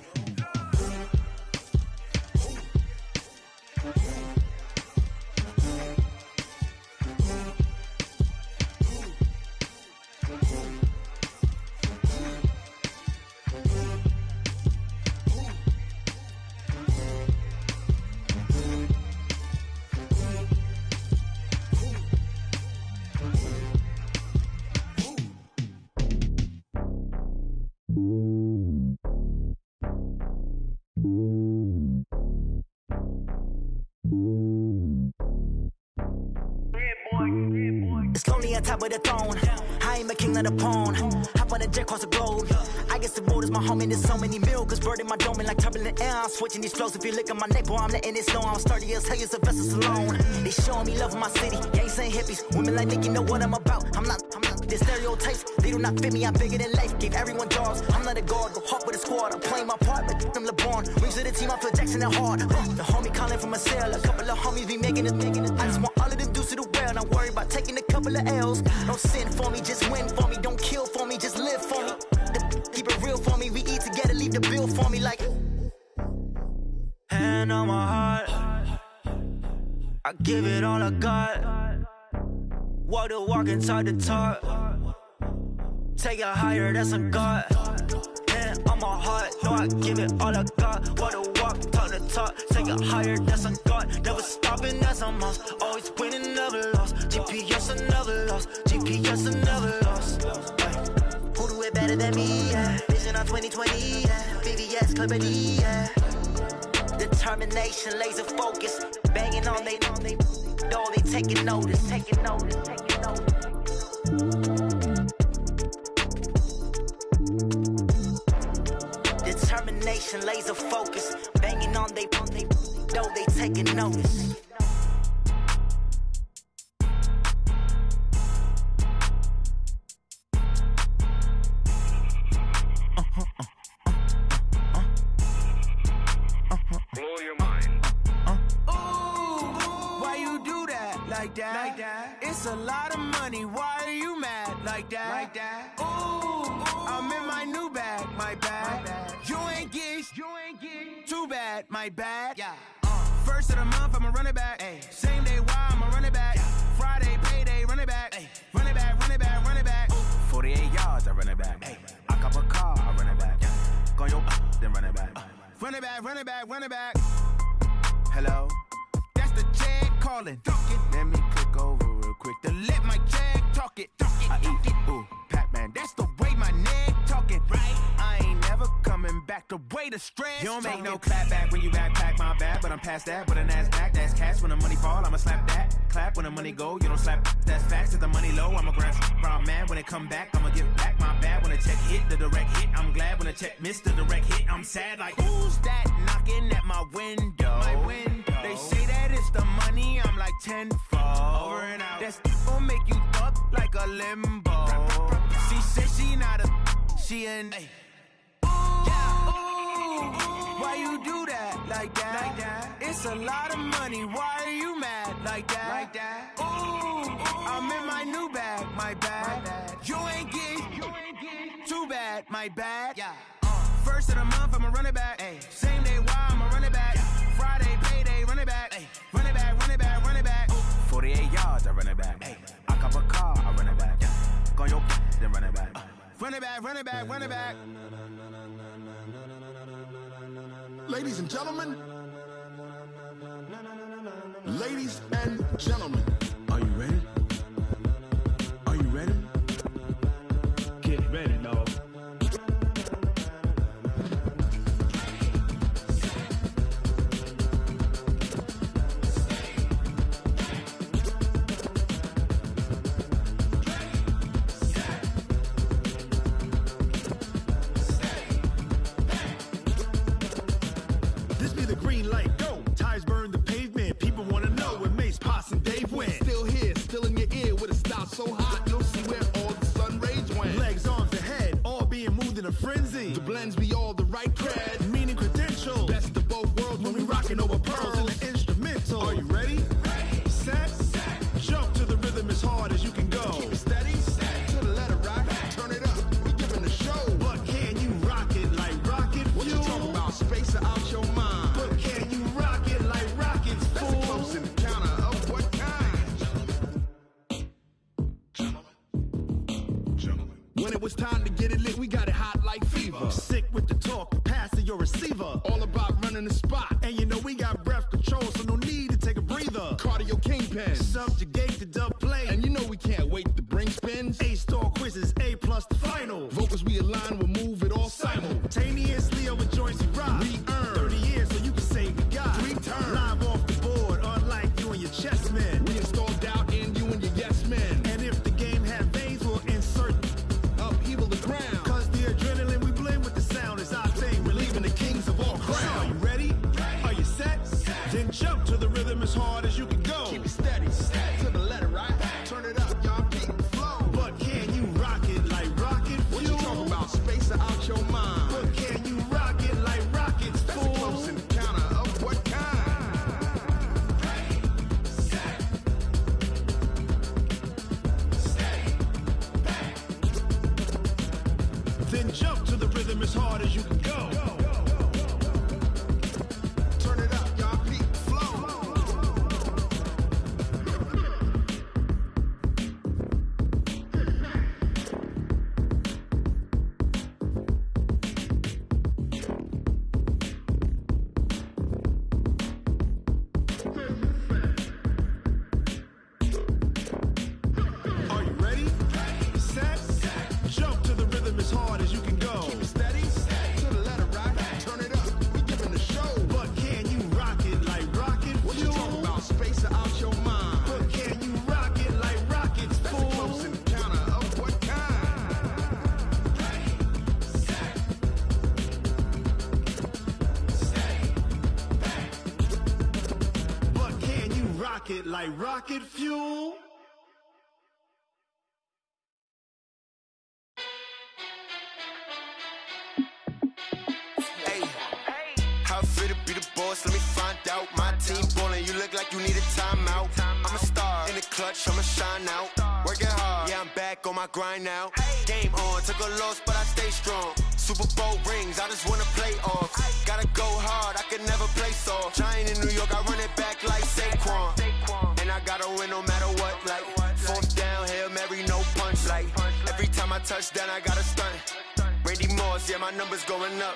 It's lonely on top of the throne. I ain't a king of the pawn. Hop on a jet across the globe. I guess the road is my home and there's so many miracles burning my dome and like turbulent air. I'm switching these flows. If you look at my neck, boy, I'm letting it slow. I'm sturdy as hell, as a vessel alone. They showing me love in my city. Gangs ain't hippies. Women like Nicki know what I'm about. I'm not the stereotypes. They do not fit me. I'm bigger than life. Gave everyone jaws. I'm not a guard. Go hard with a squad. I'm playing my part, but I'm LeBron. Rings to the team. I feel Jackson and hard. The homie calling from a cell. A couple of homies be making it. I just want all of them dudes to the well. Not worry about taking a couple of L's. Don't sin for me, just win for me. Don't kill for me, just live for me. Keep it real for me. We eat together, leave the bill for me like. Hand on my heart, I give it all I got. Walk the walk and talk the talk. Take it higher, that's a God. Hand on my heart, no, I give it all I got. Walk the walk, talk the talk. Take it higher, that's a God. Never stopping, that's a must. Always winning, never lost. GPS, I never lost. GPS, I never lost. Who do it better than me? Yeah. Vision Sipping on 2020, yeah. BBS, Clippity, yeah. Determination, laser focus. Banging on they door, they taking notice. Determination, laser focus. Banging on they door, they taking notice. Blow your mind. Why you do that like that? It's a lot of money. Why are you mad like that? Ooh, I'm in my new bag, my bad. You ain't get too bad, my bad. Yeah. First of the month, I'ma run it back. Ay. Same day, why I'ma run it back. Yeah. Friday, payday, run it back. Ay. Run it back, run it back, run it back. Ooh. 48 yards, I run it back. Ay. I cop a car, I run it back. Yeah. Go your then run it back. Run it back, run it back, run it back. Hello? That's the jag calling. Let me click over real quick to let my jag talk it. I eat it, ooh, Pac-Man. That's the way my neck talking, right? I ain't never coming back the way the stress. You don't make no clap back when you backpack my bad, but I'm past that. With a NASDAQ, that's cash. When the money fall, I'ma slap that. Clap when the money go, you don't slap. That's facts. If the money low, I'ma grab brown man. When it come back, I'ma give back my bad. When the check hit, the direct hit. I'm glad when the check missed the direct hit. I'm sad like, who's that knocking at my window? My window. They say that it's the money, I'm like tenfold. Over and out. That's gon' make you up like a limbo. She said she not a, she an. Why you do that like that? It's a lot of money. Why are you mad like that? Ooh, I'm in my new bag, my bad. You ain't get too bad, my bad. Yeah. First of the month, I'ma run it back. Ay. Same day, why I'ma run it back. Yeah. Friday, payday, run it back. Ay. Run it back, run it back, run it back. Ooh. 48 yards, I run it back. Ay. I cop a car, I run it back. Yeah. Go your then run it back. Run it back, run it back, run it back. Ladies and gentlemen, ladies and gentlemen, are you ready? Are you ready? Get ready, dog. So hot, you'll see where all the sun rays went. Legs, arms, the head, all being moved in a frenzy. The blends be all the right cred, meaning credentials. Best of both worlds when we rockin' over pearls in the instrumental. Are you ready? Ready. Set. Jump to the rhythm as hard as you can go. Keep it steady. To the letter right. Turn it up. We giving the show. But can you rock it like rocket fuel? What you talking about? Space out your mind. But can you rock it like rockets, fool? That's a close encounter of what kind? When it was time to get it lit, we got it hot like fever. Sick with the talk, pass to your receiver. All about running the spot. And you know we got breath control, so no need to take a breather. Cardio kingpin. Subjugate the dub play. And you know we can't wait to bring spins. A-star quizzes, A+ the final. Vocals we align, we'll move it all simultaneously over joints we rock. We earn 30 years so you can say we got 3 turns. Live off the board, unlike you and your chess men. We install doubt in you and your yes men. And if the game had veins, we'll insert upheaval the crown. Cause the adrenaline we blend with the sound is our thing, relieving the kings of all crowns. Are you ready? Are you set? Then jump to the rhythm as hard as you can go. Keep it steady. To the letter right. Turn it up, y'all beat the flow. But can you rock it like rocket fuel? What you talking about? Space out your mind. But can you rock it like rockets, That's fool? a close encounter of what kind? Ready, set, steady, back. Then jump to the rhythm as hard as you can go. Turn it up, y'all beat the flow. Are you ready? Set, jump to the rhythm as hard as you can go. Keep it steady. pocket like rocket fuel. How fit to be the boss? Let me find out. My team ballin', you look like you need a timeout. I'm a star in the clutch, I'ma shine out. Working hard, yeah, I'm back on my grind now. Game on, took a loss, but I stay strong. Super Bowl rings, I just wanna play off. Gotta go hard, I can never play soft. Giant in New York, I run it back like Saquon. And I gotta win no matter what, like fourth down, Hail Mary, no punch. Like every time I touch down, I gotta stunt. Randy Moss, yeah, my numbers going up.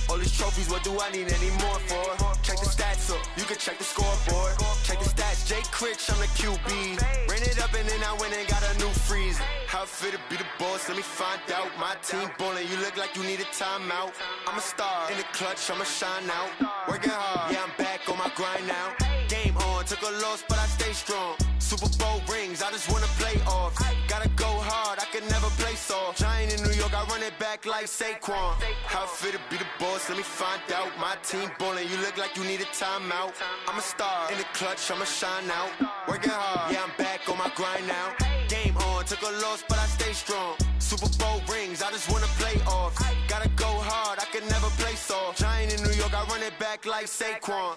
All these trophies, what do I need any more for? Check the stats up, you can check the scoreboard. Check the stats, Jay Critch, I'm the QB. Ran it up and then I went and got a new freeze. How fit to be the boss, let me find out. My team ballin', you look like you need a timeout. I'm a star in the clutch, I'ma shine out. Working hard, yeah, I'm back on my grind now. Game on, took a loss, but I stay strong. Super Bowl rings, I just wanna play off. Gotta go hard, I can never play soft. Giant in New York, I run it back like Saquon. How fit to be the boss, let me find out. My team ballin', you look like you need a timeout. I'm a star in the clutch, I'ma shine out. Working hard, yeah, I'm back on my grind now. Game on, took a loss, but I stay strong. Super Bowl rings, I just wanna play off. Gotta go hard, I can never play soft. Giant in New York, I run it back like Saquon.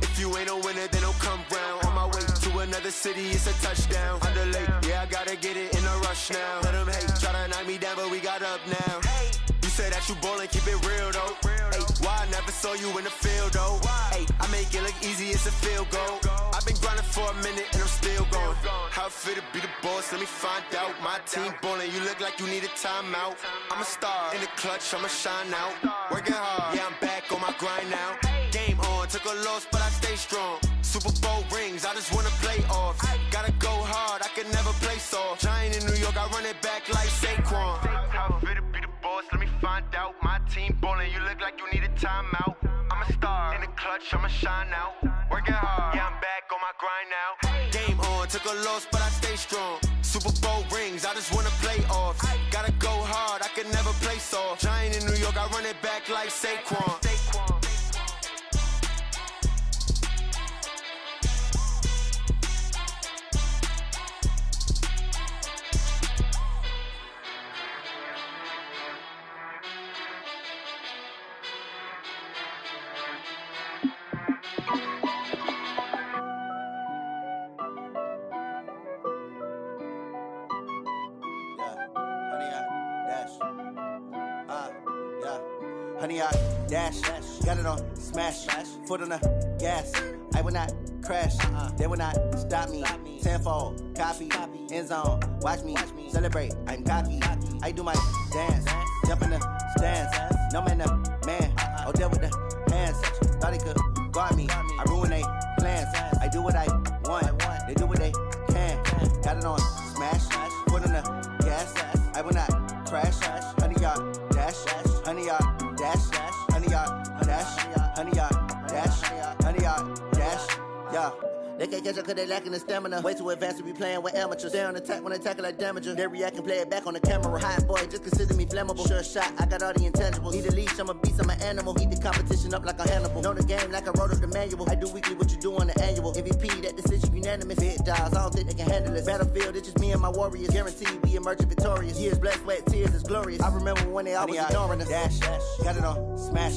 If you ain't a winner, then don't come round. On my way to another city, it's a touchdown. Underlay, yeah, I gotta get it in a rush now. Let them hate, try to knock me down, but we got up now. You say that you ballin', keep it real though. Ay, why I never saw you in the field though? Ay, I make it look easy, it's a field goal. I've been grinding for a minute and I'm still going. How fit to be the boss, let me find out. My team ballin', you look like you need a timeout. I'm a star in the clutch, I'ma shine out. Working hard, yeah, I'm back on my grind now. Game on, took a loss, but I stay strong. Super Bowl rings, I just wanna play off. Gotta go hard, I can never play soft. Giant in New York, I run it back like Saquon. How fit to be the boss, let me find out. My team ballin', you look like you need a timeout. I'm a star in the clutch, I'ma shine out. Working hard, yeah, I'm back on my grind now. Game on, took a loss, but I stay strong. Super Bowl rings, I just wanna play off. Gotta go hard, I can never play soft. Giant in New York, I run it back like Saquon. Honey, I dash, got it on smash, foot on the gas. I will not crash, they will not stop me. Tenfold, copy, end zone, watch me celebrate. I'm cocky, I do my dance, jump in the stands. No man, the man, oh there with the hands. Thought he could guard me, I ruin they plans. I do what I want, they do what they can. Got it on smash, foot on the gas. I will not crash, honey, y'all dash, honey, y'all dash, honey, y'all dash, honey, y'all dash, honey, y'all dash, yeah. They can't catch up cause they lacking the stamina. Way too advanced to be playing with amateurs. They on attack when they tackle like damager. They react and play it back on the camera. Hot boy, just consider me flammable. Sure shot, I got all the intangibles. Need a leash, I'm a beast, I'm an animal. Eat the competition up like a Hannibal. Know the game like I wrote up the manual. I do weekly what you do on the annual. MVP, that decision unanimous. Big dials, I don't think they can handle it. Battlefield, it's just me and my warriors. Guaranteed we emerge victorious. Years, blood, sweat, tears, it's glorious. I remember when they always ignoring us. Dash, got it on smash,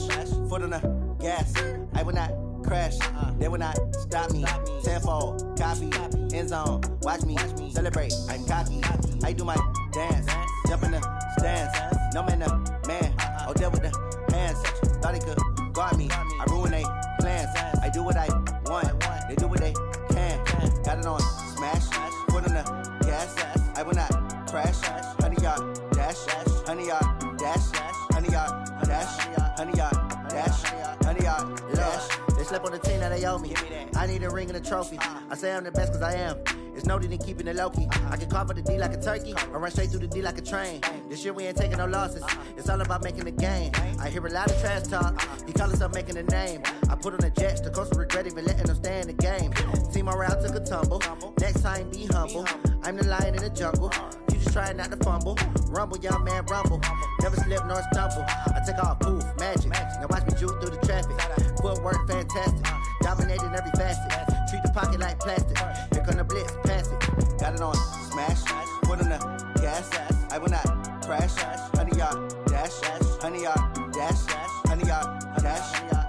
foot on the gas. I will not crash, they will not stop me. Tenfold, copy, end zone, watch me celebrate. I'm cocky, I do my dance, jump in the stands. No man, the man, oh there with the hands. Thought he could guard me, I ruin they plans. I do what I want, they do what they can. Got it on smash, foot on the gas. I will not crash, honey, y'all dash, honey, y'all dash, honey, y'all dash, honey, y'all dash, honey, y'all dash. They slept on the team that they owe me. I need a ring and a trophy. I say I'm the best cause I am. It's no need in keeping it low-key. I can carve up the D like a turkey or run straight through the D like a train. This year we ain't taking no losses. It's all about making the game. I hear a lot of trash talk. He call himself making a name. I put on the jets. The coach will regret even letting them stay in the game. Team morale took a tumble. Next time be humble. I'm the lion in the jungle. You just try not to fumble. Rumble, young man, rumble. Never slip nor stumble. I take off, poof, magic. Now watch me juke through the traffic. Footwork fantastic. Dominating every facet. Treat the pocket like plastic.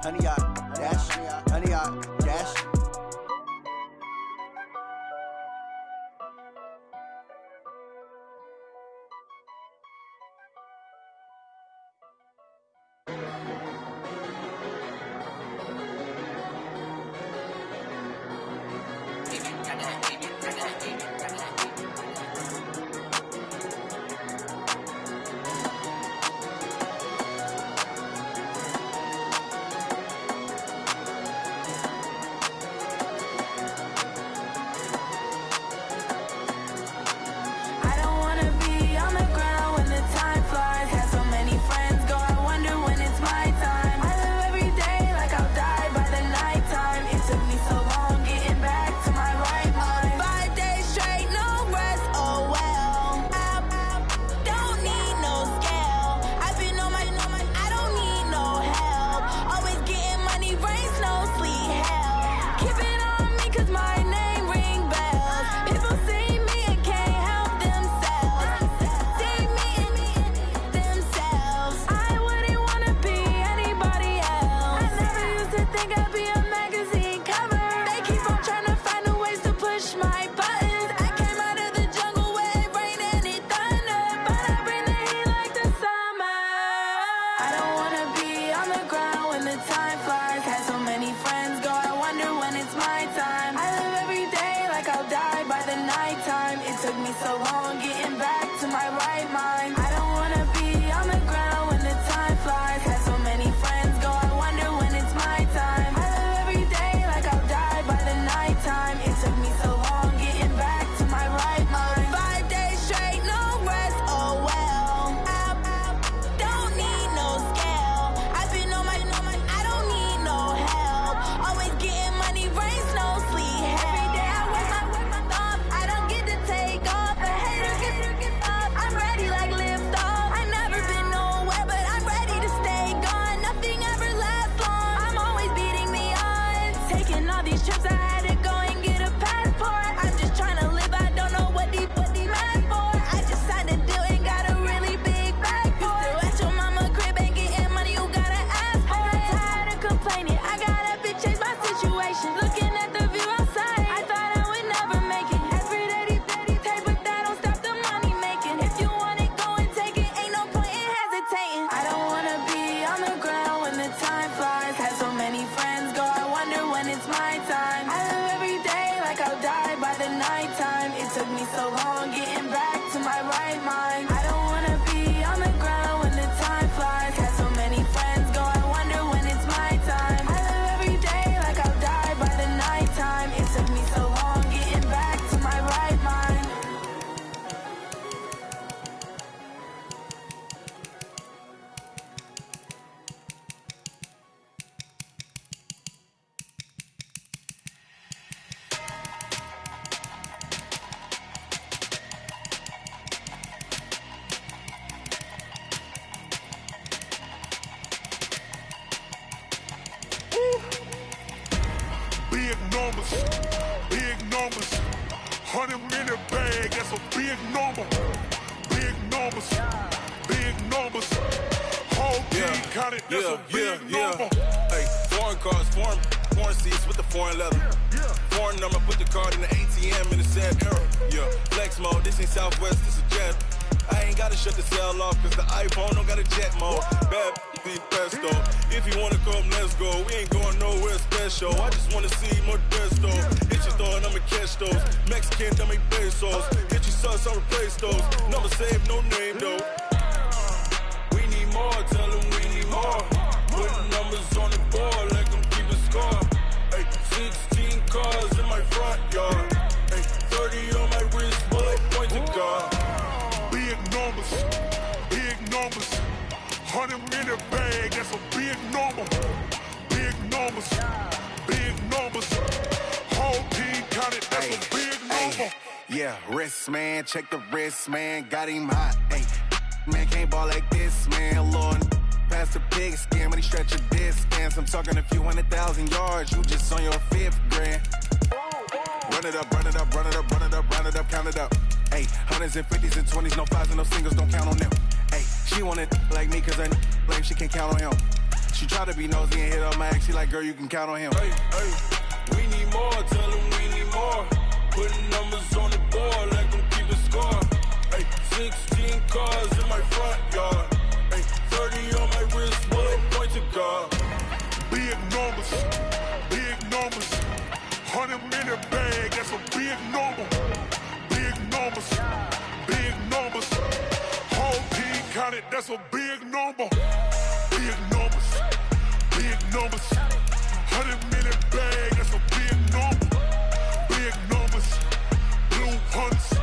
honey yacht, dash, honey yacht, dash. Big numbers, 100-minute bag, that's a big number. Big numbers, whole team counted, that's a big number. Hey, foreign cars, foreign seats with the foreign leather. Foreign number, put the card in the ATM in the sad era. Yeah, flex mode, this ain't Southwest, this is Jet. I ain't gotta shut the cell off, cause the iPhone don't got a jet mode. Bad be pesto. If you wanna come, let's go. We ain't going nowhere special. I just wanna see more Desto. Hit your thought, I'ma catch those. Mexican, I make pesos. Hit your sus, I'll replace those. Number saved, no name though. We need more, tell them we need more. Putting numbers on the board, like them keep a score. Hey, 16 cars in my front yard. Hey, 30 on my wrist, bullet point to God. Big numbers, 100-minute bag, that's a big number. Big numbers, whole team counted, that's a big number. Yeah, wrist man, check the wrist man, got him hot. Ay, man can't ball like this, man. Lord, past the pig skin when he stretch a disc. I'm talking a few 100,000 yards, you just on your 5th grand. Run it up, count it up. Ay, 100s and 50s and 20s, no 5s and no singles, don't count on them. Ay, she want it like me cause her lame, she can't count on him. She try to be nosy and hit on my ex. She like, girl, you can count on him. Hey, we need more, tell them we need more. Putting numbers on the board, let them keep the score. Hey, 16 cars in my front yard. Hey, 30 on my wrist, bullet point to God. Big numbers, 100-minute bag, that's a big number. Big numbers, whole team counted, that's a big number. Big numbers, 100-minute bag, that's a big number. Big numbers, blue hunts,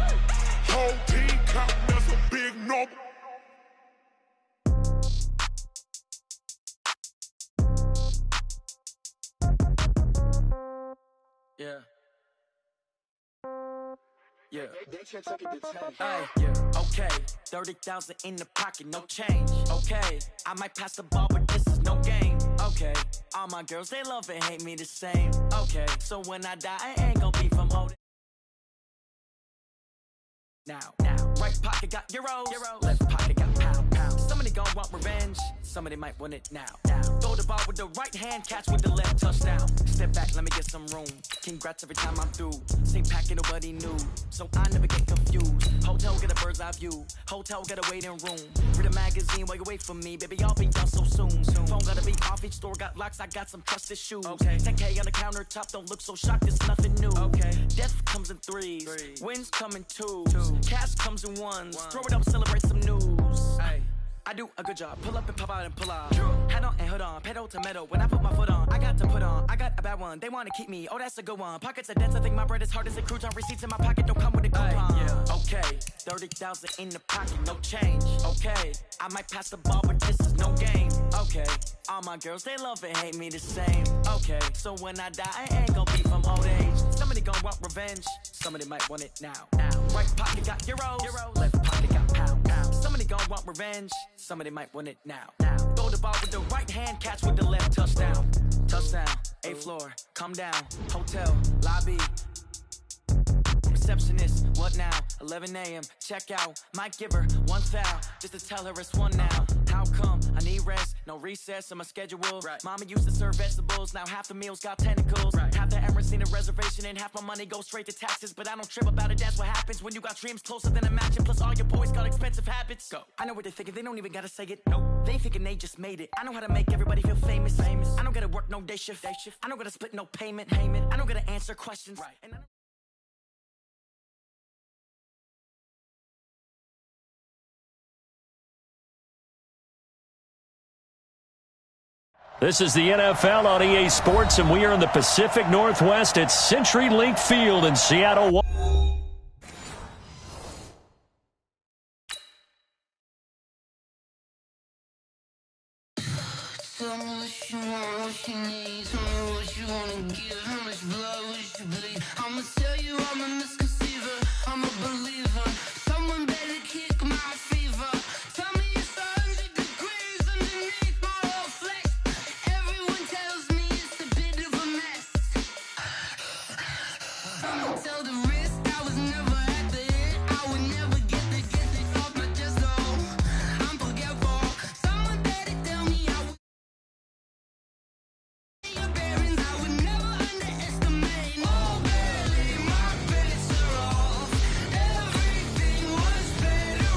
whole team counting, that's a big number. Yeah. Hey, yeah, okay. 30,000 in the pocket, no change. Okay, I might pass the ball, but this is no game. Okay, all my girls, they love and hate me the same. Okay, so when I die, I ain't gon' be from holding. Now, right pocket got euros, left pocket got pounds. Somebody gon' want revenge, somebody might want it now. Throw the ball with the right hand, catch with the left, touchdown. Step back, let me get some room. Congrats every time I'm through. Same packet, nobody knew, so I never get confused. Hotel get a bird's eye view, hotel get a waiting room. Read a magazine while you wait for me, baby, I'll be done so soon. Phone gotta be off, each store got locks, I got some trusted shoes. 10K on the countertop, don't look so shocked, it's nothing new. Death comes in threes, wins come in twos. Cash comes in ones, throw it up, celebrate some news. Ay, I do a good job, pull up and pop out and pull out. Head on and hood on, pedal to metal. When I put my foot on, I got to put on. I got a bad one, they wanna keep me, oh that's a good one. Pockets are dense, I think my bread is hard as a crouton. Receipts in my pocket don't come with a coupon. Yeah, okay, 30,000 in the pocket, no change. Okay, I might pass the ball, but this is no game. Okay, all my girls, they love and hate me the same. Okay, so when I die, I ain't gon' be from old age. Somebody gon' want revenge, somebody might want it now. Right pocket got euros, left pocket got pounds. Somebody gon' want revenge, somebody might want it now. Throw the ball with the right hand, catch with the left, touchdown. Touchdown, 8th floor, come down, hotel, lobby. Receptionist, what now? 11 a.m., check out. Might give her one foul, just to tell her it's one now. How come? I need rest, no recess on my schedule. Mama used to serve vegetables, now half the meals got tentacles. Half the Emirates need a reservation and half my money goes straight to taxes. But I don't trip about it, that's what happens when you got dreams closer than a match. And plus all your boys got expensive habits. Go. I know what they're thinking, they don't even gotta say it. Nope. They thinking they just made it. I know how to make everybody feel famous. I don't gotta work no day shift. I don't gotta split no payment. I don't gotta answer questions. And This is the NFL on EA Sports, and we are in the Pacific Northwest at CenturyLink Field in Seattle. Tell me what you want, what you need. Tell me what you wanna give. How much blood would you bleed? I'ma tell you I'm a misconceiver. I'm a believer. Someone better kick my fever. Tell me it's 100 degrees underneath my whole flesh. Everyone tells me it's a bit of a mess. I'ma tell the risk I was never at the end. I would never get this off my chest. Oh, I'm forgetful. Someone better tell me I would. Oh, barely, my bets are off. Everything was better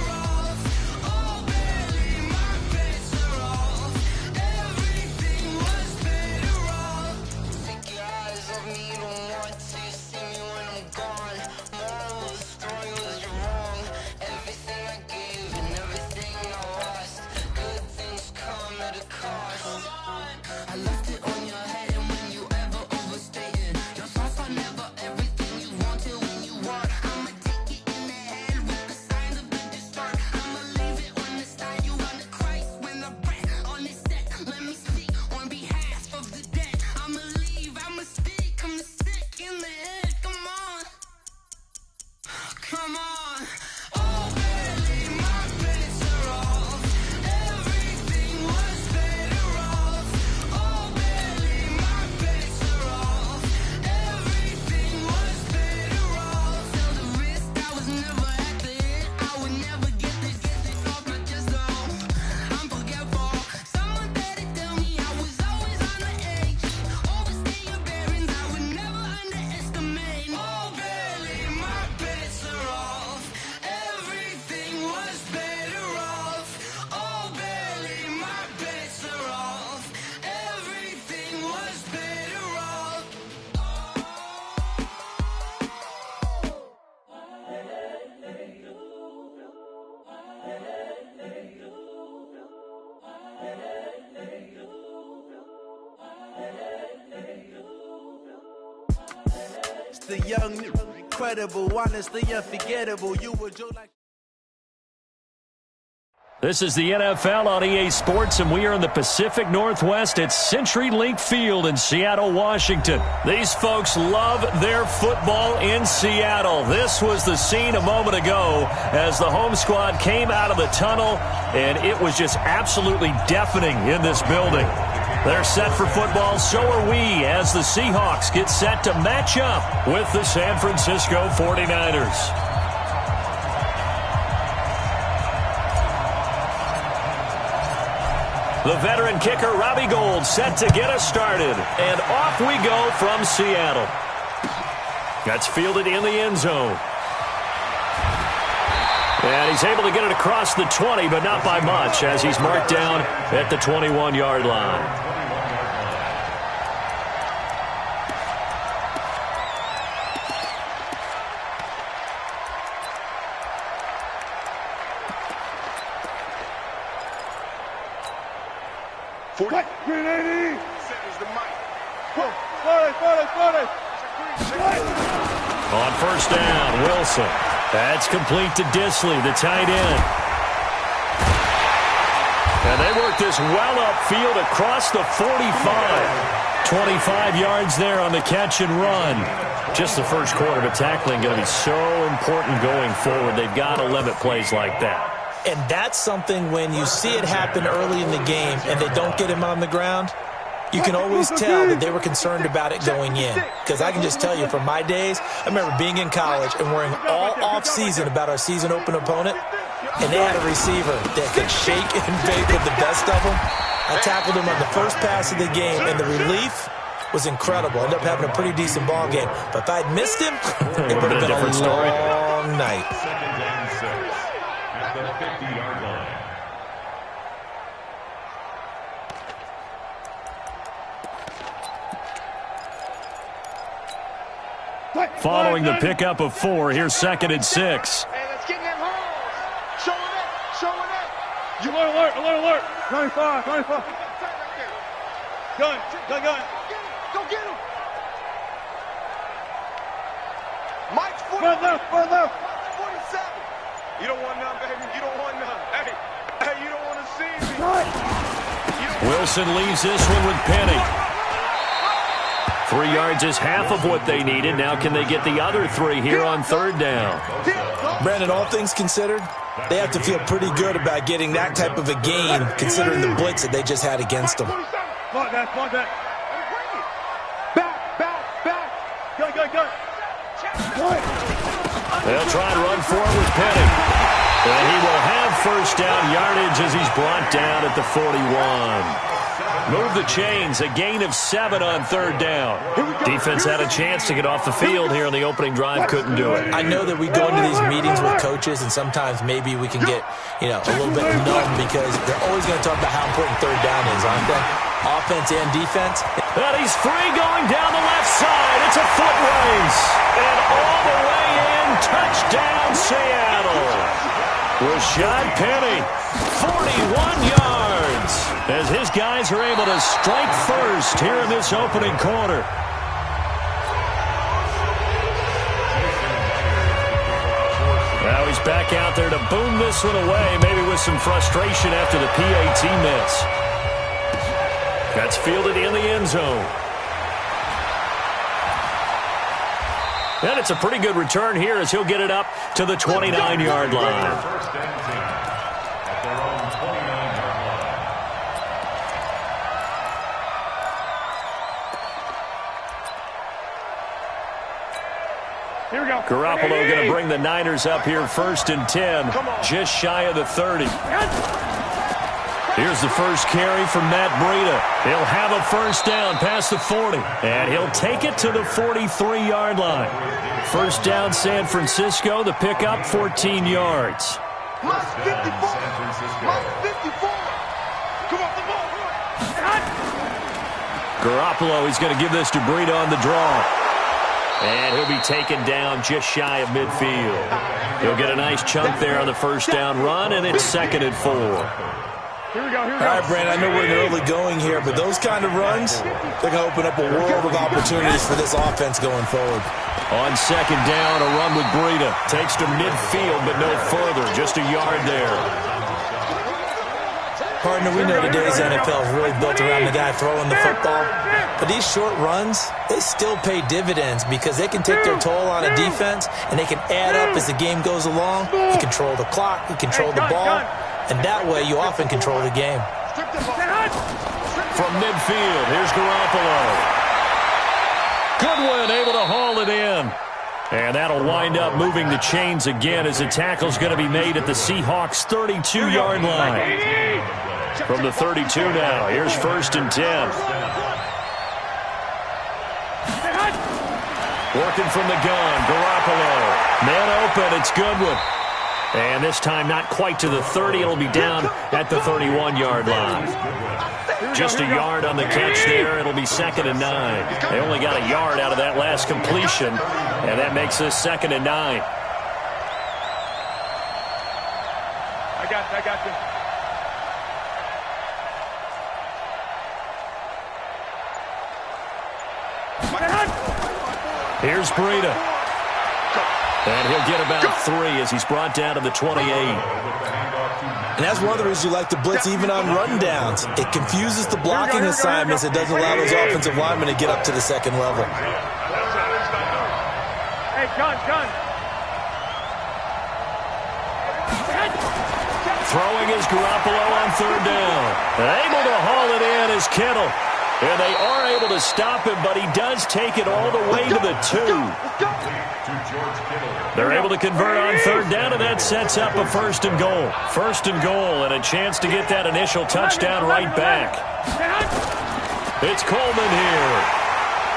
the young, incredible, honestly unforgettable. You were Joe like. This is the NFL on EA Sports, and we are in the Pacific Northwest at CenturyLink Field in Seattle, Washington. These folks love their football in Seattle. This was the scene a moment ago as the home squad came out of the tunnel, and it was just absolutely deafening in this building. They're set for football, so are we, as the Seahawks get set to match up with the San Francisco 49ers. The veteran kicker, Robbie Gould, set to get us started. And off we go from Seattle. That's fielded in the end zone. And he's able to get it across the 20, but not by much, as he's marked down at the 21-yard line. On first down, Wilson. That's complete to Disley, the tight end. And they work this well upfield across the 45. 25 yards there on the catch and run. Just the first quarter, but tackling going to be so important going forward. They've got to limit plays like that. And that's something when you see it happen early in the game and they don't get him on the ground, you can always tell that they were concerned about it going in. Because I can just tell you from my days, I remember being in college and worrying all off-season about our season open opponent, and they had a receiver that could shake and bake with the best of them. I tackled him on the first pass of the game, and the relief was incredible. Ended up having a pretty decent ball game. But if I'd missed him, it would have been a long night. Second and 6 at the 50-yard line. Following the pickup of 4, here's second and 6. Hey, let's get in them holes. Showing up. You alert. 95. Gun. Go get him. Mike's 40. Left. 47. You don't want none, baby. You don't want none. Hey, you don't want to see me. Wilson leaves this one with Penny. 3 yards is half of what they needed. Now can they get the other 3 here on third down? Brandon, all things considered, they have to feel pretty good about getting that type of a gain considering the blitz that they just had against them. Back. Go. They'll try and run forward with Penny. And he will have first down yardage as he's brought down at the 41. Move the chains, a gain of 7 on third down. Defense had a chance to get off the field here on the opening drive, couldn't do it. I know that we go into these meetings with coaches, and sometimes maybe we can get, a little bit numb because they're always going to talk about how important third down is, aren't they? Offense and defense. And he's free going down the left side. It's a foot race. And all the way in, touchdown Seattle. Rashad Penny, 41 yards, as his guys are able to strike first here in this opening quarter. Now he's back out there to boom this one away, maybe with some frustration after the PAT miss. That's fielded in the end zone. And it's a pretty good return here as he'll get it up to the 29-yard line. First and 10 at their own 29-yard line. Here we go. Garoppolo going to bring the Niners up here first and 10, just shy of the 30. Here's the first carry from Matt Breida. He'll have a first down past the 40, and he'll take it to the 43-yard line. First down San Francisco, the pickup 14 yards. Minus 54. Minus 54. Come on, the ball. Garoppolo, he's going to give this to Breida on the draw. And he'll be taken down just shy of midfield. He'll get a nice chunk there on the first down run, and it's second and 4. Here we go. All right, Brandon, I know we're in the early going here, but those kind of runs, they're going to open up a world of opportunities for this offense going forward. On second down, a run with Breida. Takes to midfield, but no further. Just a yard there. Partner, we know today's NFL is really built around the guy throwing the football. But these short runs, they still pay dividends because they can take their toll on a defense, and they can add up as the game goes along. You control the clock, you control the ball, and that way you often control the game. From midfield, here's Garoppolo. Goodwin able to haul it in. And that'll wind up moving the chains again as the tackle's going to be made at the Seahawks' 32-yard line. From the 32 now, here's 1st and 10. Working from the gun, Garoppolo. Man open, it's Goodwin. And this time not quite to the 30. It'll be down at the 31-yard line. Just a yard on the catch there. It'll be 2nd and 9. They only got a yard out of that last completion, and that makes this 2nd and 9. I got you. Here's Breida. And he'll get about 3 as he's brought down to the 28. And that's one of the reasons you like to blitz even on rundowns. It confuses the blocking assignments. It doesn't allow those offensive linemen to get up to the second level. Hey, gun. Throwing is Garoppolo on 3rd down. Able to haul it in is Kittle. And they are able to stop him, but he does take it all the way to the 2. They're able to convert on 3rd down, and that sets up a 1st and goal. 1st and goal, and a chance to get that initial touchdown right back. It's Coleman here.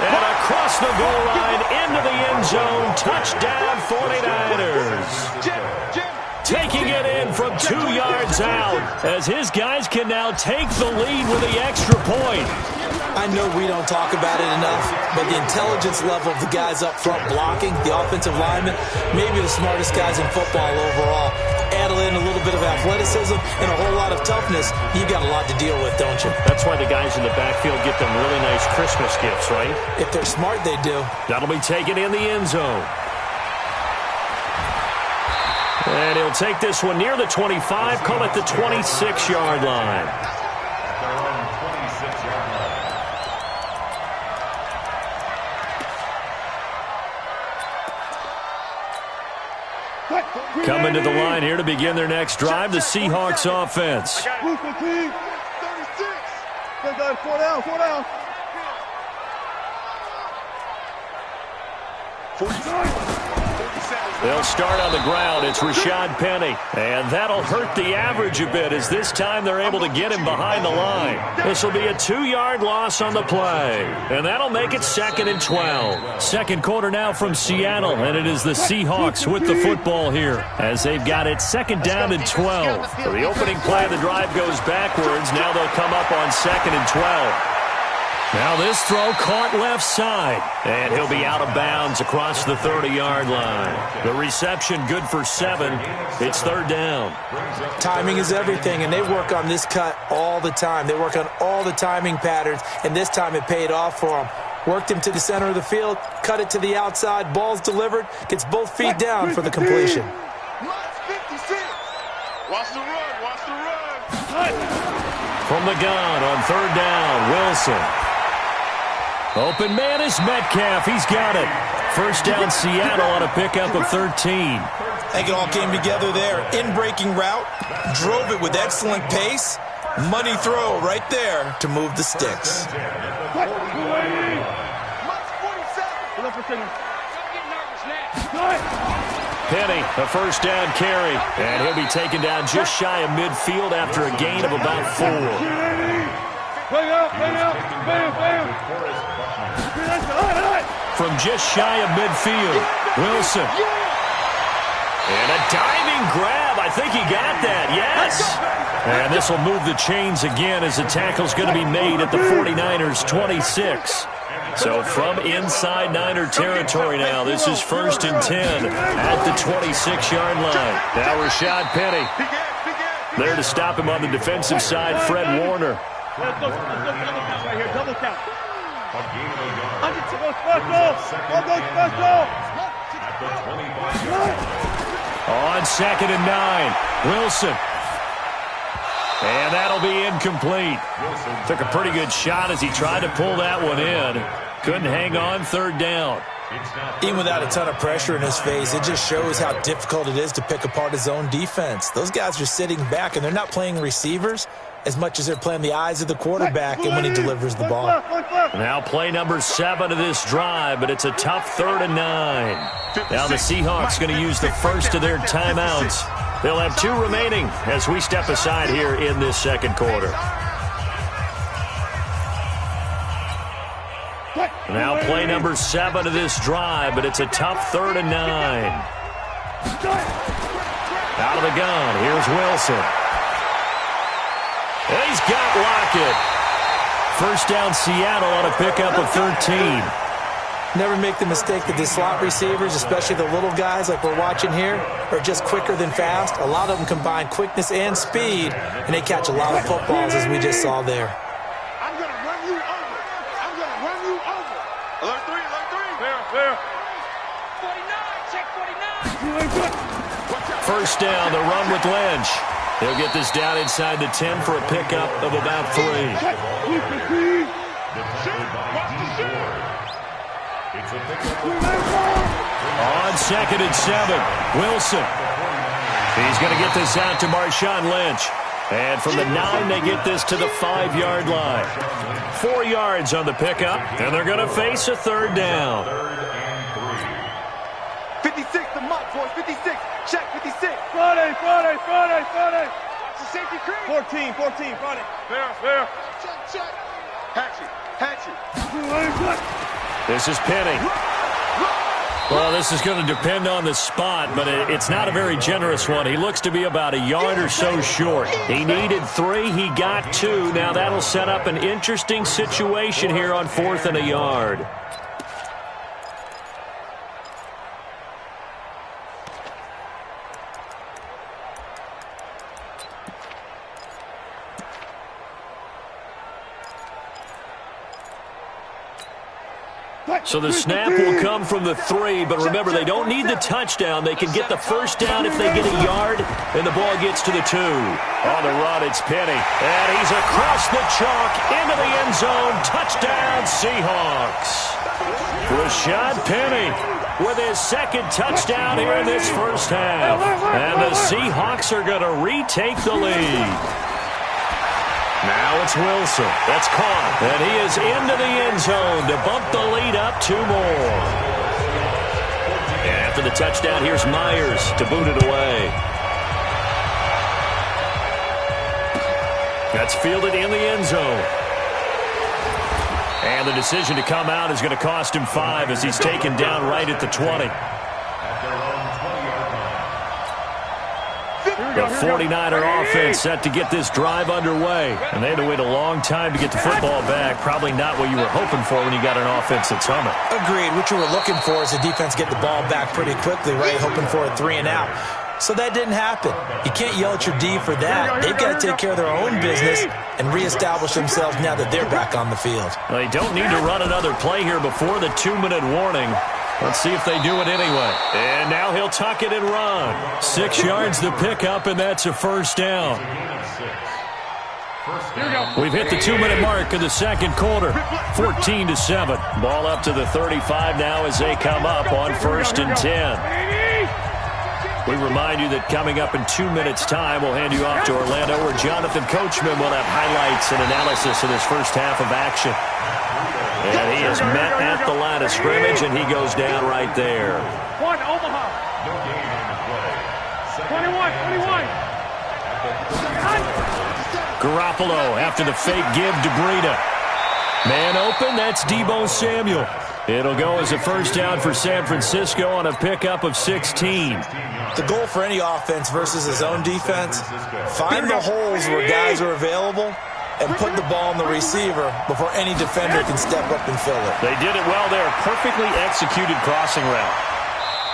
And across the goal line, into the end zone, touchdown 49ers. Taking it in from 2 yards out, as his guys can now take the lead with the extra point. I know we don't talk about it enough, but the intelligence level of the guys up front blocking, the offensive linemen, maybe the smartest guys in football overall. Add in a little bit of athleticism and a whole lot of toughness, you've got a lot to deal with, don't you? That's why the guys in the backfield get them really nice Christmas gifts, right? If they're smart, they do. That'll be taken in the end zone. And he'll take this one near the 25, call it the 26-yard line. Coming to the line here to begin their next drive, the Seahawks offense. 36. 4 down. 49. They'll start on the ground. It's Rashad Penny. And that'll hurt the average a bit as this time they're able to get him behind the line. This will be a 2-yard loss on the play. And that'll make it 2nd and 12. Second quarter now from Seattle. And it is the Seahawks with the football here as they've got it 2nd down and 12. So the opening play of the drive goes backwards. Now they'll come up on 2nd and 12. Now this throw caught left side, and he'll be out of bounds across the 30-yard line. The reception good for 7. It's 3rd down. Timing is everything, and they work on this cut all the time. They work on all the timing patterns, and this time it paid off for them. Worked him to the center of the field, cut it to the outside, ball's delivered, gets both feet down for the completion. Watch the run. From the gun on 3rd down, Wilson. Open man is Metcalf. He's got it. First down Seattle on a pickup of 13. I think it all came together there. In-breaking route. Drove it with excellent pace. Money throw right there to move the sticks. Penny, a first down carry. And he'll be taken down just shy of midfield after a gain of about 4. From just shy of midfield, Wilson. And a diving grab. I think he got that, yes. And this will move the chains again as the tackle's going to be made at the 49ers' 26. So from inside Niner territory now, this is 1st and 10 at the 26-yard line. Now Rashad Penny. There to stop him on the defensive side, Fred Warner. Let's go, double count right here, double count. On 2nd and 9, Wilson. And that'll be incomplete. Took a pretty good shot as he tried to pull that one in. Couldn't hang on, 3rd down. Even without a ton of pressure in his face, it just shows how difficult it is to pick apart his own defense. Those guys are sitting back, and they're not playing receivers as much as they're playing the eyes of the quarterback and when he delivers the ball. Now play number 7 of this drive, but it's a tough 3rd and 9. Now the Seahawks going to use the first of their timeouts. They'll have 2 remaining as we step aside here in this 2nd quarter. Now play number 7 of this drive, but it's a tough 3rd and 9. Out of the gun, here's Wilson. And he's got Lockett. First down Seattle on a pickup of 13. Never make the mistake that the slot receivers, especially the little guys like we're watching here, are just quicker than fast. A lot of them combine quickness and speed, and they catch a lot of footballs as we just saw there. I'm going to run you over. I'm going to run you over. Alert 3, alert 3. Clear. 49, check 49. First down, the run with Lynch. He'll get this down inside the 10 for a pickup of about 3. On 2nd and 7, Wilson. He's going to get this out to Marshawn Lynch. And from the 9, they get this to the 5-yard line. 4 yards on the pickup, and they're going to face a 3rd down. 56, the mark, boys, 56. Check, 56. Friday. Watch the safety cream. 14, Friday. Fair. Check. Hatchet. This is Penny. Well, this is going to depend on the spot, but it's not a very generous one. He looks to be about a yard or so short. He needed 3. He got 2. Now that'll set up an interesting situation here on 4th and a yard. So the snap will come from the 3, but remember, they don't need the touchdown. They can get the first down if they get a yard, and the ball gets to the 2. On the run, it's Penny. And he's across the chalk into the end zone. Touchdown, Seahawks. Rashad Penny with his 2nd touchdown here in this first half. And the Seahawks are going to retake the lead. Now it's Wilson. That's caught. And he is into the end zone to bump the lead up 2 more. And after the touchdown, here's Myers to boot it away. That's fielded in the end zone. And the decision to come out is going to cost him 5 as he's taken down right at the 20. The 49er offense set to get this drive underway. And they had to wait a long time to get the football back. Probably not what you were hoping for when you got an offense that's humming. Agreed. What you were looking for is the defense get the ball back pretty quickly, right? Hoping for a 3 and out. So that didn't happen. You can't yell at your D for that. They've got to take care of their own business and reestablish themselves now that they're back on the field. Well, they don't need to run another play here before the 2-minute warning. Let's see if they do it anyway. And now he'll tuck it and run. 6 yards the pickup, and that's a first down. We've hit the 2-minute mark of the 2nd quarter. 14-7. Ball up to the 35 now as they come up on 1st and 10. We remind you that coming up in 2 minutes' time, we'll hand you off to Orlando, where Jonathan Coachman will have highlights and analysis of this first half of action. And he is met at the line of scrimmage, and he goes down right there. 1, Omaha. 21. Garoppolo after the fake give to Breida. Man open, that's Deebo Samuel. It'll go as a first down for San Francisco on a pickup of 16. The goal for any offense versus his own defense, find the holes where guys are available and put the ball on the receiver before any defender can step up and fill it. They did it well there. Perfectly executed crossing route.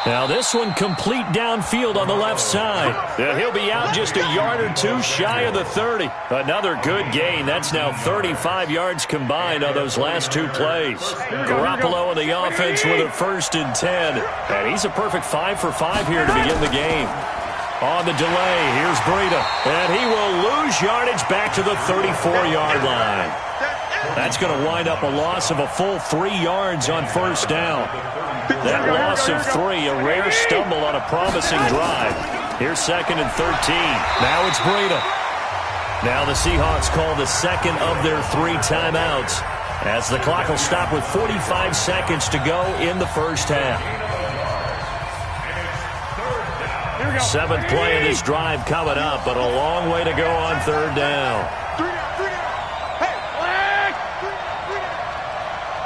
Now this one complete downfield on the left side. He'll be out just a yard or two shy of the 30. Another good gain. That's now 35 yards combined on those last two plays. Garoppolo in the offense with a 1st and 10. And he's a perfect 5 for 5 here to begin the game. On the delay, here's Breida. And he will lose yardage back to the 34-yard line. That's going to wind up a loss of a full 3 yards on 1st down. That loss of 3, a rare stumble on a promising drive. Here's 2nd and 13. Now it's Breida. Now the Seahawks call the second of their 3 timeouts as the clock will stop with 45 seconds to go in the first half. 7th play of this drive coming up, but a long way to go on 3rd down.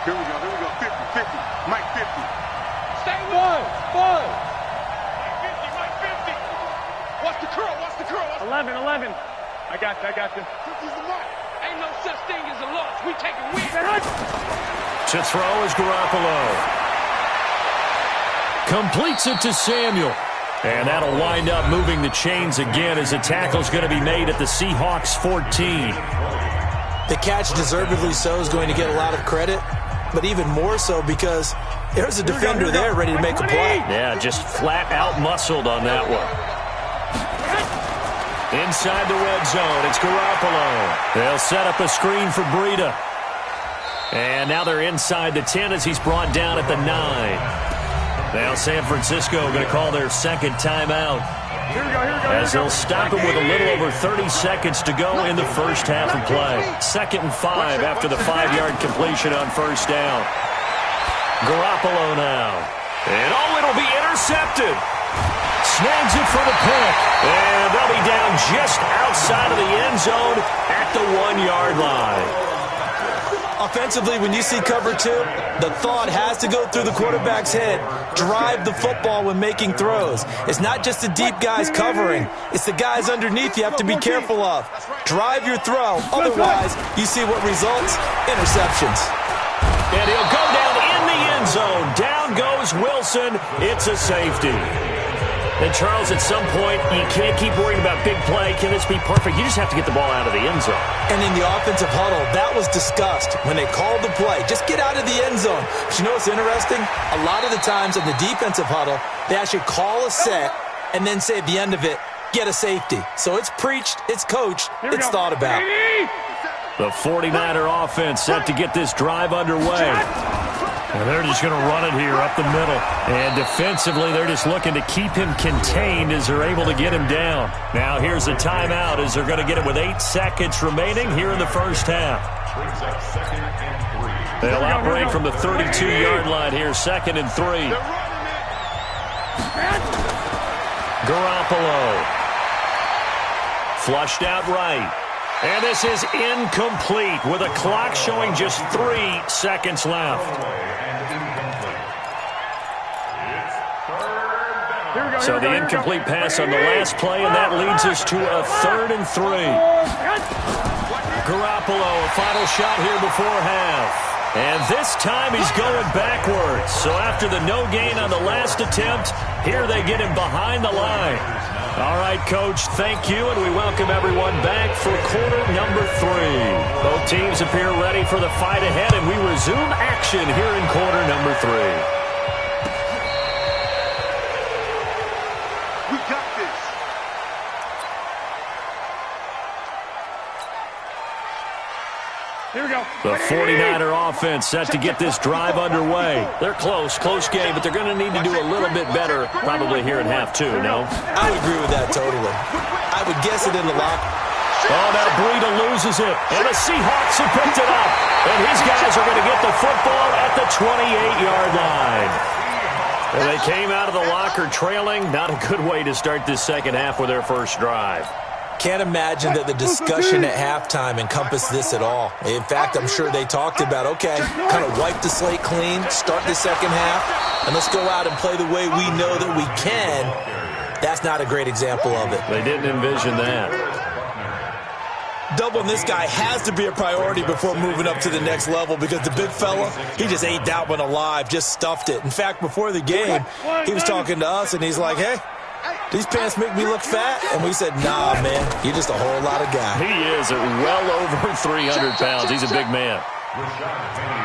Here we go, 50, Mike 50. Stay one. Mike 50. Watch the curl. 11. I got you. 50's the mark. Ain't no such thing as a loss. We taking wins. To throw is Garoppolo. Completes it to Samuel. And that'll wind up moving the chains again as the tackle's going to be made at the Seahawks 14. The catch, deservedly so, is going to get a lot of credit, but even more so because there's a defender there ready to make a play. Yeah, just flat out muscled on that one. Inside the red zone, it's Garoppolo. They'll set up a screen for Breida. And now they're inside the 10 as he's brought down at the 9. Now San Francisco going to call their 2nd timeout. As they'll stop him with a little over 30 seconds to go in the first half of play. 2nd and 5 after the 5-yard completion on 1st down. Garoppolo now. And it'll be intercepted. Snags it for the pick. And they'll be down just outside of the end zone at the 1-yard line. Offensively, when you see cover 2, the thought has to go through the quarterback's head. Drive the football when making throws. It's not just the deep guys covering. It's the guys underneath you have to be careful of. Drive your throw. Otherwise, you see what results? Interceptions. And he'll go down in the end zone. Down goes Wilson. It's a safety. And, Charles, at some point, you can't keep worrying about big play. Can this be perfect? You just have to get the ball out of the end zone. And in the offensive huddle, that was discussed when they called the play. Just get out of the end zone. But you know what's interesting? A lot of the times in the defensive huddle, they actually call a set and then say at the end of it, get a safety. So it's preached, it's coached, it's thought about. The 49er offense set to get this drive underway. And they're just going to run it here up the middle. And defensively, they're just looking to keep him contained as they're able to get him down. Now here's a timeout as they're going to get it with 8 seconds remaining here in the first half. They'll operate from the 32-yard line here, 2nd and 3. Garoppolo. Flushed out right. And this is incomplete with a clock showing just 3 seconds left. So the incomplete pass on the last play, and that leads us to a 3rd and 3. Garoppolo, a final shot here before half. And this time he's going backwards. So after the no gain on the last attempt, here they get him behind the line. All right, Coach, thank you, and we welcome everyone back for quarter number 3. Both teams appear ready for the fight ahead, and we resume action here in quarter number 3. We got this. Here we go. The 49er offense set to get this drive underway. They're close game, but they're going to need to do a little bit better probably here in half 2, no? I would agree with that totally. I would guess it in the lock. Oh, now Breida loses it, and the Seahawks have picked it up. And his guys are going to get the football at the 28-yard line. And they came out of the locker trailing. Not a good way to start this second half with their first drive. Can't imagine that the discussion at halftime encompassed this at all. In fact, I'm sure they talked about, okay, kind of wipe the slate clean, start the second half, and let's go out and play the way we know that we can. That's not a great example of it. They didn't envision that. Doubling this guy has to be a priority before moving up to the next level because the big fella, he just ate that one alive, just stuffed it. In fact, before the game, he was talking to us, and he's like, hey, these pants make me look fat? And we said, nah, man, you're just a whole lot of guy. He is at well over 300 pounds. He's a big man.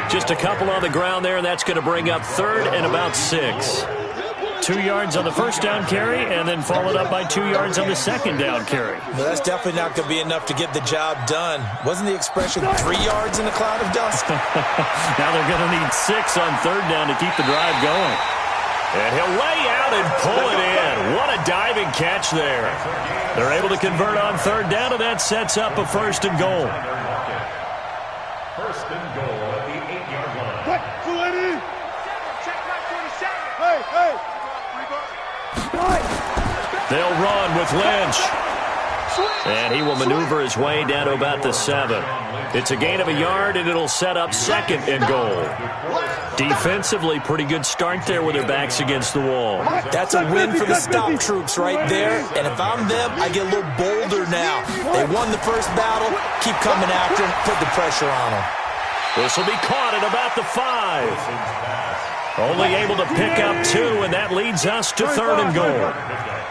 Just a couple on the ground there, and that's going to bring up third and about 6. 2 yards on the first down carry, and then followed up by 2 yards on the second down carry. Well, that's definitely not going to be enough to get the job done. Wasn't the expression 3 yards in a cloud of dust? Now they're going to need 6 on third down to keep the drive going. And he'll lay out and pull it in. What a diving catch there. They're able to convert on third down, and that sets up a first and goal. First and goal at the 8-yard line. What? Hey, hey. They'll run with Lynch. And he will maneuver his way down to about the 7. It's a gain of a yard, and it'll set up second and goal. Defensively, pretty good start there with their backs against the wall. That's a win for the stop troops right there. And if I'm them, I get a little bolder now. They won the first battle. Keep coming after them. Put the pressure on them. This will be caught at about the 5. Only able to pick up 2, and that leads us to third and goal.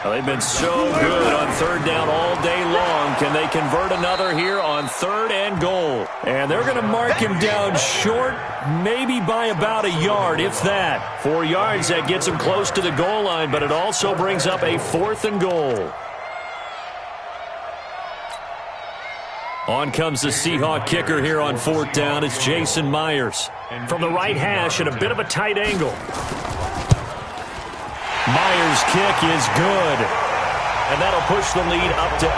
Well, they've been so good on third down all day long. Can they convert another here on third and goal? And they're going to mark him down short, maybe by about a yard, if that. 4 yards, that gets him close to the goal line, but it also brings up a fourth and goal. On comes the Seahawk kicker here on fourth down. It's Jason Myers. From the right hash at a bit of a tight angle. Myers' kick is good. And that'll push the lead up to 8.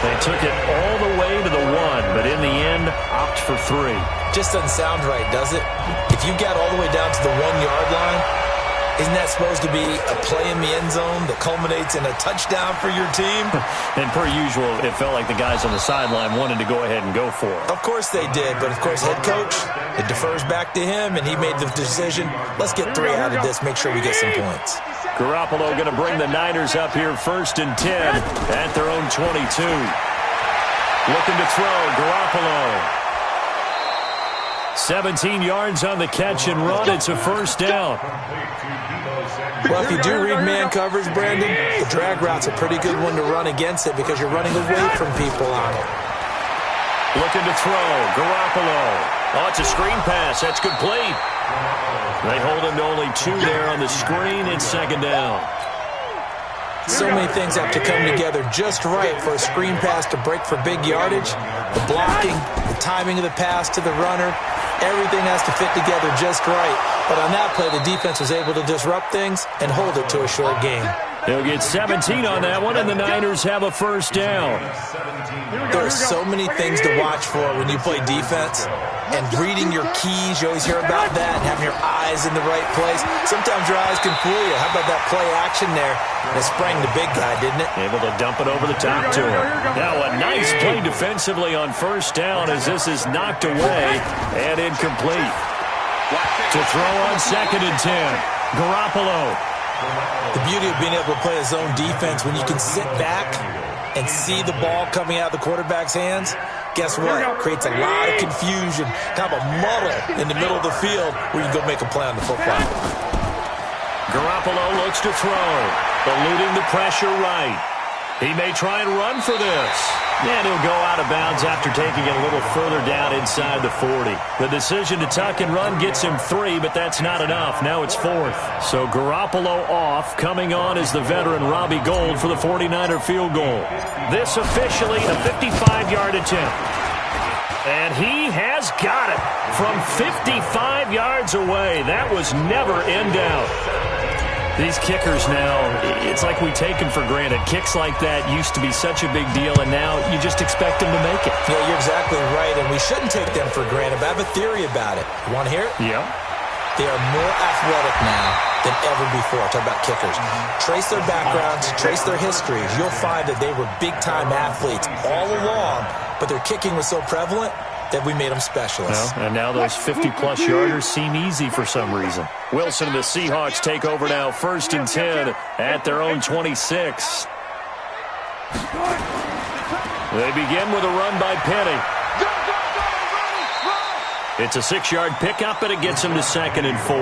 They took it all the way to the 1, but in the end, opt for 3. Just doesn't sound right, does it? If you got all the way down to the 1-yard line, isn't that supposed to be a play in the end zone that culminates in a touchdown for your team? And per usual, it felt like the guys on the sideline wanted to go ahead and go for it. Of course they did, but of course head coach, it defers back to him, and he made the decision, let's get 3 out of this, make sure we get some points. Garoppolo going to bring the Niners up here first and 10 at their own 22. Looking to throw, Garoppolo. 17 yards on the catch and run. It's a first down. Well, if you do read man coverage, Brandon, the drag route's a pretty good one to run against it because you're running away from people on it. Looking to throw, Garoppolo. Oh, it's a screen pass. That's complete. They hold him to only 2 there on the screen. It's second down. So many things have to come together just right for a screen pass to break for big yardage. The blocking, the timing of the pass to the runner, everything has to fit together just right. But on that play, the defense was able to disrupt things and hold it to a short game. They'll get 17 on that one, and the Niners have a first down. There are so many things to watch for when you play defense. And reading your keys, you always hear about that, and having your eyes in the right place. Sometimes your eyes can fool you. How about that play action there? It sprang the big guy, didn't it? Able to dump it over the top to him. Now a nice play defensively on first down as this is knocked away and incomplete. To throw on second and 10, Garoppolo. The beauty of being able to play a zone defense when you can sit back and see the ball coming out of the quarterback's hands, guess what? Creates a lot of confusion, kind of a muddle in the middle of the field where you can go make a play on the football. Garoppolo looks to throw, eluding the pressure right. He may try and run for this. And he'll go out of bounds after taking it a little further down inside the 40. The decision to tuck and run gets him 3, but that's not enough. Now it's 4th. So Garoppolo off. Coming on is the veteran Robbie Gould for the 49er field goal. This officially a 55-yard attempt. And he has got it from 55 yards away. That was never in doubt. These kickers now, it's like we take them for granted. Kicks like that used to be such a big deal, and now you just expect them to make it. Yeah, you're exactly right, and we shouldn't take them for granted, but I have a theory about it. You want to hear it? Yeah. They are more athletic now than ever before. Talk about kickers. Trace their backgrounds, trace their histories. You'll find that they were big-time athletes all along, but their kicking was so prevalent that we made them specialists. Well, and now those 50-plus yarders seem easy for some reason. Wilson and the Seahawks take over now, first and 10 at their own 26. They begin with a run by Penny. It's a 6-yard pickup, and it gets him to 2nd and 4.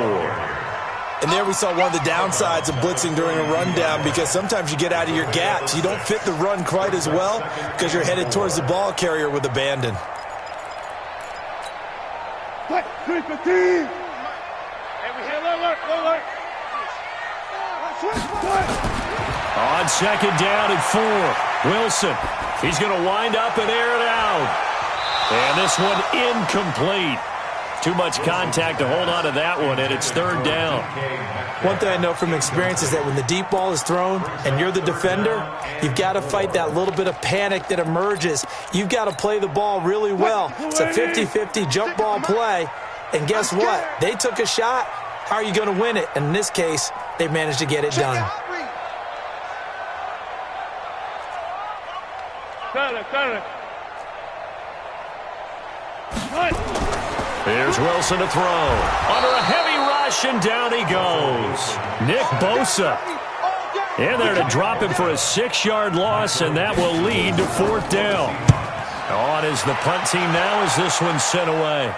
And there we saw one of the downsides of blitzing during a rundown, because sometimes you get out of your gaps. You don't fit the run quite as well because you're headed towards the ball carrier with abandon. On 2nd down and 4, Wilson. He's going to wind up and air it out. And this one incomplete. Too much contact to hold on to that one, and it's 3rd down. One thing I know from experience is that when the deep ball is thrown and you're the defender, you've got to fight that little bit of panic that emerges. You've got to play the ball really well. It's a 50-50 jump ball play, and guess what? They took a shot. How are you going to win it? And in this case, they managed to get it done. Here's Wilson to throw. Under a heavy rush, and down he goes. Nick Bosa in there to drop him for a 6-yard loss, and that will lead to 4th down. On is the punt team now as this one's sent away.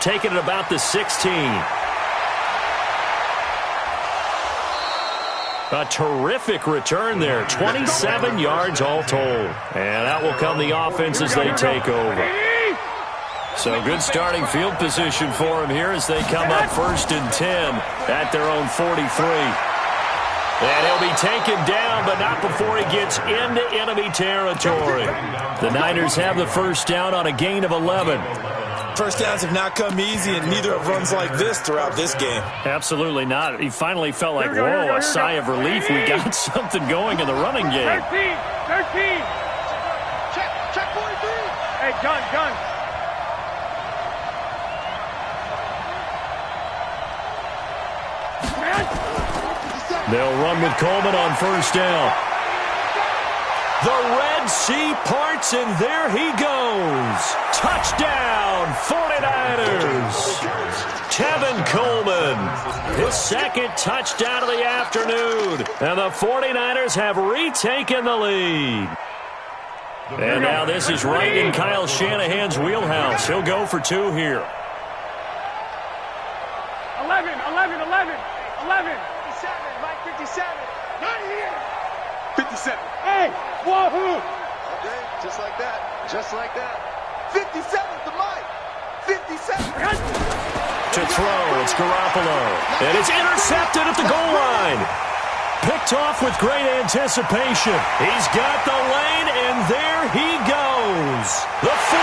Taking it about the 16. A terrific return there. 27 yards all told. And out will come the offense as they take over. So good starting field position for him here as they come up 1st and 10 at their own 43. And he'll be taken down, but not before he gets into enemy territory. The Niners have the 1st down on a gain of 11. First downs have not come easy, and neither have runs like this throughout this game. Absolutely not. He finally felt like, whoa, a sigh of relief. We got something going in the running game. 13. Check 43. Hey, gun. They'll run with Coleman on 1st down. The Red Sea parts, and there he goes. Touchdown, 49ers. Tevin Coleman, his 2nd touchdown of the afternoon. And the 49ers have retaken the lead. And now this is right in Kyle Shanahan's wheelhouse. He'll go for 2 here. 11. 57, Mike, 57. Not here. 57. Hey, wahoo. Okay, just like that. 57 to Mike. 57. To throw, it's Garoppolo. And it's intercepted at the goal line. Picked off with great anticipation. He's got the lane, and there he goes. The 40.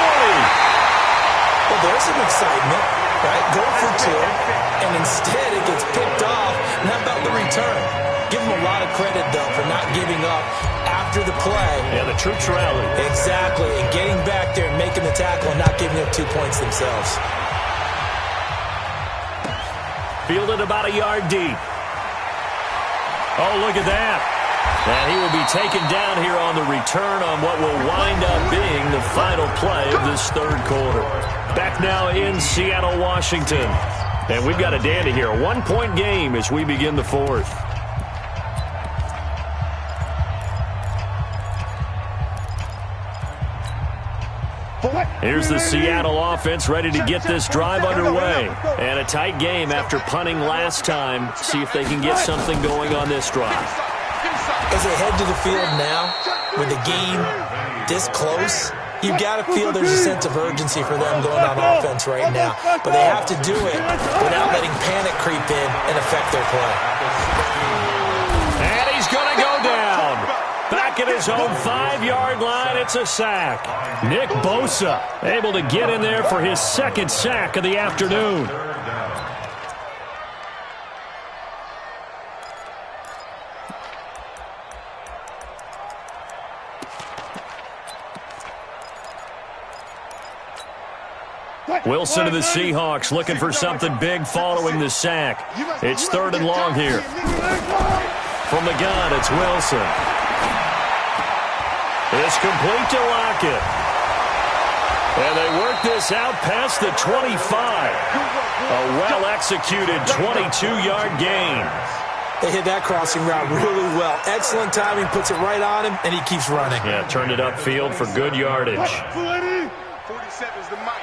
Well, there's some excitement, right? Go for 2, and instead it gets picked off. And how about the return? Give him a lot of credit, though, for not giving up after the play. Yeah, the troops rallied. Exactly, and getting back there and making the tackle and not giving up 2 points themselves. Fielded about a yard deep. Oh, look at that. And he will be taken down here on the return on what will wind up being the final play of this 3rd quarter. Back now in Seattle, Washington. And we've got a dandy here. A 1-point game as we begin the 4th. Here's the Seattle offense ready to get this drive underway. And a tight game after punting last time. See if they can get something going on this drive. As they head to the field now, with the game this close, you've got to feel there's a sense of urgency for them going on offense right now. But they have to do it without letting panic creep in and affect their play. And he's going to go down. Back at his own 5-yard line, it's a sack. Nick Bosa able to get in there for his 2nd sack of the afternoon. Wilson to the Seahawks looking for something big following the sack. It's 3rd and long here. From the gun, it's Wilson. It's complete to Lockett. And they work this out past the 25. A well-executed 22-yard gain. They hit that crossing route really well. Excellent timing, puts it right on him, and he keeps running. Yeah, turned it upfield for good yardage. 47's the mic.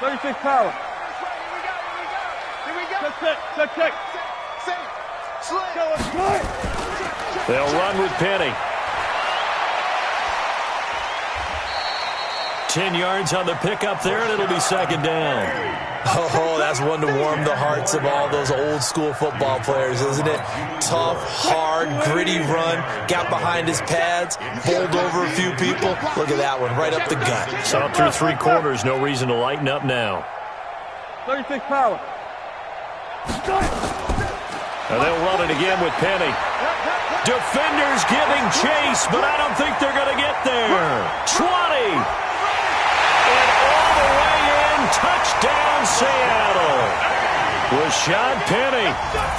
36 power. Here we go. Check. They'll run with Penny. 10 yards on the pickup there, and it'll be second down. Oh, that's one to warm the hearts of all those old-school football players, isn't it? Tough, hard, gritty run, got behind his pads, bowled over a few people. Look at that one, right up the gut. Saw it through 3 quarters, no reason to lighten up now. 36 power. And they'll run it again with Penny. Defenders giving chase, but I don't think they're going to get there. 20. And all the way in, touchdown Seattle. Rashad Penny,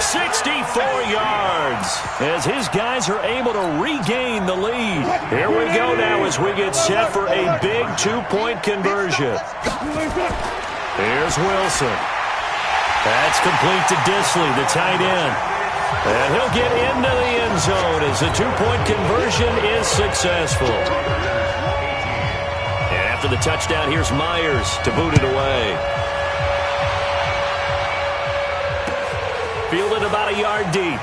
64 yards, as his guys are able to regain the lead. Here we go now as we get set for a big 2-point conversion. Here's Wilson. That's complete to Disley, the tight end. And he'll get into the end zone as the 2-point conversion is successful. After the touchdown, here's Myers to boot it away. Fielded about a yard deep.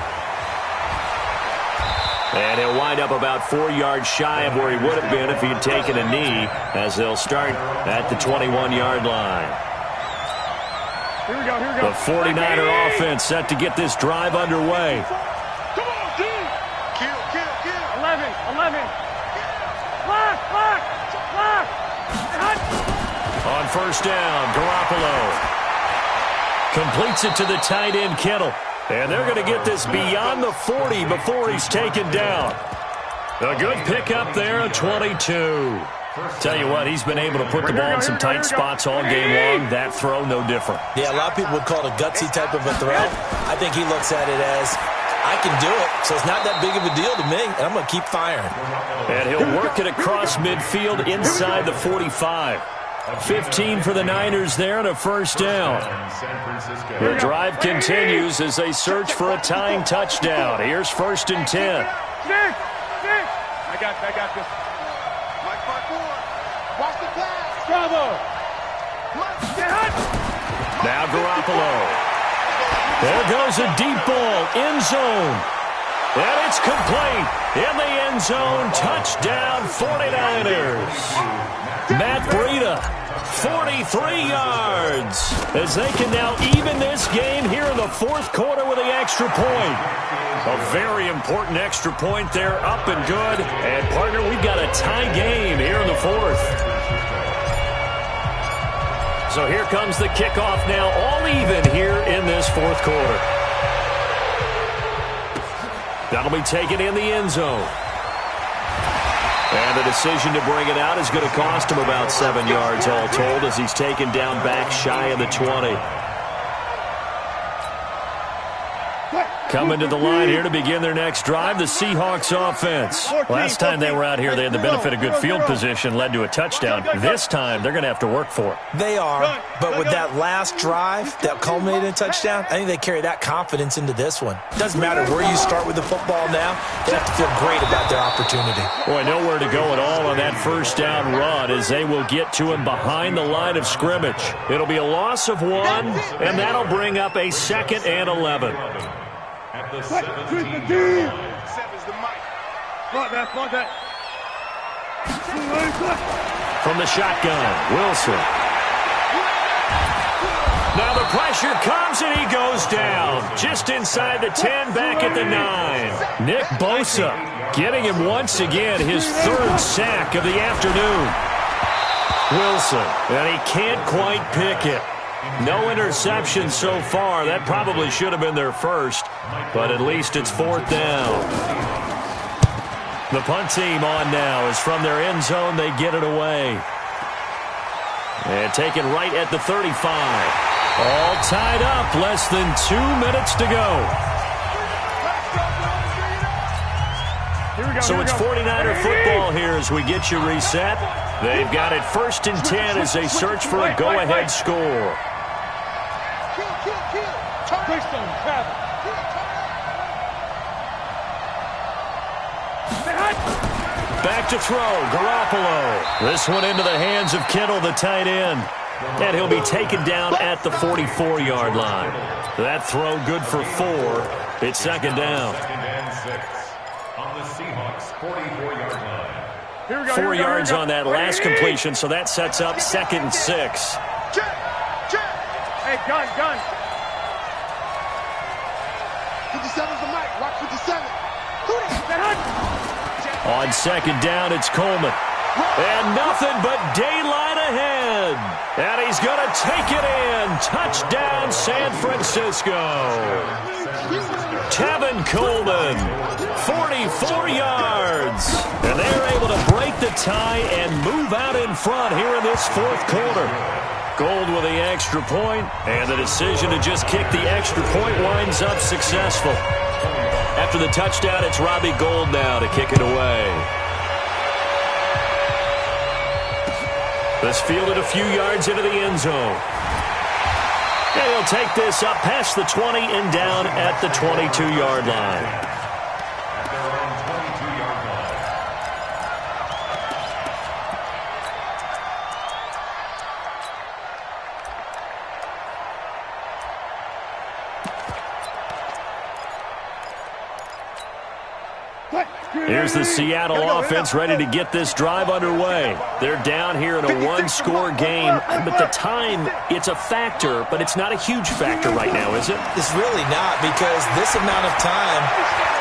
And he'll wind up about 4 yards shy of where he would have been if he had taken a knee, as they'll start at the 21-yard line. Here we go. The 49er offense set to get this drive underway. Come on, D. Kill. 11. Block. On first down, Garoppolo completes it to the tight end, Kittle. And they're going to get this beyond the 40 before he's taken down. A good pickup there, a 22. Tell you what, he's been able to put the ball in some tight spots all game long. That throw, no different. Yeah, a lot of people would call it a gutsy type of a throw. I think he looks at it as, I can do it, so it's not that big of a deal to me, and I'm going to keep firing. And he'll work it across midfield inside the 45. 15 for the Niners there and a first down. The drive continues as they search for a tying touchdown. Here's first and 10. I got this. Mike Parkour. Watch the pass. Bravo. Now Garoppolo. There goes a deep ball. End zone. And it's complete. In the end zone. Touchdown 49ers. Matt Breida, 43 yards, as they can now even this game here in the fourth quarter with the extra point. A very important extra point there, up and good. And, partner, we've got a tie game here in the fourth. So here comes the kickoff now, all even here in this fourth quarter. That'll be taken in the end zone. And the decision to bring it out is going to cost him about 7 yards all told, as he's taken down back shy of the 20. Coming to the line here to begin their next drive, the Seahawks offense. Last time they were out here, they had the benefit of good field position, led to a touchdown. This time, they're going to have to work for it. They are, but with that last drive that culminated in a touchdown, I think they carry that confidence into this one. Doesn't matter where you start with the football now, they have to feel great about their opportunity. Boy, nowhere to go at all on that first down run, as they will get to him behind the line of scrimmage. It'll be a loss of 1, and that'll bring up a 2nd and 11. At the 17-yard line. 7's the mic. Front that. From the shotgun, Wilson. Now the pressure comes and he goes down. Just inside the 10, back at the 9. Nick Bosa getting him once again his 3rd sack of the afternoon. Wilson, and he can't quite pick it. No interception so far. That probably should have been their first, but at least it's 4th down. The punt team on now is from their end zone. They get it away. And taken right at the 35. All tied up. Less than 2 minutes to go. So it's 49er football here as we get you reset. They've got it 1st and 10 as they search for a go-ahead score. back to throw. Garoppolo. This one into the hands of Kittle, the tight end. And he'll be taken down at the 44-yard line. That throw good for 4. It's second down. Second and 6 on the Seahawks 44-yard line. 4 yards on that last completion, so that sets up second and 6. Hey, gun. 57's the mic. Watch 57. On second down, it's Coleman. And nothing but daylight ahead. And he's going to take it in. Touchdown, San Francisco. Tevin Coleman, 44 yards. And they're able to break the tie and move out in front here in this fourth quarter. Gold with the extra point, and the decision to just kick the extra point winds up successful. After the touchdown, it's Robbie Gould now to kick it away. This fielded a few yards into the end zone. And he'll take this up past the 20 and down at the 22-yard line. Here's the Seattle offense ready to get this drive underway. They're down here in a one-score game, but the time, it's a factor, but it's not a huge factor right now, is it? It's really not, because this amount of time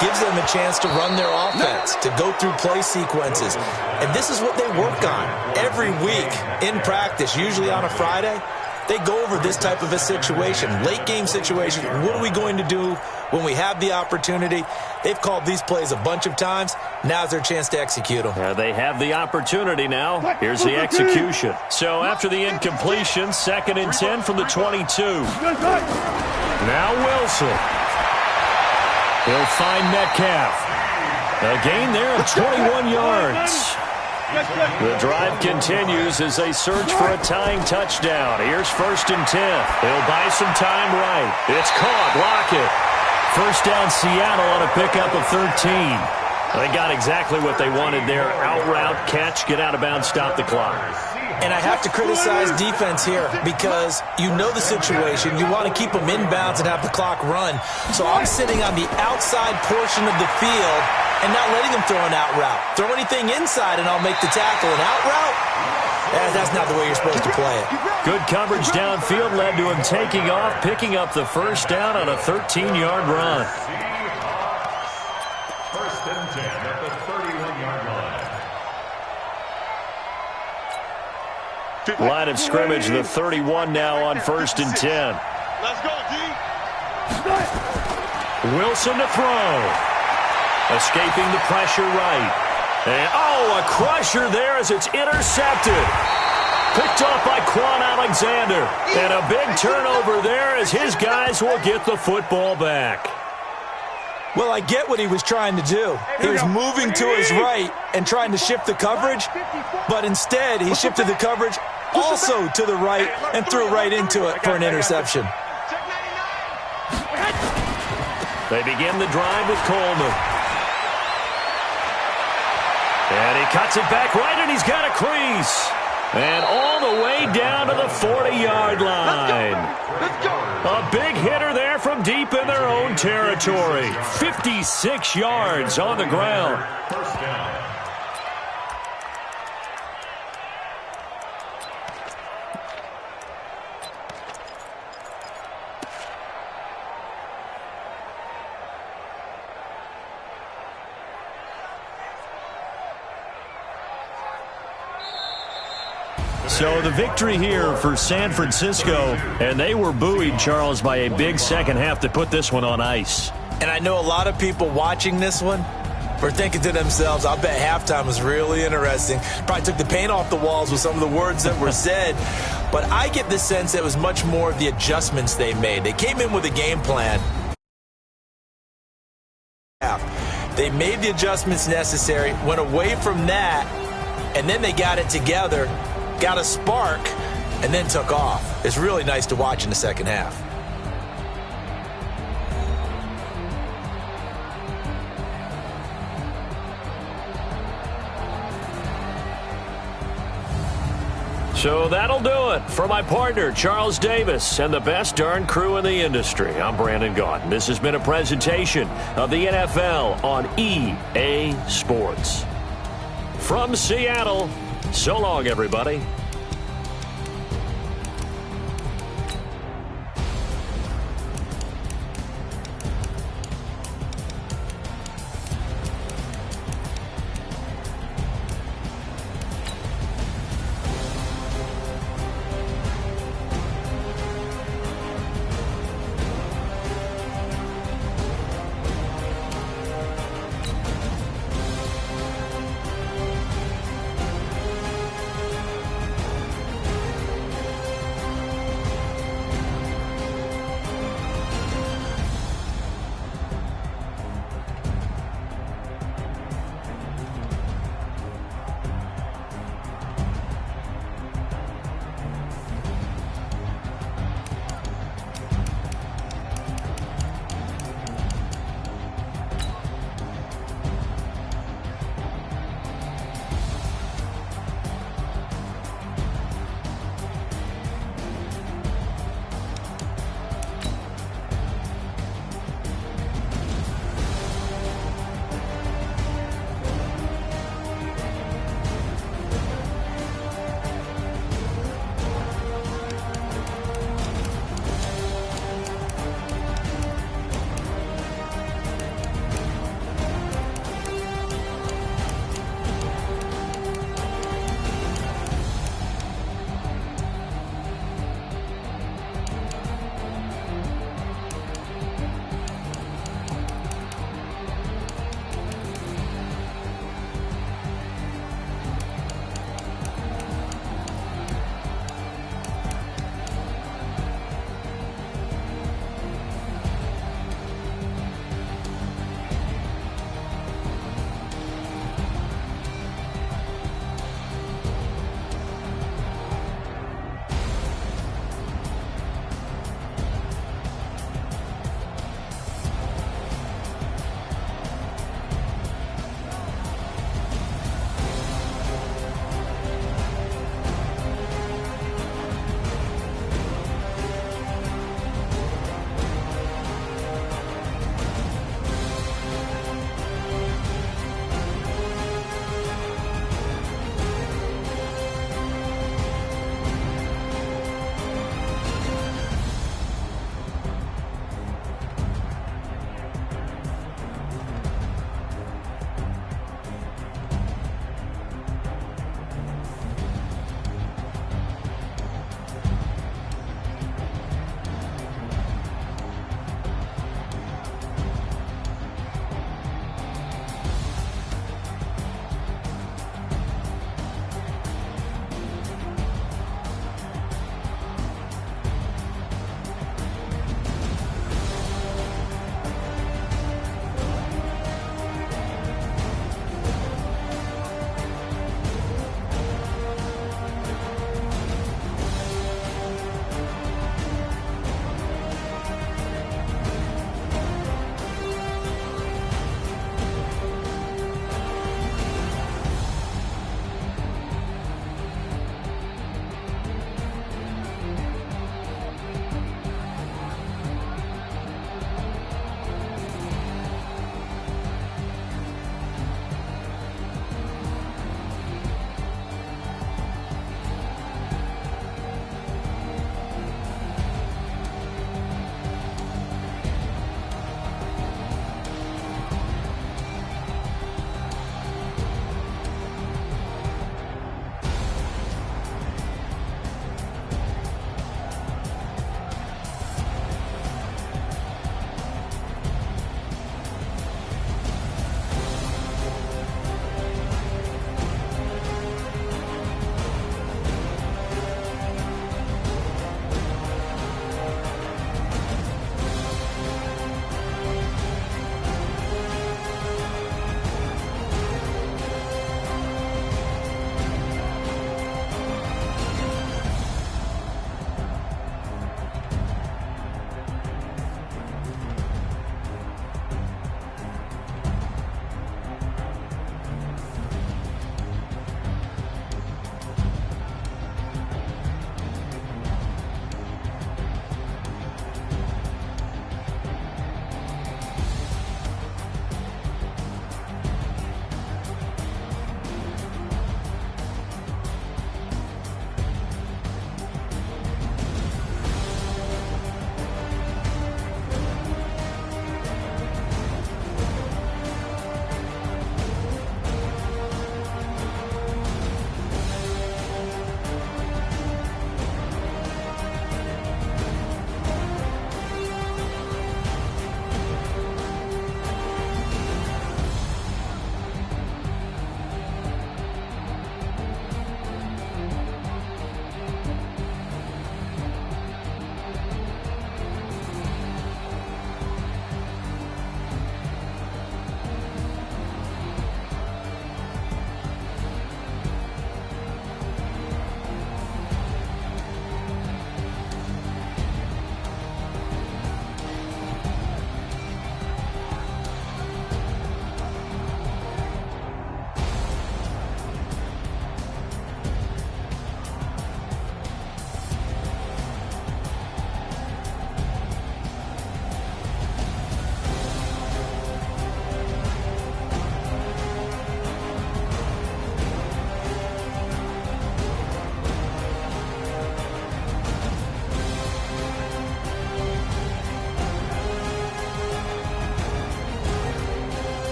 gives them a chance to run their offense, to go through play sequences. And this is what they work on every week in practice, usually on a Friday. They go over this type of a situation, late-game situation. What are we going to do when we have the opportunity? They've called these plays a bunch of times. Now's their chance to execute them. They have the opportunity now. Here's the execution. So after the incompletion, 2nd and 10 from the 22. Now Wilson. He'll find Metcalf. A gain there of 21 yards. The drive continues as they search for a tying touchdown. Here's 1st and 10. They'll buy some time right. It's caught. Lockett. First down Seattle on a pickup of 13. They got exactly what they wanted there. Out route, catch, get out of bounds, stop the clock. And I have to criticize defense here because you know the situation. You want to keep them inbounds and have the clock run. So I'm sitting on the outside portion of the field and not letting them throw an out route. Throw anything inside and I'll make the tackle. An out route? That's not the way you're supposed to play it. Good coverage downfield led to him taking off, picking up the first down on a 13-yard run. First and 10 at the 31-yard line. Line of scrimmage, the 31 now on 1st and 10. Let's go, D. Wilson to throw. Escaping the pressure right. And, a crusher there as it's intercepted. Picked off by Quan Alexander. And a big turnover there as his guys will get the football back. Well, I get what he was trying to do. He was moving to his right and trying to shift the coverage, but instead he shifted the coverage also to the right and threw right into it for an interception. They begin the drive with Coleman. And he cuts it back right, and he's got a crease. And all the way down to the 40-yard line. A big hitter there from deep in their own territory. 56 yards on the ground. First down. So the victory here for San Francisco, and they were buoyed, Charles, by a big second half to put this one on ice. And I know a lot of people watching this one were thinking to themselves, I bet halftime was really interesting. Probably took the paint off the walls with some of the words that were said. But I get the sense that it was much more of the adjustments they made. They came in with a game plan. They made the adjustments necessary, went away from that, and then they got it together, got a spark, and then took off. It's really nice to watch in the second half. So that'll do it. For my partner, Charles Davis, and the best darn crew in the industry, I'm Brandon Gaudin. This has been a presentation of the NFL on EA Sports. From Seattle, so long, everybody.